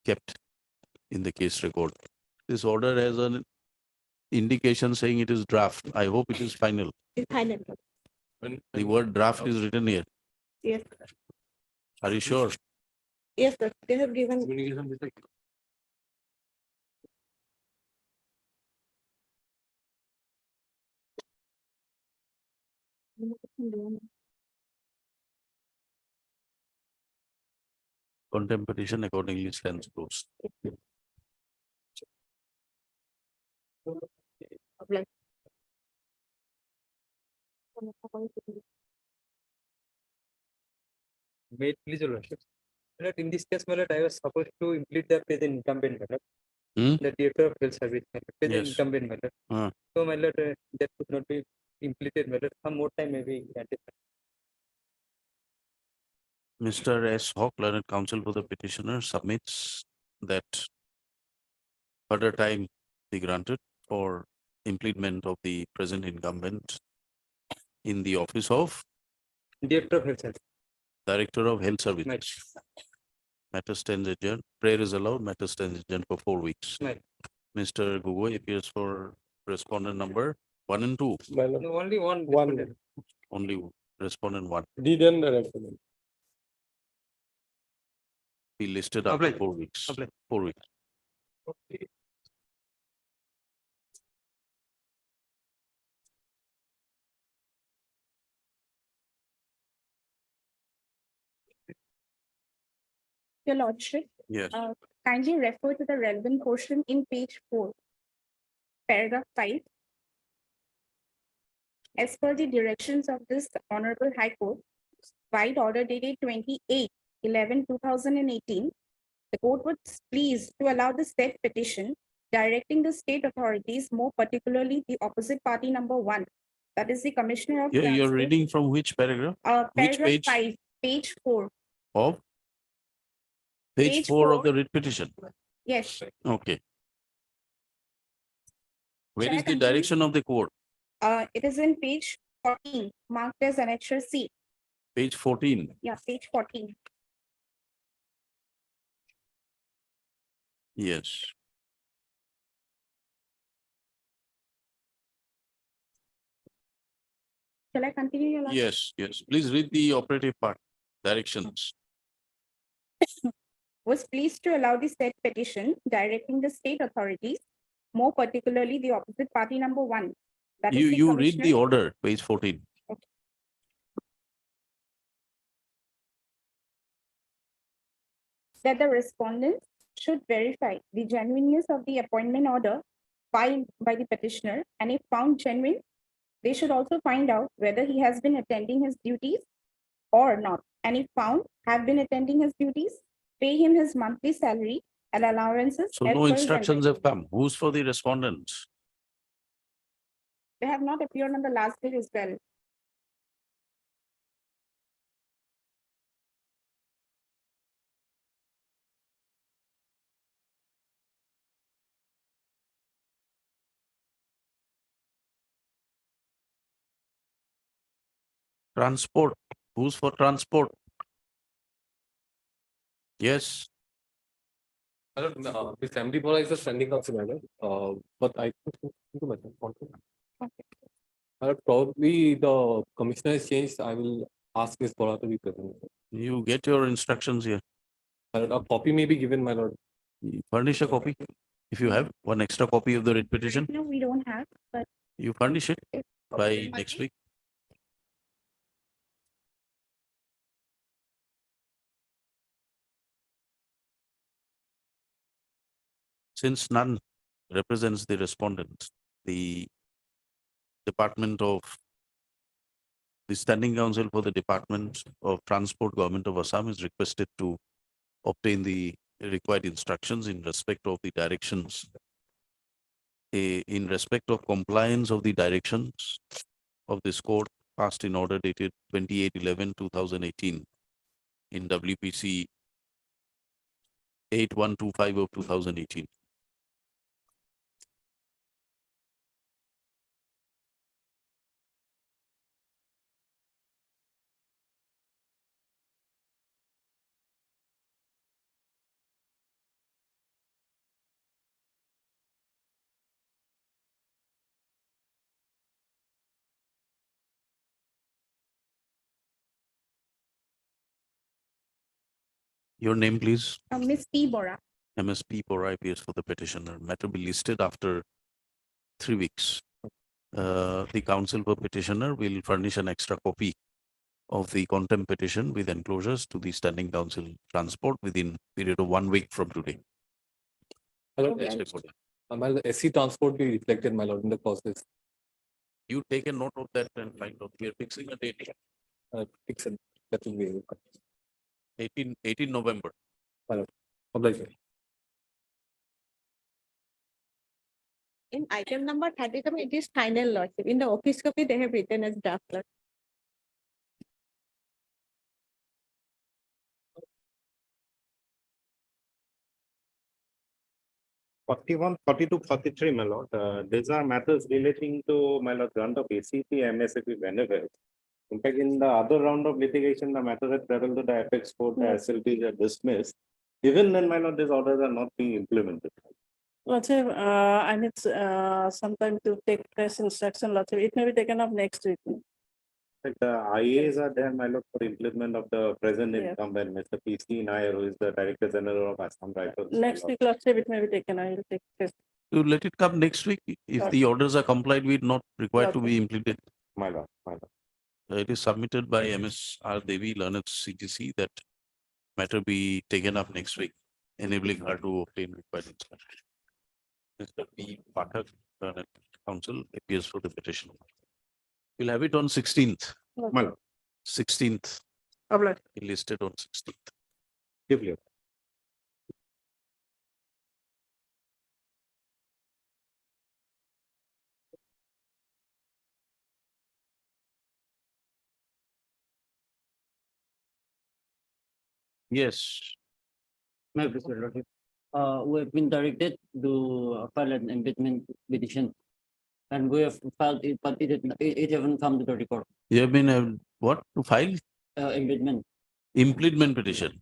kept in the case record. This order has an indication saying it is draft. I hope it is final. It's final. The word draft is written here. Yes. Are you sure? Yes, sir. They have given. Contempt petition accordingly stands closed. Wait, please, Your Lordship. My lord, in this case, my lord, I was supposed to implement the present incumbent, my lord. The Director of Health Service, my lord, present Yes. incumbent, my lord. So, my lord, that could not be implemented, my lord. Some more time maybe granted. Mr. S. Hawk, learned counsel for the petitioner, submits that further time be granted for implement of the present incumbent in the office of Director of Health Service. Director of Health Services. Matter stands adjourned. Prayer is allowed. Matter stands adjourned for 4 weeks. Right. Mr. Gugoi appears for respondent number 1 and 2. No, only one. One. Only respondent 1. Deed and reference. Be listed after Apply. 4 weeks. Apply. 4 weeks. Your Lordship, Yes. kindly refer to the relevant portion in page 4, paragraph 5. As per the directions of this Honorable High Court, wide order dated 28/11/2018, the court was pleased to allow the said petition, directing the state authorities, more particularly the opposite party number 1, that is the Commissioner of Yeah, you're Transport. reading from which paragraph? Which Paragraph page? 5, page 4. Of? Page Page 4 of 4. the writ petition. Yes. Okay. Where Shall I is the continue? direction of the court? It is in page 14, marked as Annexure C. Page 14. Yeah, page 14. Yes. Shall I continue, Your Lordship? Yes, yes. Please read the operative part, directions. Was pleased to allow the said petition directing the state authorities, more particularly the opposite party number 1. That is the You read the Commissioner. order, page 14. That the respondents should verify the genuineness of the appointment order filed by the petitioner, and if found genuine, they should also find out whether he has been attending his duties or not, and if found have been attending his duties, pay him his monthly salary and allowances. So as no per his instructions employment. have come. Who's for the respondents? They have not appeared on the last day as well. Transport. Who's for Yes. This MD Bora is a standing council member, but I probably the commissioner has changed. I will ask Ms. Bora to be present. You get your instructions here. A copy may be given, my lord. Furnish a copy. If you have one extra copy of the writ petition, No, we don't have, but you furnish it by next week. Since none represents the respondents, the Department of the Standing Council for the Department of Transport, Government of Assam is requested to obtain the required instructions in respect of the directions. In respect of compliance of the directions of this court passed in order dated 28/11/2018 in WPC 8125 of 2018. Your name, please. Ms. P. Bora. MSP Bora IPS for the petitioner. Matter be listed after 3 weeks. The counsel for petitioner will furnish an extra copy of the contempt petition with enclosures to the Standing Council Transport within period of 1 week from today. My lord, Okay. my lord, the SC transport be reflected, my lord, in the process. You take a note of that and find out. We are fixing a date. Fix it. That will be 18 November. my lord. Obliged. In item number 37, it is final, Lordship. In the office copy, they have written as draft, Lord. Forty-one, 42, 43, my lord. These are matters relating to, my lord, grant of ACP, MSAP benefits. In fact, in the other round of litigation, the matter had traveled to the apex court, the SLTs are dismissed. Even then, my lord, these orders are not being implemented. Lordship, I need some time to take press instruction, Lordship. It may be taken up next week. Like the IAs are there, my lord, for implement of the present Yeah. incumbent, Mr. PC Nair, who is the Director General of Assam Rifles. my Next lord. week, Lordship, it may be taken. I will take press. You let it come next week. If Sure. the orders are complied with, not required to Okay. be implemented. My lord, my lord. It is submitted by MS.R. Devi, learned CGC, that matter be taken up next week, enabling her to obtain required instruction. Mr. P. Pathak, learned counsel, appears for the petition. We'll have it on 16th. My lord. 16th, Obliged. listed on 16th. Give you. Yes. My Mr. Lordship, we have been directed to file an impeachment petition. And we have filed it, but it haven't come to the record, You have been, what, to file impeachment. impleadment petition?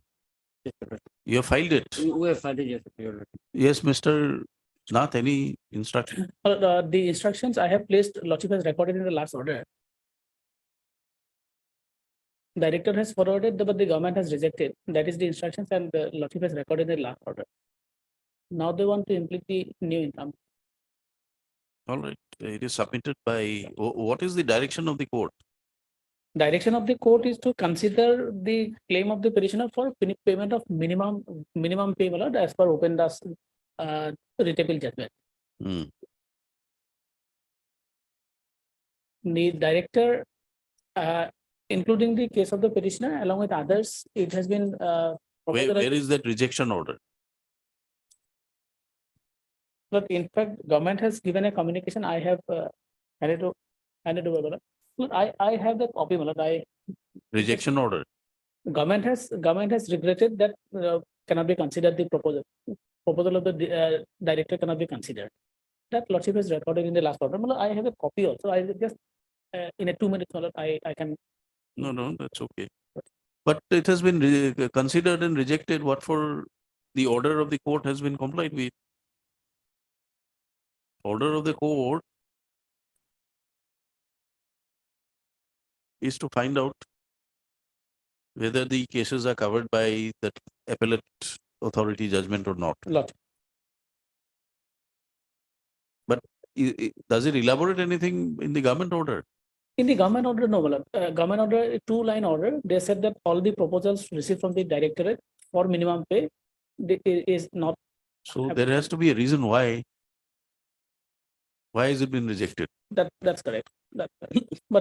Yes, Your Lordship. You have filed it? We have filed it, yes, Your Lordship. Yes, Mr. Nath, any instruction? The instructions I have placed, Lordship has recorded in the last order. Director has forwarded, but the government has rejected. That is the instructions, and the Lordship has recorded in the last order. Now they want to implement the new income. All right, it is submitted by, what is the direction of the court? Direction of the court is to consider the claim of the petitioner for payment of minimum pay allowed as per Open Das retable judgment. Hmm. The director, including the case of the petitioner along with others, it has been Where is that rejection order? but in fact, government has given a communication. I have handed over. Look, I have the copy. Rejection order? Government has regretted that cannot be considered the proposal. Proposal of the director cannot be considered. That Lordship is recorded in the last order. I have a copy also. I just in a 2 minutes, I can. No, that's okay. But it has been considered and rejected. What for the order of the court has been complied with? Order of the court is to find out whether the cases are covered by the appellate authority judgment or not. Lordship. But does it elaborate anything in the government order? In the government order, no, government order, 2-line order, they said that all the proposals received from the directorate for minimum pay is not. So there has to be a reason why. Why has it been rejected? That's correct. But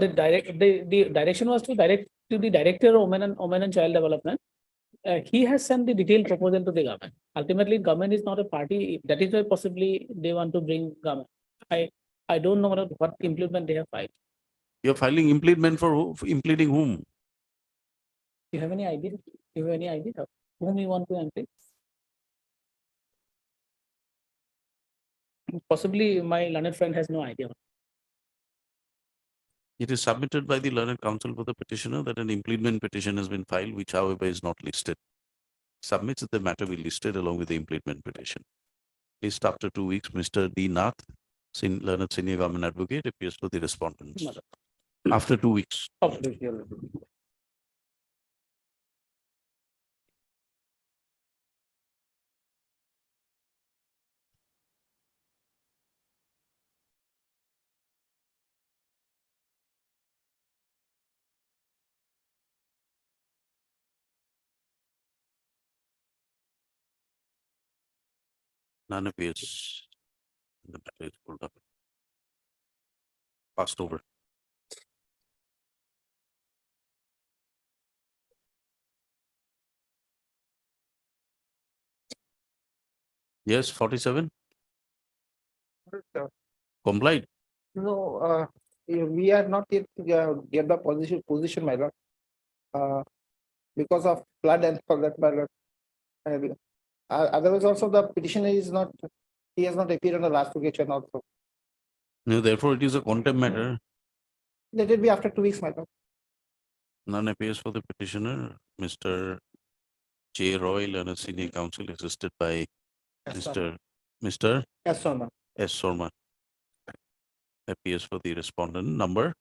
the direction was to direct to the director of Women and Child Development. He has sent the detailed proposal to the government. Ultimately, government is not a party. That is why possibly they want to bring government. I don't know what implement they have filed. You're filing impleadment for who? Impleading whom? You have any idea? You have any idea of whom you want to implead? Possibly my learned friend has no idea. It is submitted by the learned counsel for the petitioner that an impleadment petition has been filed, which however is not listed. Submits that the matter be listed along with the impleadment petition. List after 2 weeks, Mr. D. Nath, learned senior government advocate, appears for the respondents. After 2 weeks. None appears. The matter is pulled up. Passed over. Yes, 47. Complied. No, we are not yet get the position, my lord. Because of flood and for that, my lord. Otherwise, also the petitioner is not. He has not appeared on the last occasion also. No, therefore, it is a contempt matter. Let it be after 2 weeks, my lord. None appears for the petitioner. Mr. J. Roy, learned senior counsel, assisted by Mr. Yes, sir, ma'am. S. Sorma. Appears for the respondent. Number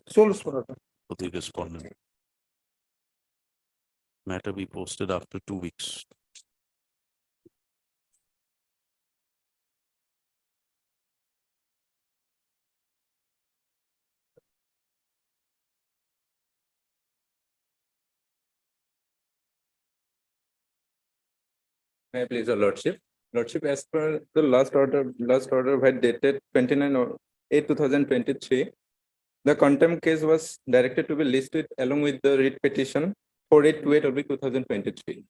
Sole sponsor. for the respondent. Matter be posted after 2 weeks. May I please, your lordship? Lordship, as per the last order had dated 29/8/2023, the contempt case was directed to be listed along with the writ petition 4828/2023.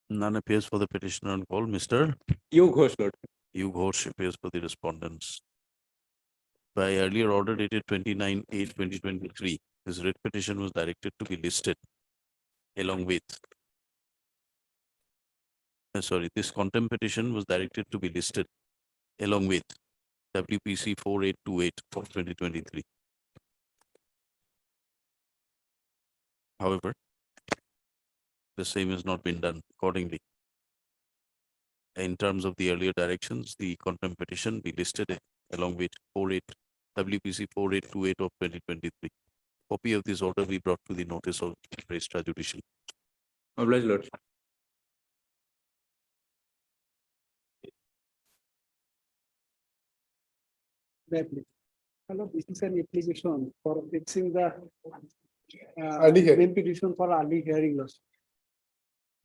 None appears for the petitioner on call. Mr. U. Ghosh, Lord. U. Ghosh appears for the respondents. by earlier order dated 29/8/2023, this writ petition was directed to be listed along with this contempt petition was directed to be listed along with WPC 4828 of 2023. However, the same has not been done accordingly. In terms of the earlier directions, the contempt petition be listed along with WPC 4828 of 2023. Copy of this order be brought to the notice of Registrar Judicial. Obliged, Lord. Hello, this is an application for fixing the Early hearing. main petition for early hearing loss.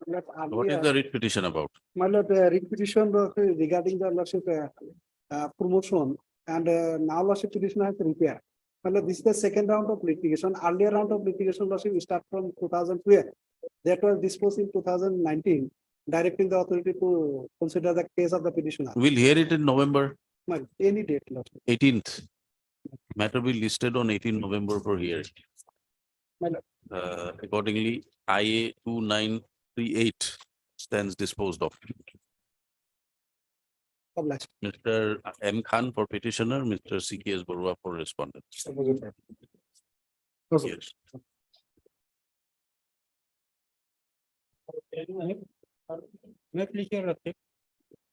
What is the writ petition about? My lord, writ petition regarding the lordship promotion and now lordship petition has repair. My lord, this is the second round of litigation. Earlier round of litigation lordship start from 2012. That was disposed in 2019, directing the authority to consider the case of the petitioner. We'll hear it in November My, any date, lordship. 18th. Matter will be listed on 18 November for hearing. My lord. Accordingly, IA 2938 stands disposed of. Obliged. Mr. M. Khan for petitioner, Mr. CKS Barua for respondent. Yes.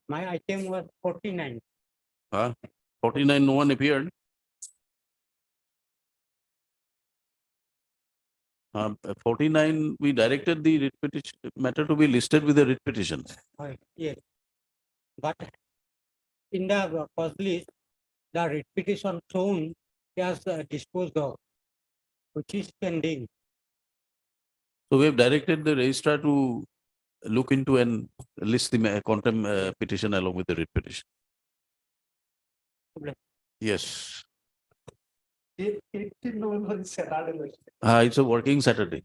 My item was 49. 49, no one appeared. 49, we directed the writ petition matter to be listed with the writ petition. Yes. But in the first list, the writ petition shown as disposed of, which is pending. So we have directed the registrar to look into and list the contempt petition along with the writ petition. Yes. 18 November is Saturday. It's a working Saturday.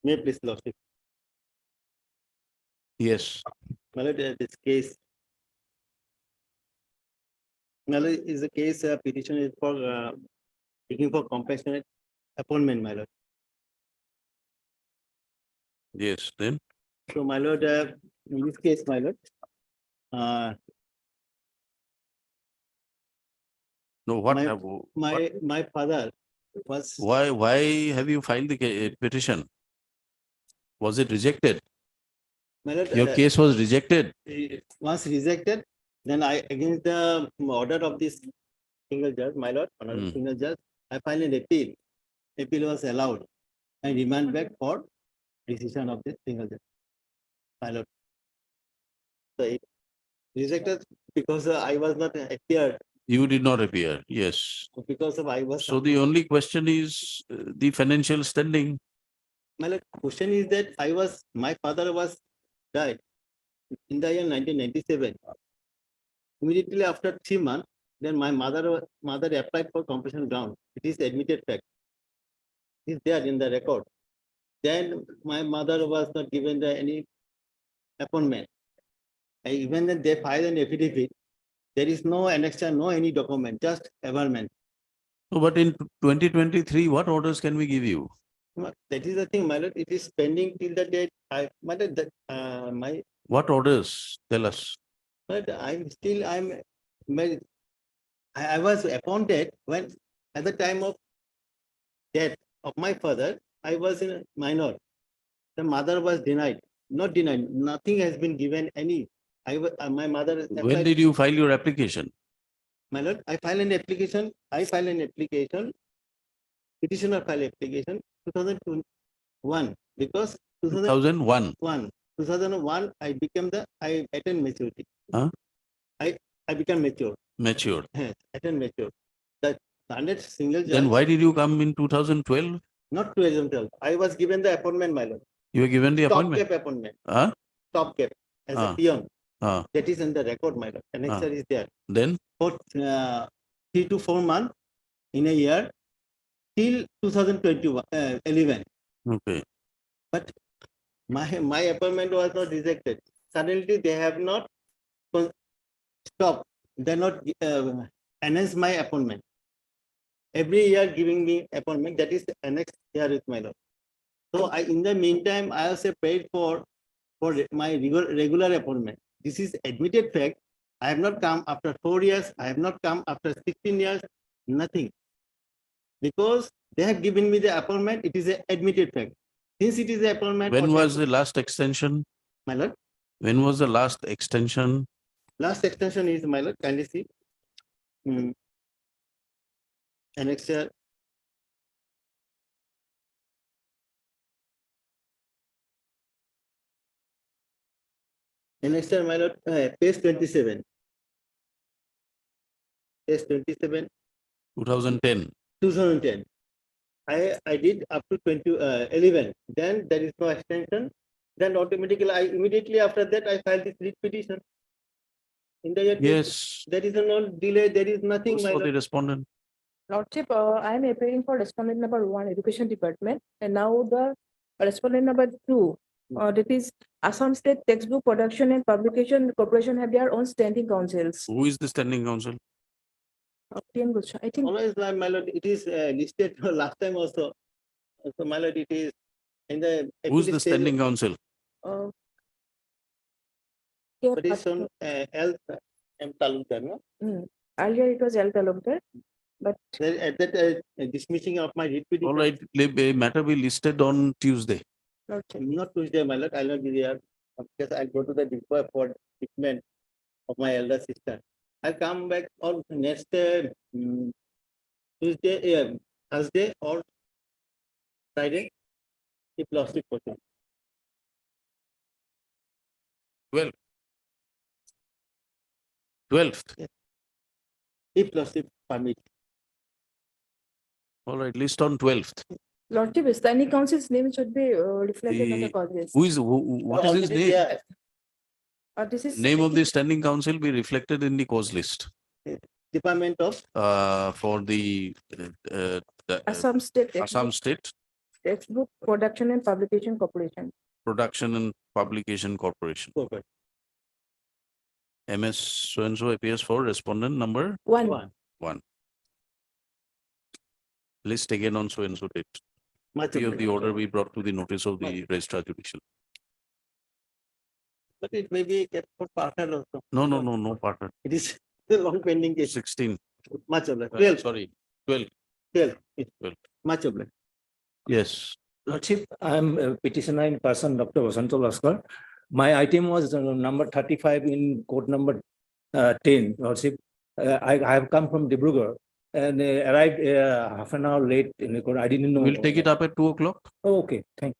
May please, lordship. Yes. My lord, this case. My lord, is the case petition is for looking for compassionate appointment, my lord. Yes, then. So, my lord, in this case, my lord, No, what My- have, my father was. why have you filed the petition? Was it rejected? My lord, Your case was rejected. once rejected, then I, against the order of this single judge, my lord, honorable single judge, I filed an appeal. Appeal was allowed and remand back for decision of this single judge. My lord. So it rejected because I was not appeared, You did not appear. Yes. because of I was. So the only question is the financial standing. My lord, question is that my father was died in the year 1997. Immediately after 3 months, then my mother applied for compensation ground. It is admitted fact. It is there in the record. Then my mother was not given any appointment. And even then they filed an affidavit. There is no annexure, no any document, just averment. So, but in 2023, what orders can we give you? That is the thing, my lord. It is pending till the date. My lord, What orders? Tell us. but I was appointed when at the time of death of my father, I was in a minor. The mother was denied, not denied, nothing has been given any. My mother. When did you file your application? My lord, I filed an application, petitioner filed application 2001, because 2001. 2001, I attained maturity. Huh? I became mature. Matured. Yes, attained mature. The standard single judge. Then why did you come in 2012? Not 2012. I was given the appointment, my lord. You were given the appointment? Top cap appointment. Huh? Top cap as Ah. a peon. Ah. That is in the record, my lord. Annexure is there. Then? For 3 to 4 months in a year till 2011. Okay. But my appointment was not rejected. Suddenly they have not stopped they're not enhance my appointment. Every year giving me appointment, that is annexed here with my lord. So I, in the meantime, I also paid for my regular appointment. This is admitted fact. I have not come after 4 years. I have not come after 16 years. Nothing. Because they have given me the appointment, it is an admitted fact. Since it is an appointment. When what was the last extension? My lord, When was the last extension? last extension is, my lord, kindly see. Annexure. Annexure, my lord, page 27. Page 27. 2010. 2010. I did up to 11. Then there is no extension. Then automatically, I immediately after that, I filed this writ petition. In the year, Yes. there is no delay, there is nothing, Who's my for the lord. respondent? Lordship, I am appearing for respondent number 1, Education Department, and now the respondent number 2, that is Assam State Textbook Production and Publication Corporation have their own standing councils. Who is the standing council? TN Gulshan, I think. Always, my lord, it is listed last time also. So, my lord, it is in the. Who's the appeal stage, standing council? uh, But it's on L. M. Talukdar, no? Earlier it was L. Talukdar, but Then at that dismissing of my writ petition. All right, a matter be listed on Tuesday. Lordship. Not Tuesday, my lord, I'll not be there. Because I'll go to the depot for treatment of my elder sister. I'll come back on next Tuesday, Thursday or Friday, if lost it possible. 12th. If lost it permit. All right, list on 12th. Lordship, standing council's name should be reflected on the The- cause list. What is his Already name? there. This is Name of the standing council be reflected in the cause list. Department of For the Assam State Assam Textbook, State Textbook Production and Publication Corporation. Production and Publication Corporation. Corporate. MS so-and-so appears for respondent number 1. 1. List again on so-and-so date. Much Copy of the obliged. order we brought to the notice of the registrar judicial. But it may be kept for partner also. No partner. It is a long pending case. 16. Much obliged. 12. Sorry, 12. 12. 12. Much obliged. Yes. Lordship, I am petitioner in person, Dr. Vasanto Laskar. My item was number 35 in court number 10, Lordship. I have come from Dibrugarh and arrived half an hour late in the court. I didn't know. We'll take it up at 2 o'clock. Oh, okay, thank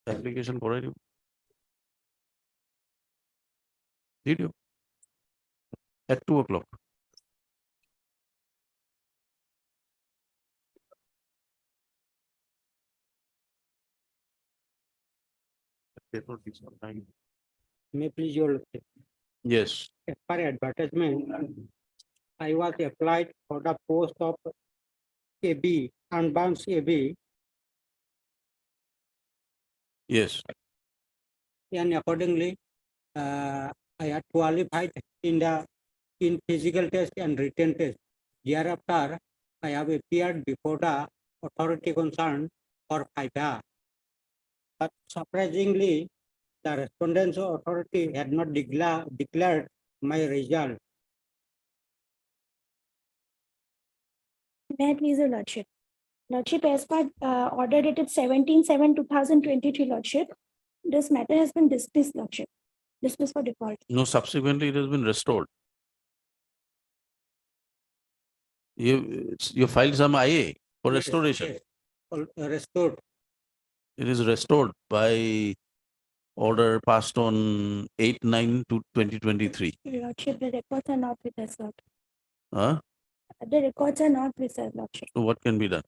you. Application for you. Did you? At 2 o'clock. Paper is on time. May please your Yes. as per advertisement, I was applied for the post of AB, unbound AB, Yes. and accordingly, I had qualified in physical test and written test. Thereafter, I have appeared before the authority concerned for FIDA. But surprisingly, the respondents authority had not declared my result. May I please, your Lordship? Lordship, as per order dated 17/7/2023, Lordship, this matter has been dismissed, Lordship. Dismissed for default. No, subsequently it has been restored. You filed some IA for Yes, restoration. yes. Restored. It is restored by order passed on 8/9/2023. Lordship, the records are not with us, Lord. Huh? The records are not with us, Lordship. So what can be done?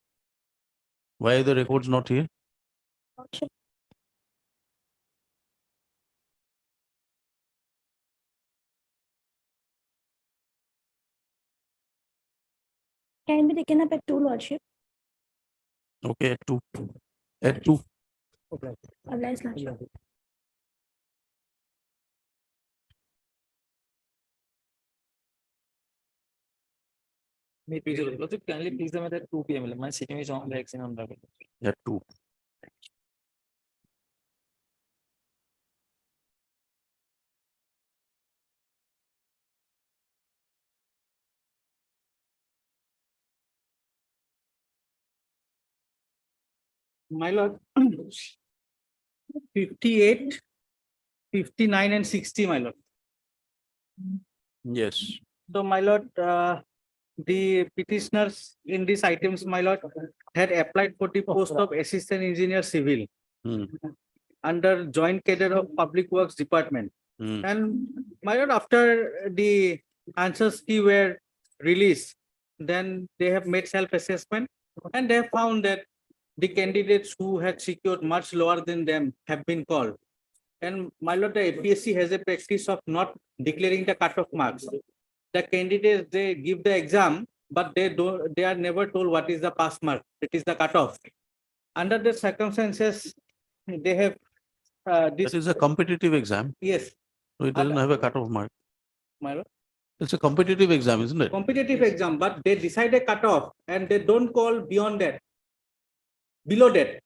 Why are the records not here? Lordship, can be taken up at 2, Lordship. Okay, at 2. At 2. Obliged, Lordship. Me too. Lordship, kindly please them at 2 p.m. My sitting is on the action on the. At 2. My lord, 58, 59 and 60, my lord. Yes. So, my lord, the petitioners in these items, my lord, had applied for the post of Assistant Engineer Civil Hmm. under Joint Cadre of Public Works Department. Hmm. And my lord, after the answers key were released, then they have made self-assessment and they have found that the candidates who had secured much lower than them have been called. And my lord, the APSC has a practice of not declaring the cutoff marks. The candidates, they give the exam, but they are never told what is the pass mark. It is the cutoff. Under the circumstances, they have this. That is a competitive exam. Yes, So it doesn't have a cutoff mark. my lord. It's a competitive exam, isn't it? Competitive exam, but they decide a cutoff and they don't call beyond that, below that.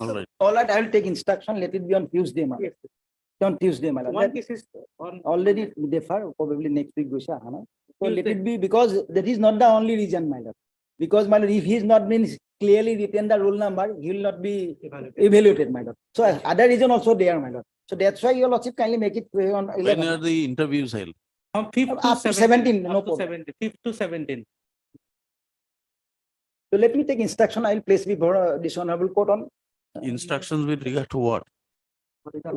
All right. All right, I will take instruction, let it be on Tuesday, madam. Yes. On Tuesday, madam. One case is on. Already defer, probably next week, Gosha, Hana. So let Tuesday. it be, because that is not the only reason, madam. Because, madam, if he is not been clearly written the roll number, he will not be evaluated, madam. So other reason also there, madam. So that's why your lordship kindly make it on When 11. are the interviews held? From 5th Up to to 17, 17, no up to problem. 17, 5th to 17. So let me take instruction, I will place before this honorable court on Instructions with regard to what?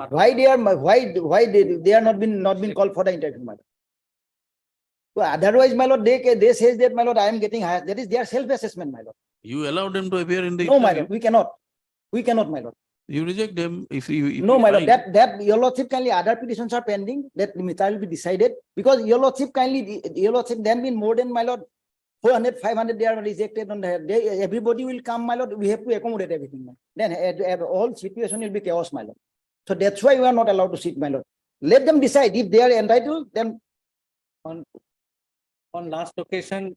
why they are, why they are not been called for the interview, madam. So otherwise, my lord, they says that, my lord, I am getting higher. That is their self-assessment, my lord. You allow them to appear in the No, my interview? lord, we cannot. We cannot, my lord. You reject them if you. If No, you my lord, find- that your lordship kindly, other petitions are pending, that matter will be decided, because your lordship kindly, your lordship, then been more than, my lord, 400, 500, they are rejected on the, everybody will come, my lord, we have to accommodate everything. Then all situation will be chaos, my lord. So that's why we are not allowed to sit, my lord. Let them decide if they are entitled, then On last occasion,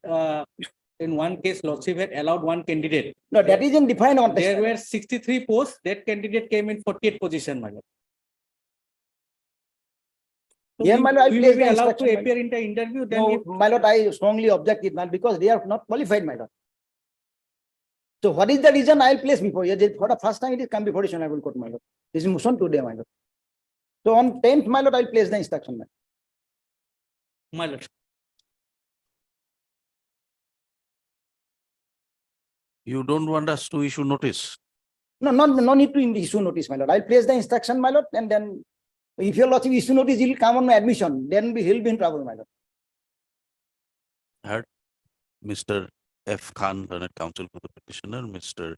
in one case, lordship had allowed one candidate. no, that is in defined context. There my lord. were 63 posts, that candidate came in 48th position, my lord. So Here, my lord, I we place will be the allowed to instruction, my appear in the interview, then No, if my lord, I strongly object it, man, because they are not qualified, my lord. So what is the reason I will place before you? For the first time, it is come before the honorable court, my lord. This is motion today, my lord. So on 10th, my lord, I will place the instruction, my lord. my lord. You don't want us to issue notice. No need to issue notice, my lord. I'll place the instruction, my lord, and then if your lordship issue notice, he'll come on my admission, then he'll be in trouble, my lord. Heard Mr. F. Khan, learned counsel for the petitioner, Mr.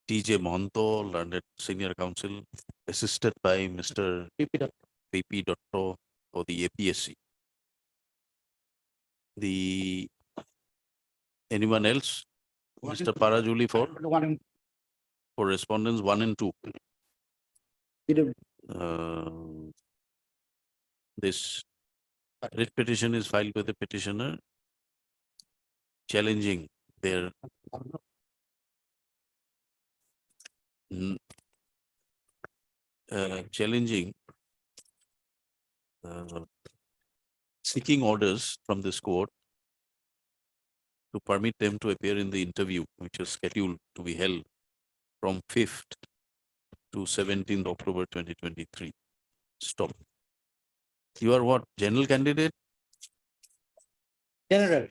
T.J. Mohanto, learned senior counsel, assisted by Mr. P.P. Dotto for the APSC. Anyone else? Mr. Parajuli for respondents 1 and 2. This writ petition is filed with the petitioner challenging their seeking orders from this court to permit them to appear in the interview, which is scheduled to be held from 5th to 17th October 2023. Stop. You are what? General candidate? General,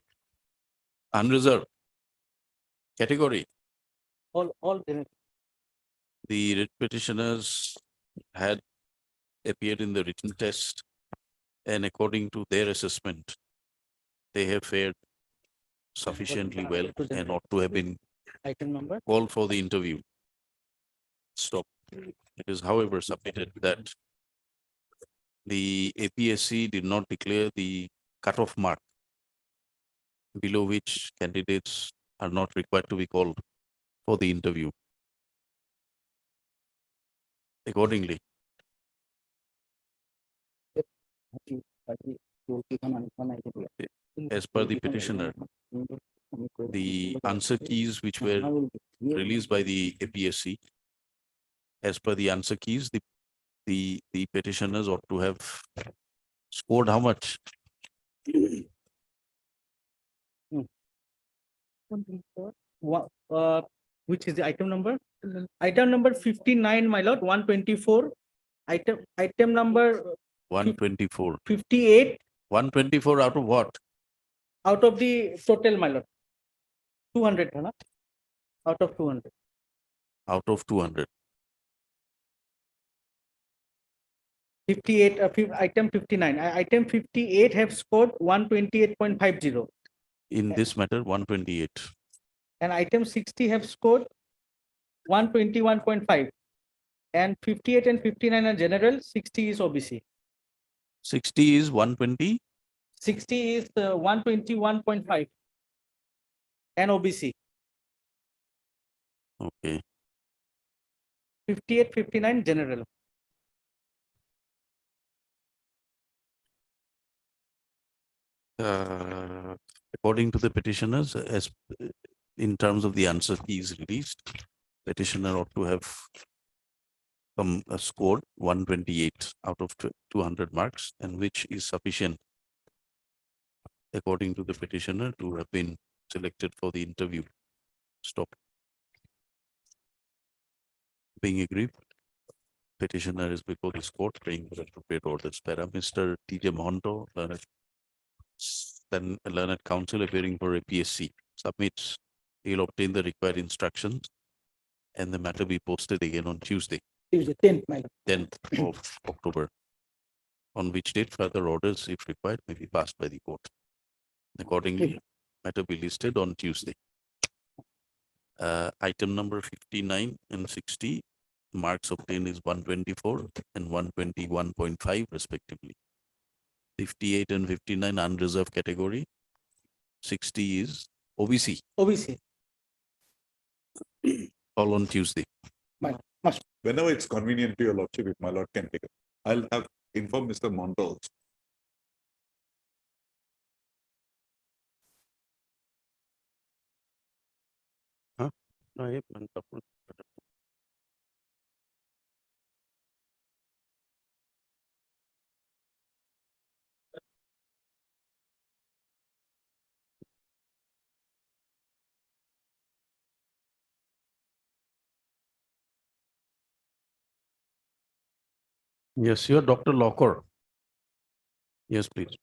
Unreserved? Category? all general. The writ petitioners had appeared in the written test, and according to their assessment, they have fared sufficiently well and ought to have been Item number. called for the interview. Stop. It is, however, submitted that the APSC did not declare the cutoff mark below which candidates are not required to be called for the interview. Accordingly, as per the petitioner, the answer keys which were released by the APSC. As per the answer keys, the petitioners ought to have scored how much? Which is the item number? Item number 59, my lord, 124. Item number 124. 58 124 out of what? out of the total, my lord. 200, है ना? Out of 200. Out of 200. 58, item 59. Item 58 have scored 128.50. In this matter, 128. And item 60 have scored 121.5. And 58 and 59 are general, 60 is OBC. 60 is 120. 60 is 121.5. And OBC. Okay. 58, 59 general. According to the petitioners, as in terms of the answer keys released, petitioner ought to have scored 128 out of 200 marks, and which is sufficient according to the petitioner to have been selected for the interview. Stop. Being agreed, petitioner is before this court praying for appropriate orders. Para Mr. T.J. Mohanto, learned counsel appearing for APSC, submits. He'll obtain the required instructions and the matter be posted again on Tuesday. Tuesday, 10th, my lord. 10th of October, on which date further orders, if required, may be passed by the court. Accordingly, matter be listed on Tuesday. Item number 59 and 60, marks obtained is 124 and 121.5 respectively. 58 and 59 unreserved category. 60 is OBC. OBC. All on Tuesday. Whenever it's convenient to your lordship, if my lord can take it, I'll have informed Mr. Monto also. Yes, you're Dr. Locker. Yes, please.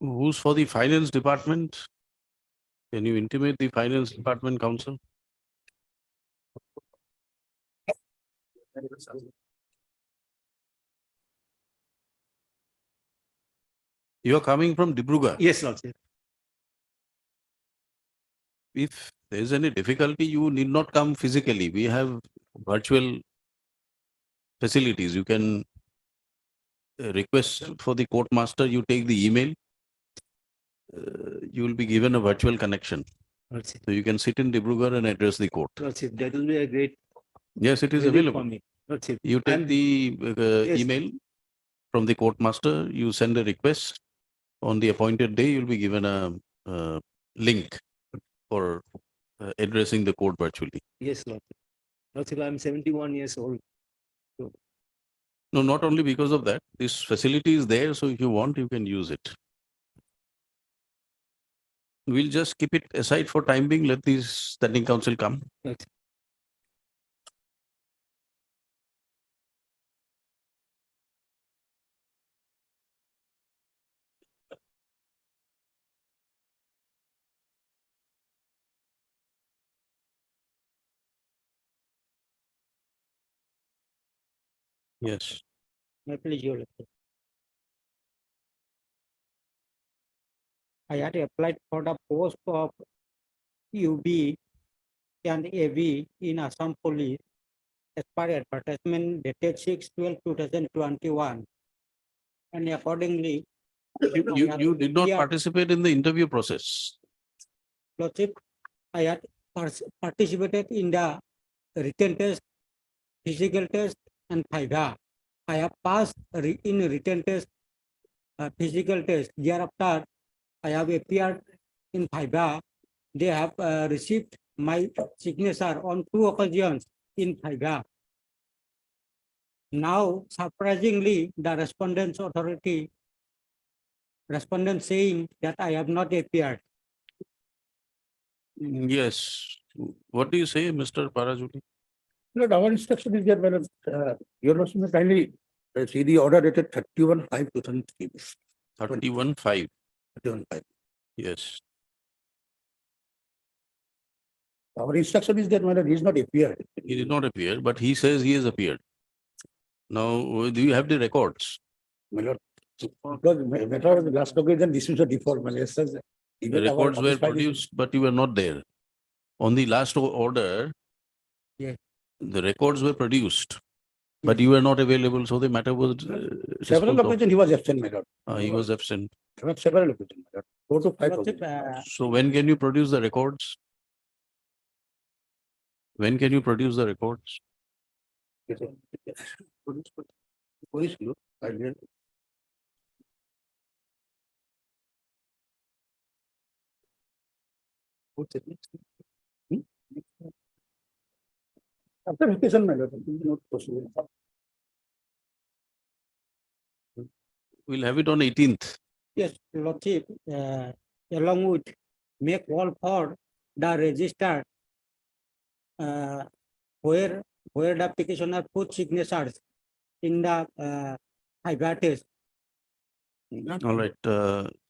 Who's for the finance department? Can you intimate the finance department counsel? You are coming from Dibrugarh. Yes, lordship. If there is any difficulty, you need not come physically. We have virtual facilities. You can request for the court master, you take the email. You will be given a virtual connection. Lordship. So you can sit in Dibrugarh and address the court. Lordship, that will be a great Yes, it is relief available. for me. Lordship. You take And- the Yes. email from the court master, you send a request. On the appointed day, you'll be given a link for addressing the court virtually. Yes, lordship. Lordship, I'm 71 years old. No, not only because of that, this facility is there, so if you want, you can use it. We'll just keep it aside for time being, let the standing council come. Lordship. Yes. My pleasure, lordship. I had applied for the post of UB and AV in Assam Police as per advertisement dated 6/12/2021. and accordingly. You did not participate in the interview process. Lordship, I had participated in the written test, physical test, and FIVA. I have passed in written test, physical test. Thereafter, I have appeared in FIVA. They have received my signature on 2 occasions in FIVA. Now, surprisingly, the respondent saying that I have not appeared. Yes. What do you say, Mr. Parajuti? Lord, our instruction is that, well, your lordship may kindly see the order dated 31/5/2003. 31/5. 31/5. Yes. Our instruction is that, he is not appeared. He did not appear, but he says he has appeared. Now, do you have the records? My lord, because matter of the last occasion, this is a default, my lord. The Even our records were office file is- produced, but you were not there. On the last order, Yes. the records were produced, but you were not available, so the matter was. Several disposed of. occasions he was absent, my lord. He was absent. There were several occasions, my lord. 4 to 5 Lordship, occasions. So when can you produce the records? When can you produce the records? Police, look, I did. What's it next? After vacation, my lord, it will be not possible. We'll have it on 18th. yes, Lordship, along with make call for the register where the petitioner put signatures in the FIVA test. All right,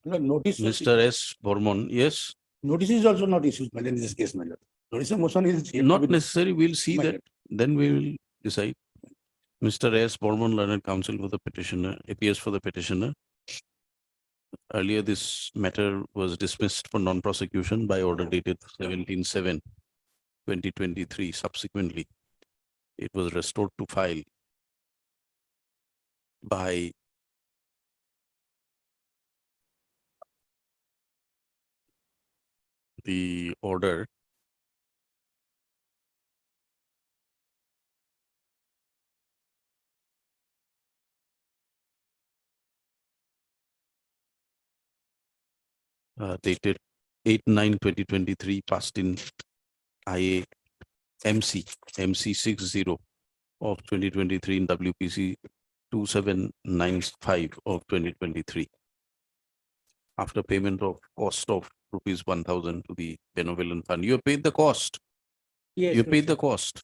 Notice. Mr. S. Bormon, yes, Notice is also not issued, my lord, in this case, my lord. Notice of motion is. yet to not be- necessary, we'll see My that, then we will decide. Mr. S. Bormon, learned counsel for the petitioner, appears for the petitioner. Earlier, this matter was dismissed for non-prosecution by order dated 17/7/2023. Subsequently, it was restored to file by the order dated 8/9/2023, passed in IA MC 60 of 2023 in WPC 2795 of 2023. After payment of cost of rupees 1,000 to the benevolent fund, you have paid the cost. Yes, You paid the cost.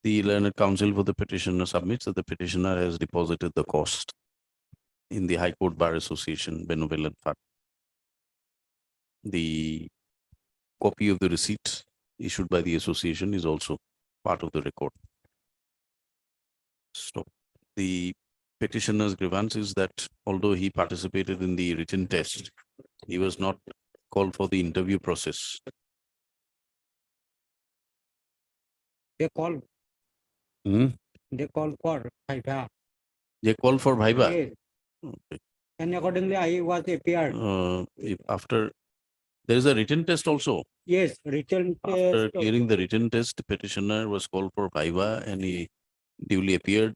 The learned counsel for the petitioner submits that the petitioner has deposited the cost in the High Court Bar Association Benevolent Fund. The copy of the receipt issued by the association is also part of the record. So the petitioner's grievance is that although he participated in the written test, he was not called for the interview process. they call Hmm? for FIVA. They called for Viva. Yes, Okay. and accordingly I was appeared. If after, there is a written test also. Yes, written After test. clearing the written test, the petitioner was called for Viva and he duly appeared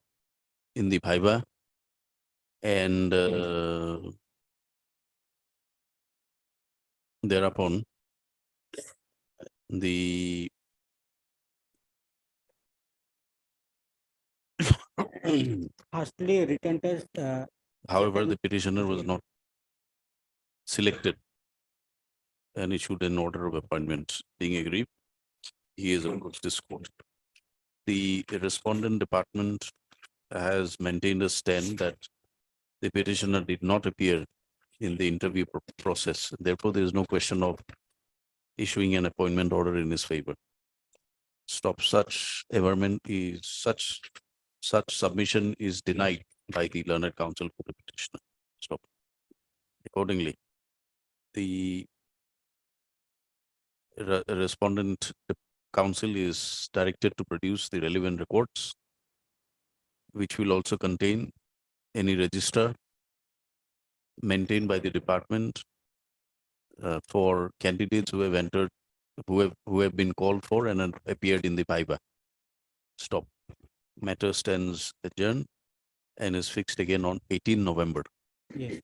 in the Viva. And thereupon, the Firstly, written test. however, the petitioner was not selected and issued an order of appointment. Being aggrieved, he is approached this court. The respondent department has maintained a stand that the petitioner did not appear in the interview process. Therefore, there is no question of issuing an appointment order in his favor. Stop such averment is such submission is denied by the learned counsel for the petitioner. Stop. Accordingly, the respondent counsel is directed to produce the relevant records, which will also contain any register maintained by the department for candidates who have entered, who have been called for and have appeared in the Viva. Stop. Matter stands adjourned and is fixed again on 18 November. Yes.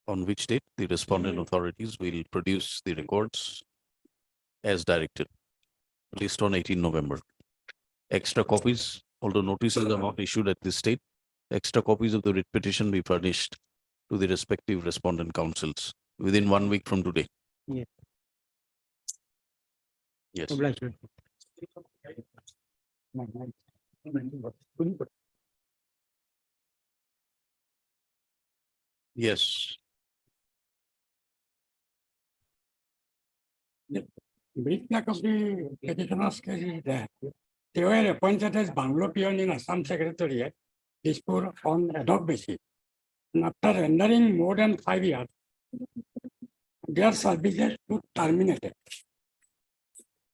On which date the respondent authorities will produce the records as directed, released on 18 November. Extra copies, although notices are not issued at this date, extra copies of the writ petition be furnished to the respective respondent councils within 1 week from today. Yes. Yes. Obliged. Yes. Brief lack of the petitioner's case is that they were appointed as Banglo peon in Assam Secretariat, Dispur on ad hoc basis. And after rendering more than 5 years, their services were terminated.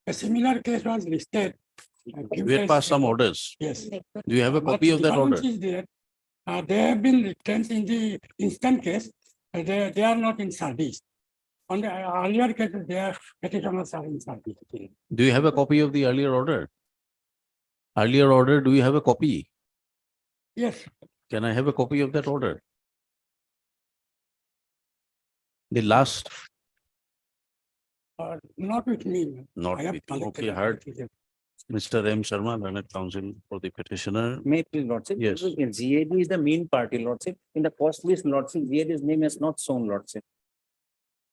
A similar case was listed. We had passed some orders. Yes. Do you have a But copy of that order? difference is that, they have been returned in the instant case, they are not in service. On the earlier cases, their petitioners are in service. Do you have a copy of the earlier order? Earlier order, do you have a copy? Yes, Can I have a copy of that order? The last, not with me. not I have with, collected okay, heard. it. Mr. M. Sharma, Learned Counsel for the petitioner. May please, Lordship. Yes. GAD is the main party, Lordship. In the cost list, Lordship, GAD's name is not shown, Lordship.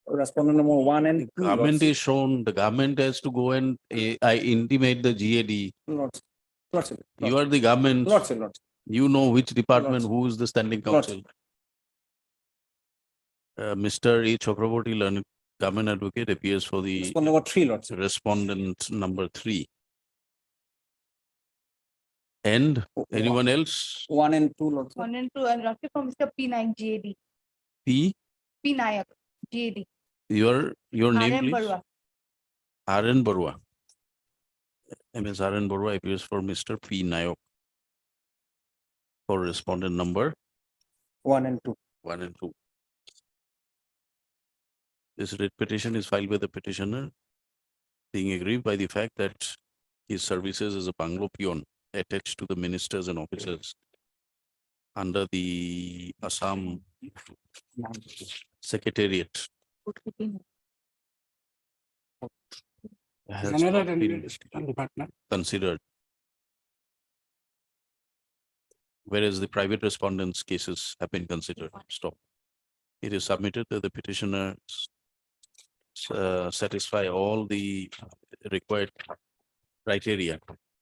Respondent number 1 and 2. Government is shown, the government has to go and I intimate the GAD. Lordship. Lordship. You are the government. Lordship, Lordship. You know which department, Lordship. who is the standing counsel. Mr. E. Chakraborty, Learned Government Advocate, appears for the Respondent number 3, Lordship. respondent number 3. And anyone else? 1 and 2, Lordship. 1 and 2, and Lordship from Mr. P. Nayak, GAD. P, P. Nayak, GAD. your name, RM please? Barua. R.N. Barua. MS R.N. Barua appears for Mr. P. Nayak. For respondent number 1 and 2. 1 and 2. This writ petition is filed by the petitioner, being aggrieved by the fact that his services as a Banglo peon attached to the ministers and officers under the Assam Secretariat has Another not been department. considered. Whereas the private respondents' cases have been considered. Stop. It is submitted that the petitioner satisfy all the required criteria,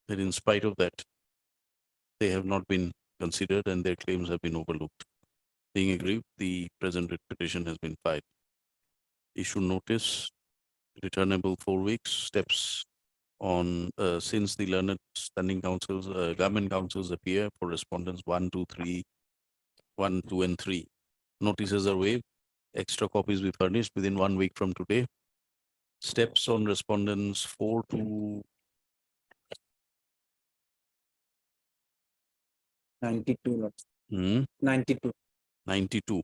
but in spite of that, they have not been considered and their claims have been overlooked. Being aggrieved, the present writ petition has been filed. Issue notice, returnable 4 weeks, steps on, since the learned standing councils, government councils appear for respondents 1, 2, 3, 1, 2, and 3. Notices are waived. Extra copies be furnished within 1 week from today. Steps on respondents 4 to 92, Lordship. 92. 92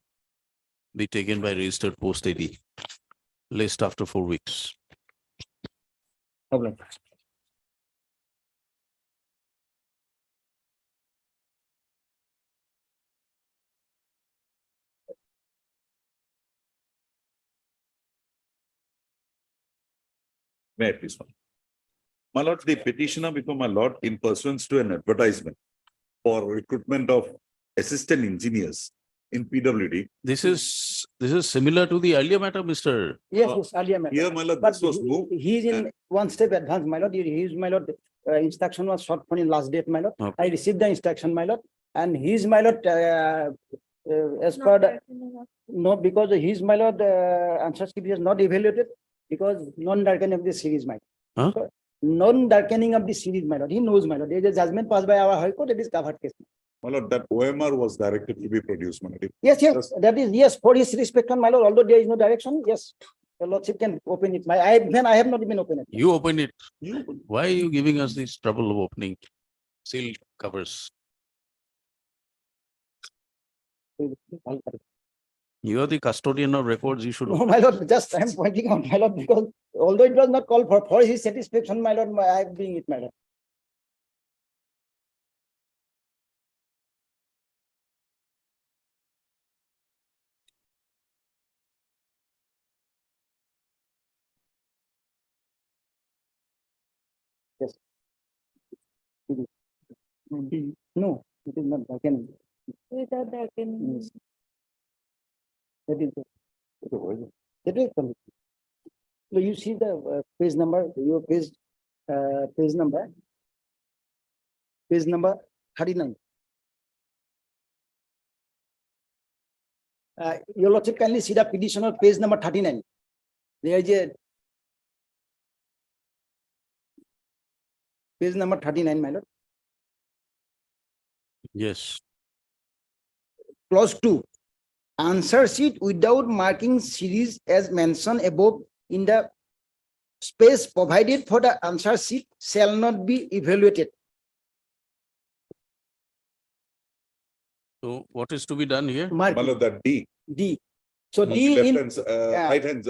be taken by registered post AD. List after 4 weeks. Problem. May I please? My lord, the petitioner before my lord in pursuance to an advertisement for recruitment of assistant engineers in PWD. This is similar to the earlier matter, Mr. Yes, yes, earlier matter. Here, my lord, But this was moved. he is in one step advance, my lord. His, my lord, instruction was short for in last date, my lord. Okay. I received the instruction, my lord, and his, my lord, as per the, no, because his, my lord, answer script is not evaluated because non-darkening of the series, my Huh? lord. Non-darkening of the series, my lord. He knows, my lord. There is a judgment passed by our High Court. It is covered case. My lord, that OMR was directed to be produced, my lord. Yes, yes, that is, yes, for his respect, my lord, although there is no direction, yes. The lordship can open it. I have not even opened it. You open it. Why are you giving us this trouble of opening sealed covers? You are the custodian of records, you should. No, my lord, just I am pointing out, my lord, because although it was not called for his satisfaction, my lord, I am doing it, my lord. Yes. It is. No, it is not, I can. Yes. That is. That is. So you see the page number, your page number 39. Your lordship, kindly see the petitioner page number 39. There is a page number 39, my lord. Yes. Clause 2. Answer sheet without marking series as mentioned above in the space provided for the answer sheet shall not be evaluated. So what is to be done here? Malad, that D. D. So On the D left in hand,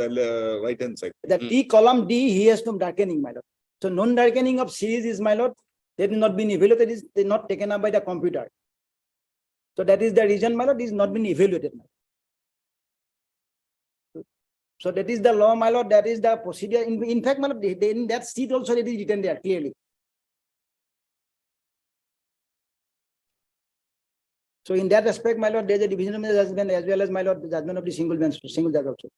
right hand side. the D column D, he has no darkening, my lord. So non-darkening of series is, my lord, they have not been evaluated, is they not taken up by the computer. So that is the reason, my lord, is not been evaluated. So that is the law, my lord, that is the procedure. In fact, my lord, in that sheet also it is written there clearly. So in that aspect, my lord, there is a division of the judgment as well as, my lord, the judgment of the single judge also.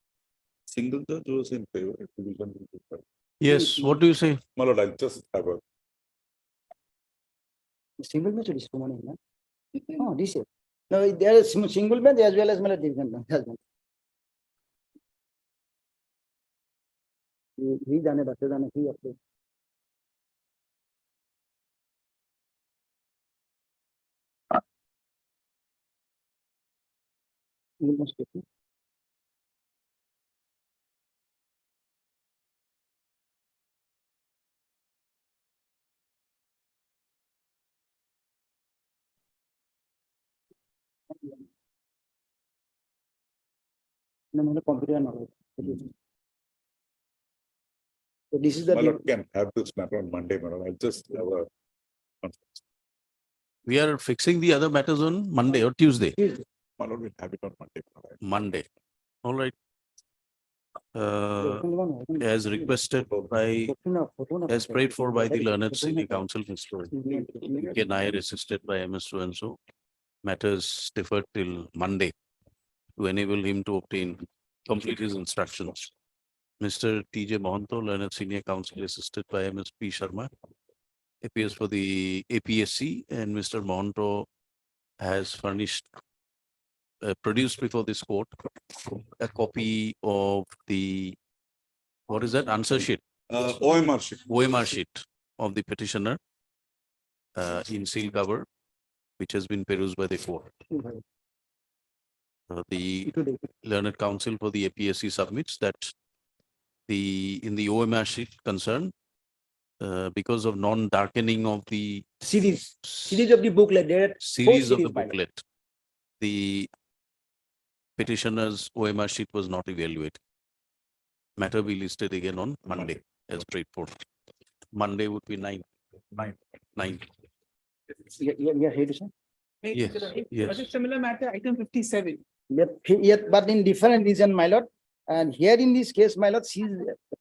Single judge was in favor. Division will be favor. Yes, what do you say? My lord, I'll just have a. Single bench or this one? Oh, this is. No, there is single bench as well as, my lord, division bench judgment. He done it, he approved. No, computer knowledge. So this is the. My lord, can have this matter on Monday, my lord. I'll just have a. conference. We are fixing the other matters on Monday or Tuesday? My lord, we'll have it on Monday. my lord. Monday. All right. As requested by, as prayed for by the learned senior counsel, Mr. K. Nair, assisted by MS so matters deferred till Monday to enable him to obtain, complete his instructions. Mr. T.J. Mohanto, learned senior counsel, assisted by MS P. Sharma, appears for the APSC, and Mr. Mohanto has furnished, produced before this court a copy of the, what is that, answer sheet? OMR sheet. OMR sheet of the petitioner in seal cover, which has been perused by the court. The learned counsel for the APSC submits that in the OMR sheet concerned, because of non-darkening of the Series of the booklet, there are series of the series, my lord. booklet, the petitioner's OMR sheet was not evaluated. Matter be listed again on Monday as prayed for. Monday would be 9. Yeah, here is. Yes, yes. But a similar matter, item 57. Yet, but in different reason, my lord. And here in this case, my lord, she's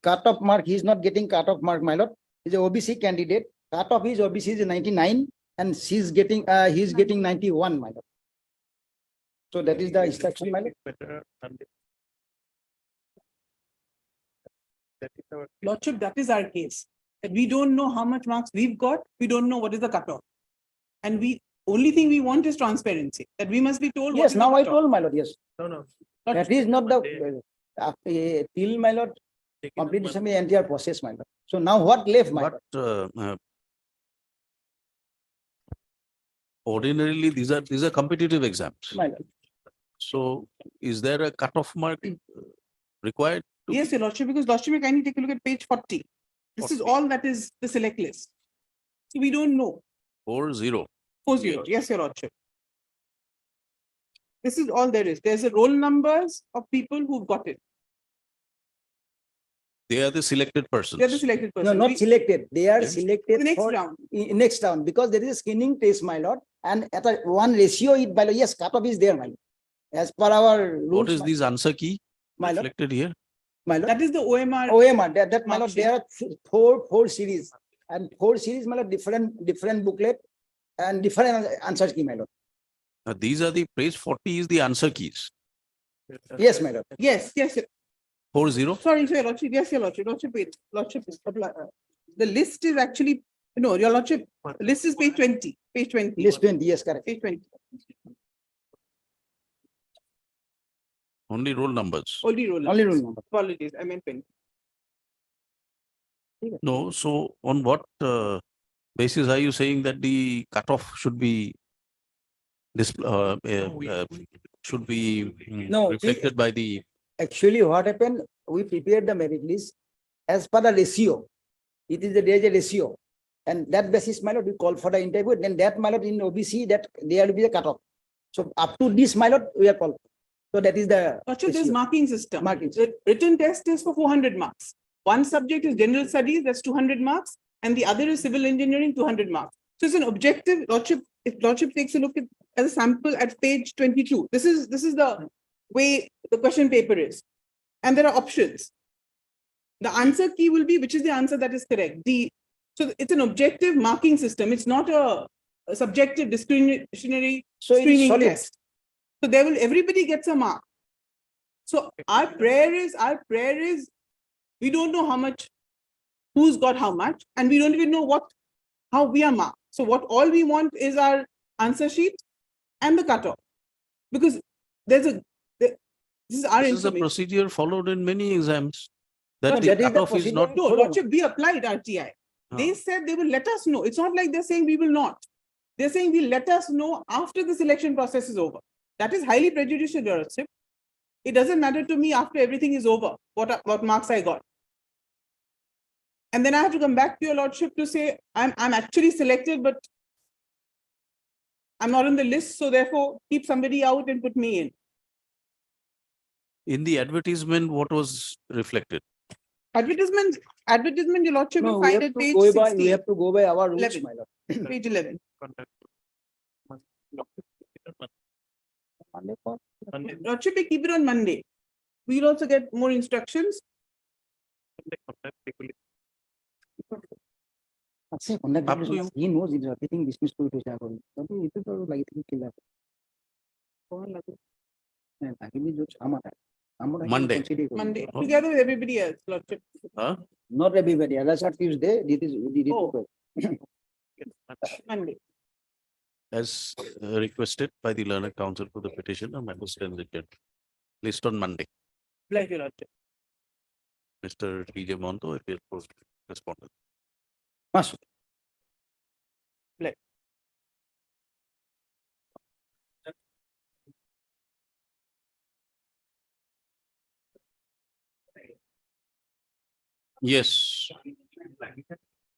cut-off mark, he is not getting cut-off mark, my lord. He's a OBC candidate. Cut-off is OBC is 99 and he's getting 91, my lord. So that is the instruction, my lord. Lordship, that is our case. That we don't know how much marks we've got. We don't know what is the cutoff. And only thing we want is transparency. That we must be told. Yes, now I told, my lord, yes. No. That is not the, till, my lord, completion of the entire process, my lord. So now what left, my lord? But ordinarily, these are competitive exams. My lord. So is there a cutoff mark required? Yes, your lordship, because lordship, you kindly take a look at page 40. This is all that is the select list. So we don't know. 4-0. 40. Yes, your lordship. This is all there is. There's a roll numbers of people who've got it. They are the selected persons. They're the selected No, person. not selected. They are Yes. selected The next for round. next round, because there is a screening test, my lord, and at a one ratio, it by law, yes, cutoff is there, my lord. As per our rules. What is this answer key My lord, reflected here? my lord. That is the OMR. OMR, that, my Mark lord, sheet. there are four series, and four series, my lord, different booklet and different answer key, my lord. Now, these are the page 40 is the answer keys. Yes, my lord. Yes, yes. 40. Sorry, your lordship. Yes, your lordship. Lordship is the list is actually, no, your lordship, list is page 20. Page 20. List 20, yes, correct. Page 20. Only roll numbers. Only roll. Only numbers. roll number. Apologies, I meant 20. No, so on what basis are you saying that the cutoff should be should be No, see- reflected by the Actually, what happened, we prepared the merit list as per the ratio. It is there is a ratio. And that basis, my lord, we call for the interview, then that, my lord, in OBC, that there will be a cutoff. So up to this, my lord, we are called. So that is the. Lordship, there's ratio. marking system. Marking. The written test is for 400 marks. One subject is general studies, that's 200 marks, and the other is civil engineering, 200 marks. So it's an objective. Lordship, if Lordship takes a look at as a sample at page 22, this is the way the question paper is. And there are options. The answer key will be which is the answer that is correct. So it's an objective marking system. It's not a subjective discretionary So it is screening solid. test. So everybody gets a mark. So our prayer is, we don't know how much, who's got how much, and we don't even know how we are marked. So all we want is our answer sheet and the cutoff. Because this is our this is a information. procedure followed in many exams. No, That the that is the cutoff is not. No, Lordship, we applied RTI. They Ah. said they will let us know. It's not like they're saying we will not. They're saying we'll let us know after the selection process is over. That is highly prejudicial, Your Lordship. It doesn't matter to me after everything is over, what marks I got. And then I have to come back to Your Lordship to say, I'm actually selected, but I'm not on the list. So therefore, keep somebody out and put me in. In the advertisement, what was reflected? Advertisement, Your Lordship No, will we find have at to page go by, 16. we have to go by our rules, 11. my lord. Page 11. Lordship, we keep it on Monday. We'll also get more instructions. Say, conduct Up to discussion. He knows it is getting dismissed to it. It is like killer. Monday. Monday, Oh. together with everybody else, Lordship. Huh? Not everybody. Others are Tuesday. This is we did it. Oh. Monday. As requested by the learned counsel for the petition, a member stands adjourned. List on Monday. Bless you, Lordship. Mr. T.J. Monto, appeal for respondent. Masuk. Yes.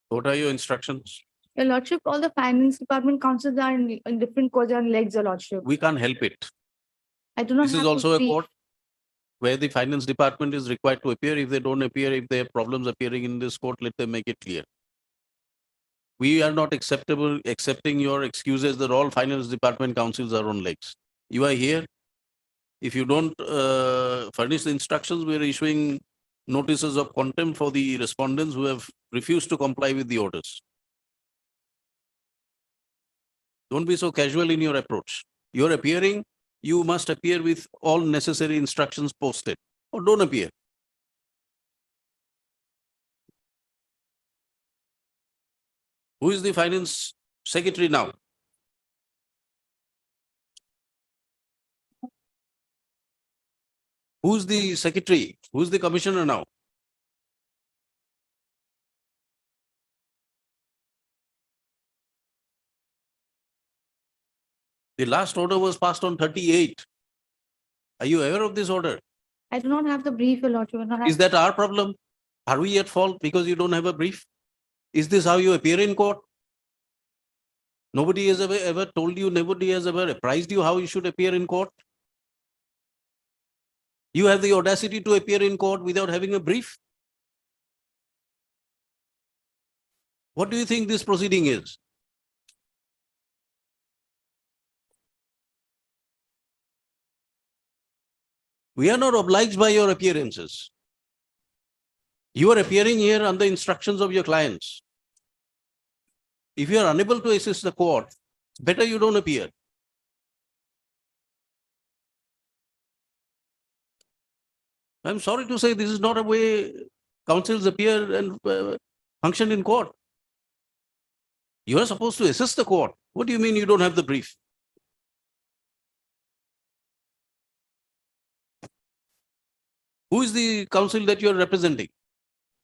What are your instructions? Your Lordship, all the finance department councils are in different codes and legs, Your Lordship. We can't help it. I do not This have is to also a brief. court where the finance department is required to appear. If they don't appear, if they have problems appearing in this court, let them make it clear. We are not accepting your excuses that all finance department councils are on legs. You are here. If you don't furnish the instructions, we are issuing notices of contempt for the respondents who have refused to comply with the orders. Don't be so casual in your approach. You're appearing, you must appear with all necessary instructions posted, or don't appear. Who is the finance secretary now? Who's the secretary? Who's the commissioner now? The last order was passed on 38. Are you aware of this order? I do not have the brief, Your Lordship. and I- Is that our problem? Are we at fault because you don't have a brief? Is this how you appear in court? Nobody has ever told you, nobody has ever apprised you how you should appear in court? You have the audacity to appear in court without having a brief? What do you think this proceeding is? We are not obliged by your appearances. You are appearing here under instructions of your clients. If you are unable to assist the court, better you don't appear. I'm sorry to say this is not a way counsels appear and function in court. You are supposed to assist the court. What do you mean you don't have the brief? Who is the counsel that you are representing?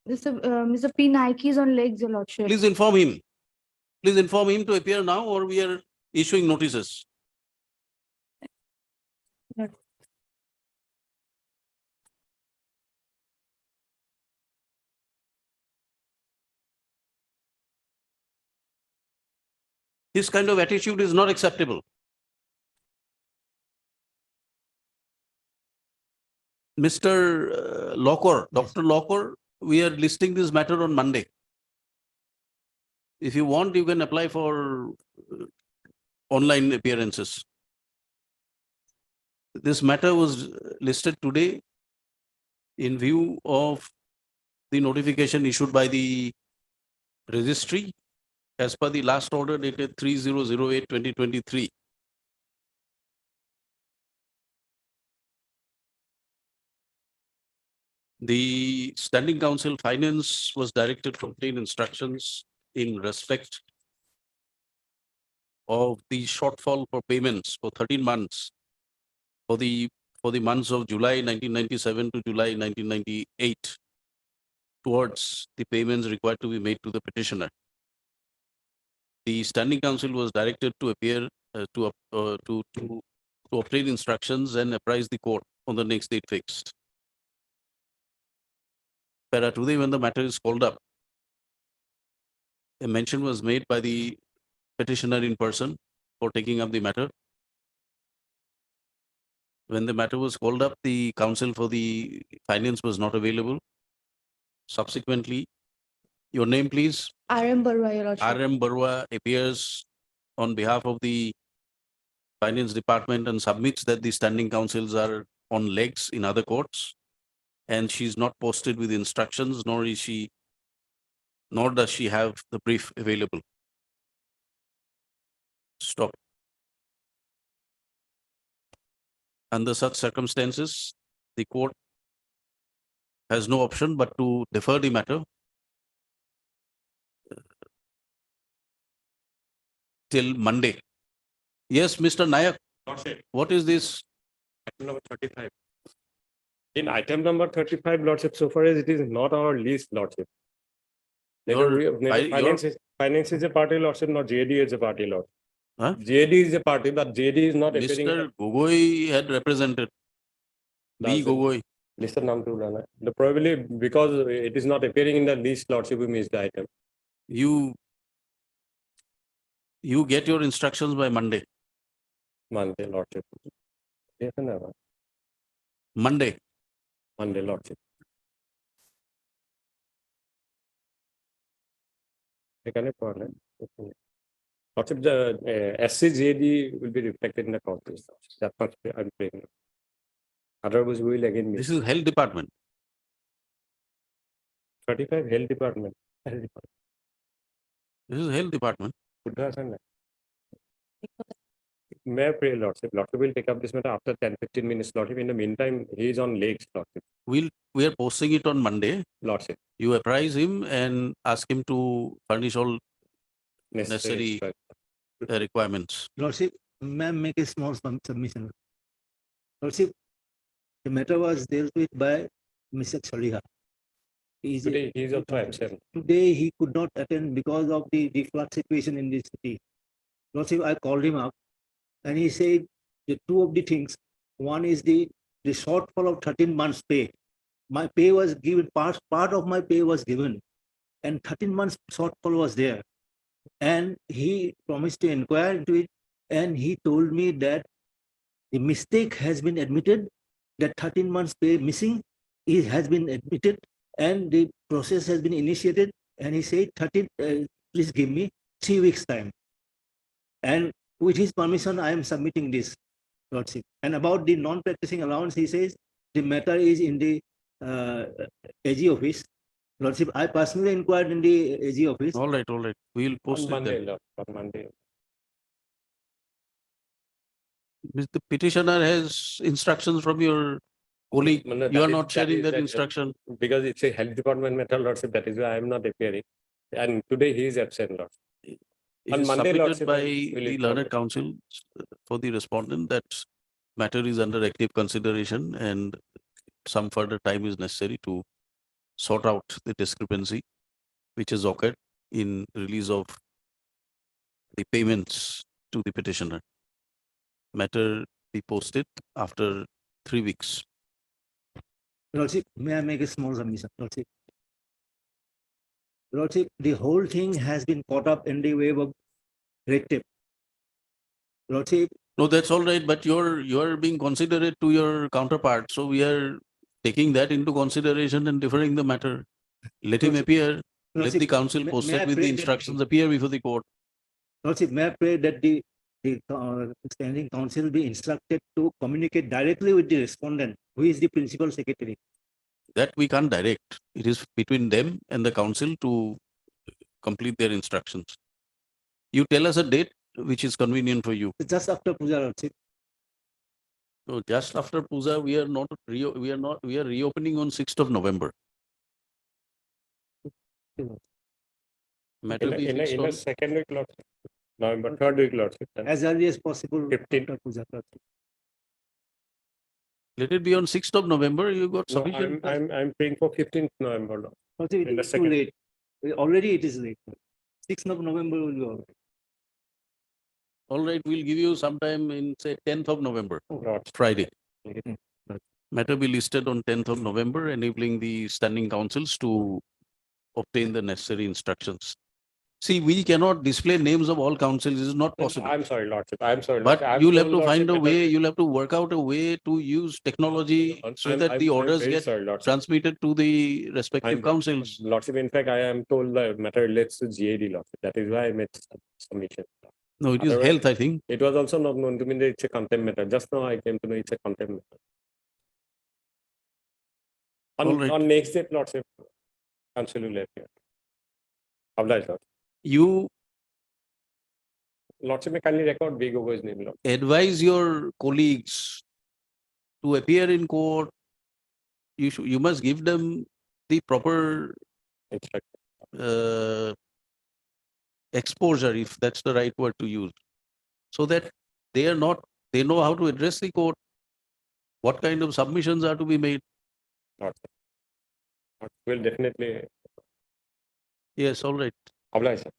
Mr. P. Nike is on legs, Your Lordship. Please inform him. Please inform him to appear now or we are issuing notices. Yes. This kind of attitude is not acceptable. Mr. Locker, Dr. Locker, we are listing this matter on Monday. If you want, you can apply for online appearances. This matter was listed today in view of the notification issued by the registry as per the last order dated 3008-2023. The Standing Council Finance was directed to obtain instructions in respect of the shortfall for payments for 13 months for the months of July 1997 to July 1998 towards the payments required to be made to the petitioner. The Standing Council was directed to appear to obtain instructions and apprise the court on the next date fixed. Today, when the matter is called up, a mention was made by the petitioner in person for taking up the matter. When the matter was called up, the counsel for the finance was not available. Subsequently, your name, please. RM Barua, Your Lordship. RM Barua appears on behalf of the finance department and submits that the standing counsels are on legs in other courts. And she's not posted with instructions, nor does she have the brief available. Stop. Under such circumstances, the court has no option but to defer the matter till Monday. Yes, Mr. Nayak, Lordship, what is this? item number 35. In item number 35, Lordship, so far as it is not our list, Lordship. Finance is a party, Lordship, not JD is a party, Lord. Huh? JD is a party, but JD is not appearing. Mr. Gogoi had represented. B. Gogoi. Mr. Namtu, the probably because it is not appearing in the list, Lordship, we missed the item. You get your instructions by Monday. Monday, Lordship. Yes, no. Monday. Monday, Lordship. Lordship, the SCJD will be reflected in the court. That much I'm praying. Otherwise, we will again miss. This is Health Department. 35 Health Department. This is Health Department. May I pray, Lordship? Lordship will take up this matter after 10-15 minutes, Lordship. In the meantime, he is on legs, Lordship. We are posting it on Monday. Lordship. You apprise him and ask him to furnish all necessary requirements. Lordship, may I make a small submission? Lordship, the matter was dealt with by Mr. Chaliha. Today, he is also absent. Today, he could not attend because of the flood situation in the city. Lordship, I called him up and he said the two of the things. One is the shortfall of 13 months pay. My pay was given, part of my pay was given, and 13 months shortfall was there. And he promised to inquire into it, and he told me that the mistake has been admitted that 13 months pay missing has been admitted and the process has been initiated. And he said, please give me 3 weeks time. And with his permission, I am submitting this, Lordship. And about the non-practicing allowance, he says the matter is in the AG office. Lordship, I personally inquired in the AG office. All right, we'll post On it then. Monday, Lord, on Monday. The petitioner has instructions from your colleague. No, You are that not sharing that is- instruction. Because it's a health department matter, Lordship, that is why I am not appearing. And today he is absent, Lord. It On is Monday, submitted Lordship, by I will the inform learned you. counsel for the respondent that matter is under active consideration and some further time is necessary to sort out the discrepancy which has occurred in release of the payments to the petitioner. Matter be posted after 3 weeks. Lordship, may I make a small submission, Lordship? Lordship, the whole thing has been caught up in the web of red tape. Lordship, No, that's all right, but you're being considerate to your counterpart. So we are taking that into consideration and deferring the matter. Let him Lordship, appear. Let Lordship, the council may I posted with pray the that- instructions appear before the court. Lordship, may I pray that the standing council be instructed to communicate directly with the respondent, who is the principal secretary. That we can't direct. It is between them and the council to complete their instructions. You tell us a date which is convenient for you. Just after Puja, Lordship. So just after Puja, we are reopening on 6th of November. Matter be fixed In a on second week, Lordship. November, third week, Lordship. As early as possible 15. after Puja, Lordship. let it be on 6th of November. You got No, sufficient. time. I'm paying for 15th November, Lord. Lordship, In it the is too second- late. Already it is late. 6th of November will be all right. All right, we'll give you sometime in say 10th of November, Lord. Friday. Mm. Matter be listed on 10th of November, enabling the standing councils to obtain the necessary instructions. See, we cannot display names of all councils. It is not possible. I'm sorry, Lordship. I'm sorry. But Lordship. I'm you'll have told, to find a Lordship, way, you'll have to work out a way to use technology so that the I'm orders very get sorry, Lordship. transmitted to the respective I'm- councils. Lordship, in fact, I am told the matter relates to GAD, Lordship. That is why I made submission. No, it is Otherwise- health, I think. It was also not known to me that it's a contempt matter. Just now I came to know it's a contempt matter. All right. On next date, Lordship, council will appear. Obliged, Lord. You Lordship, may kindly record Big Ogo's name, Lord. advise your colleagues to appear in court. You must give them the proper Instruction. exposure, if that's the right word to use, so that they know how to address the court, what kind of submissions are to be made. Lordship. Will definitely Yes, all right. oblige, sir.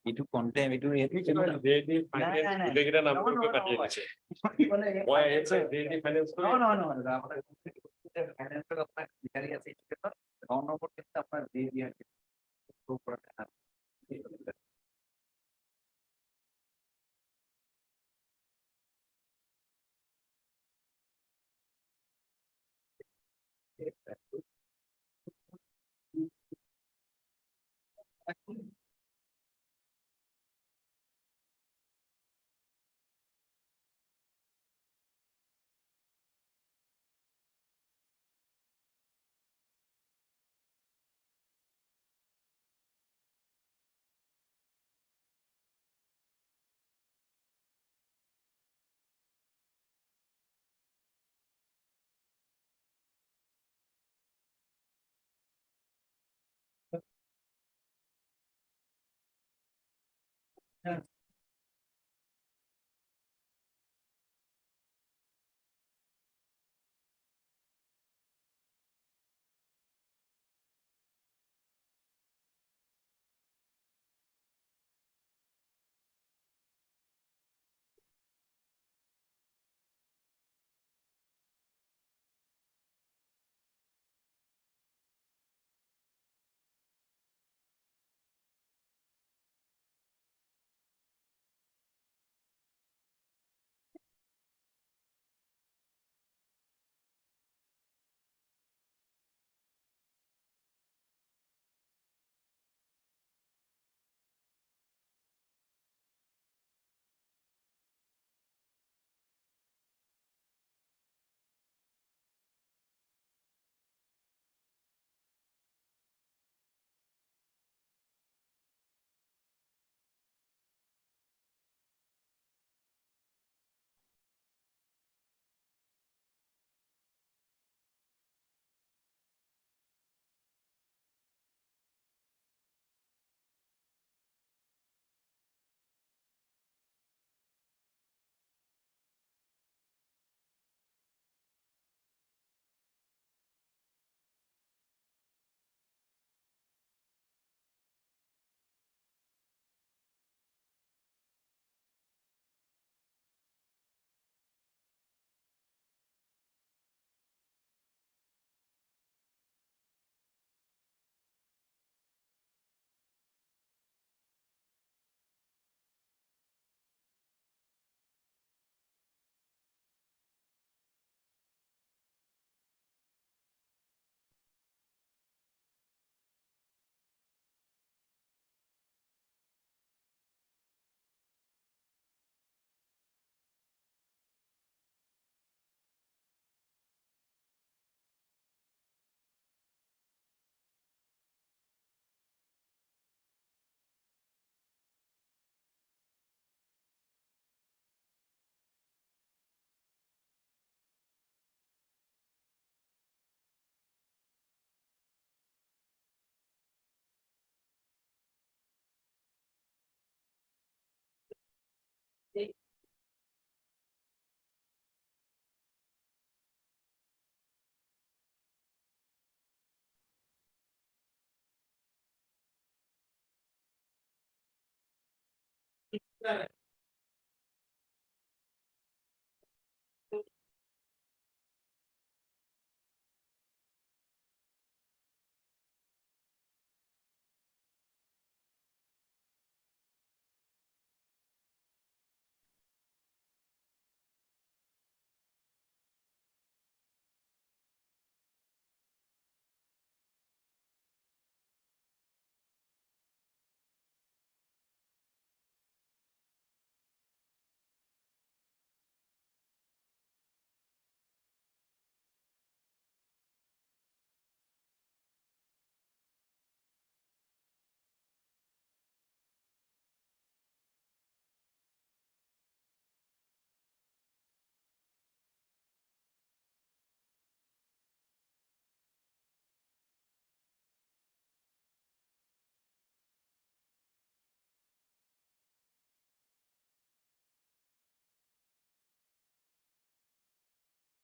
Itu content, itu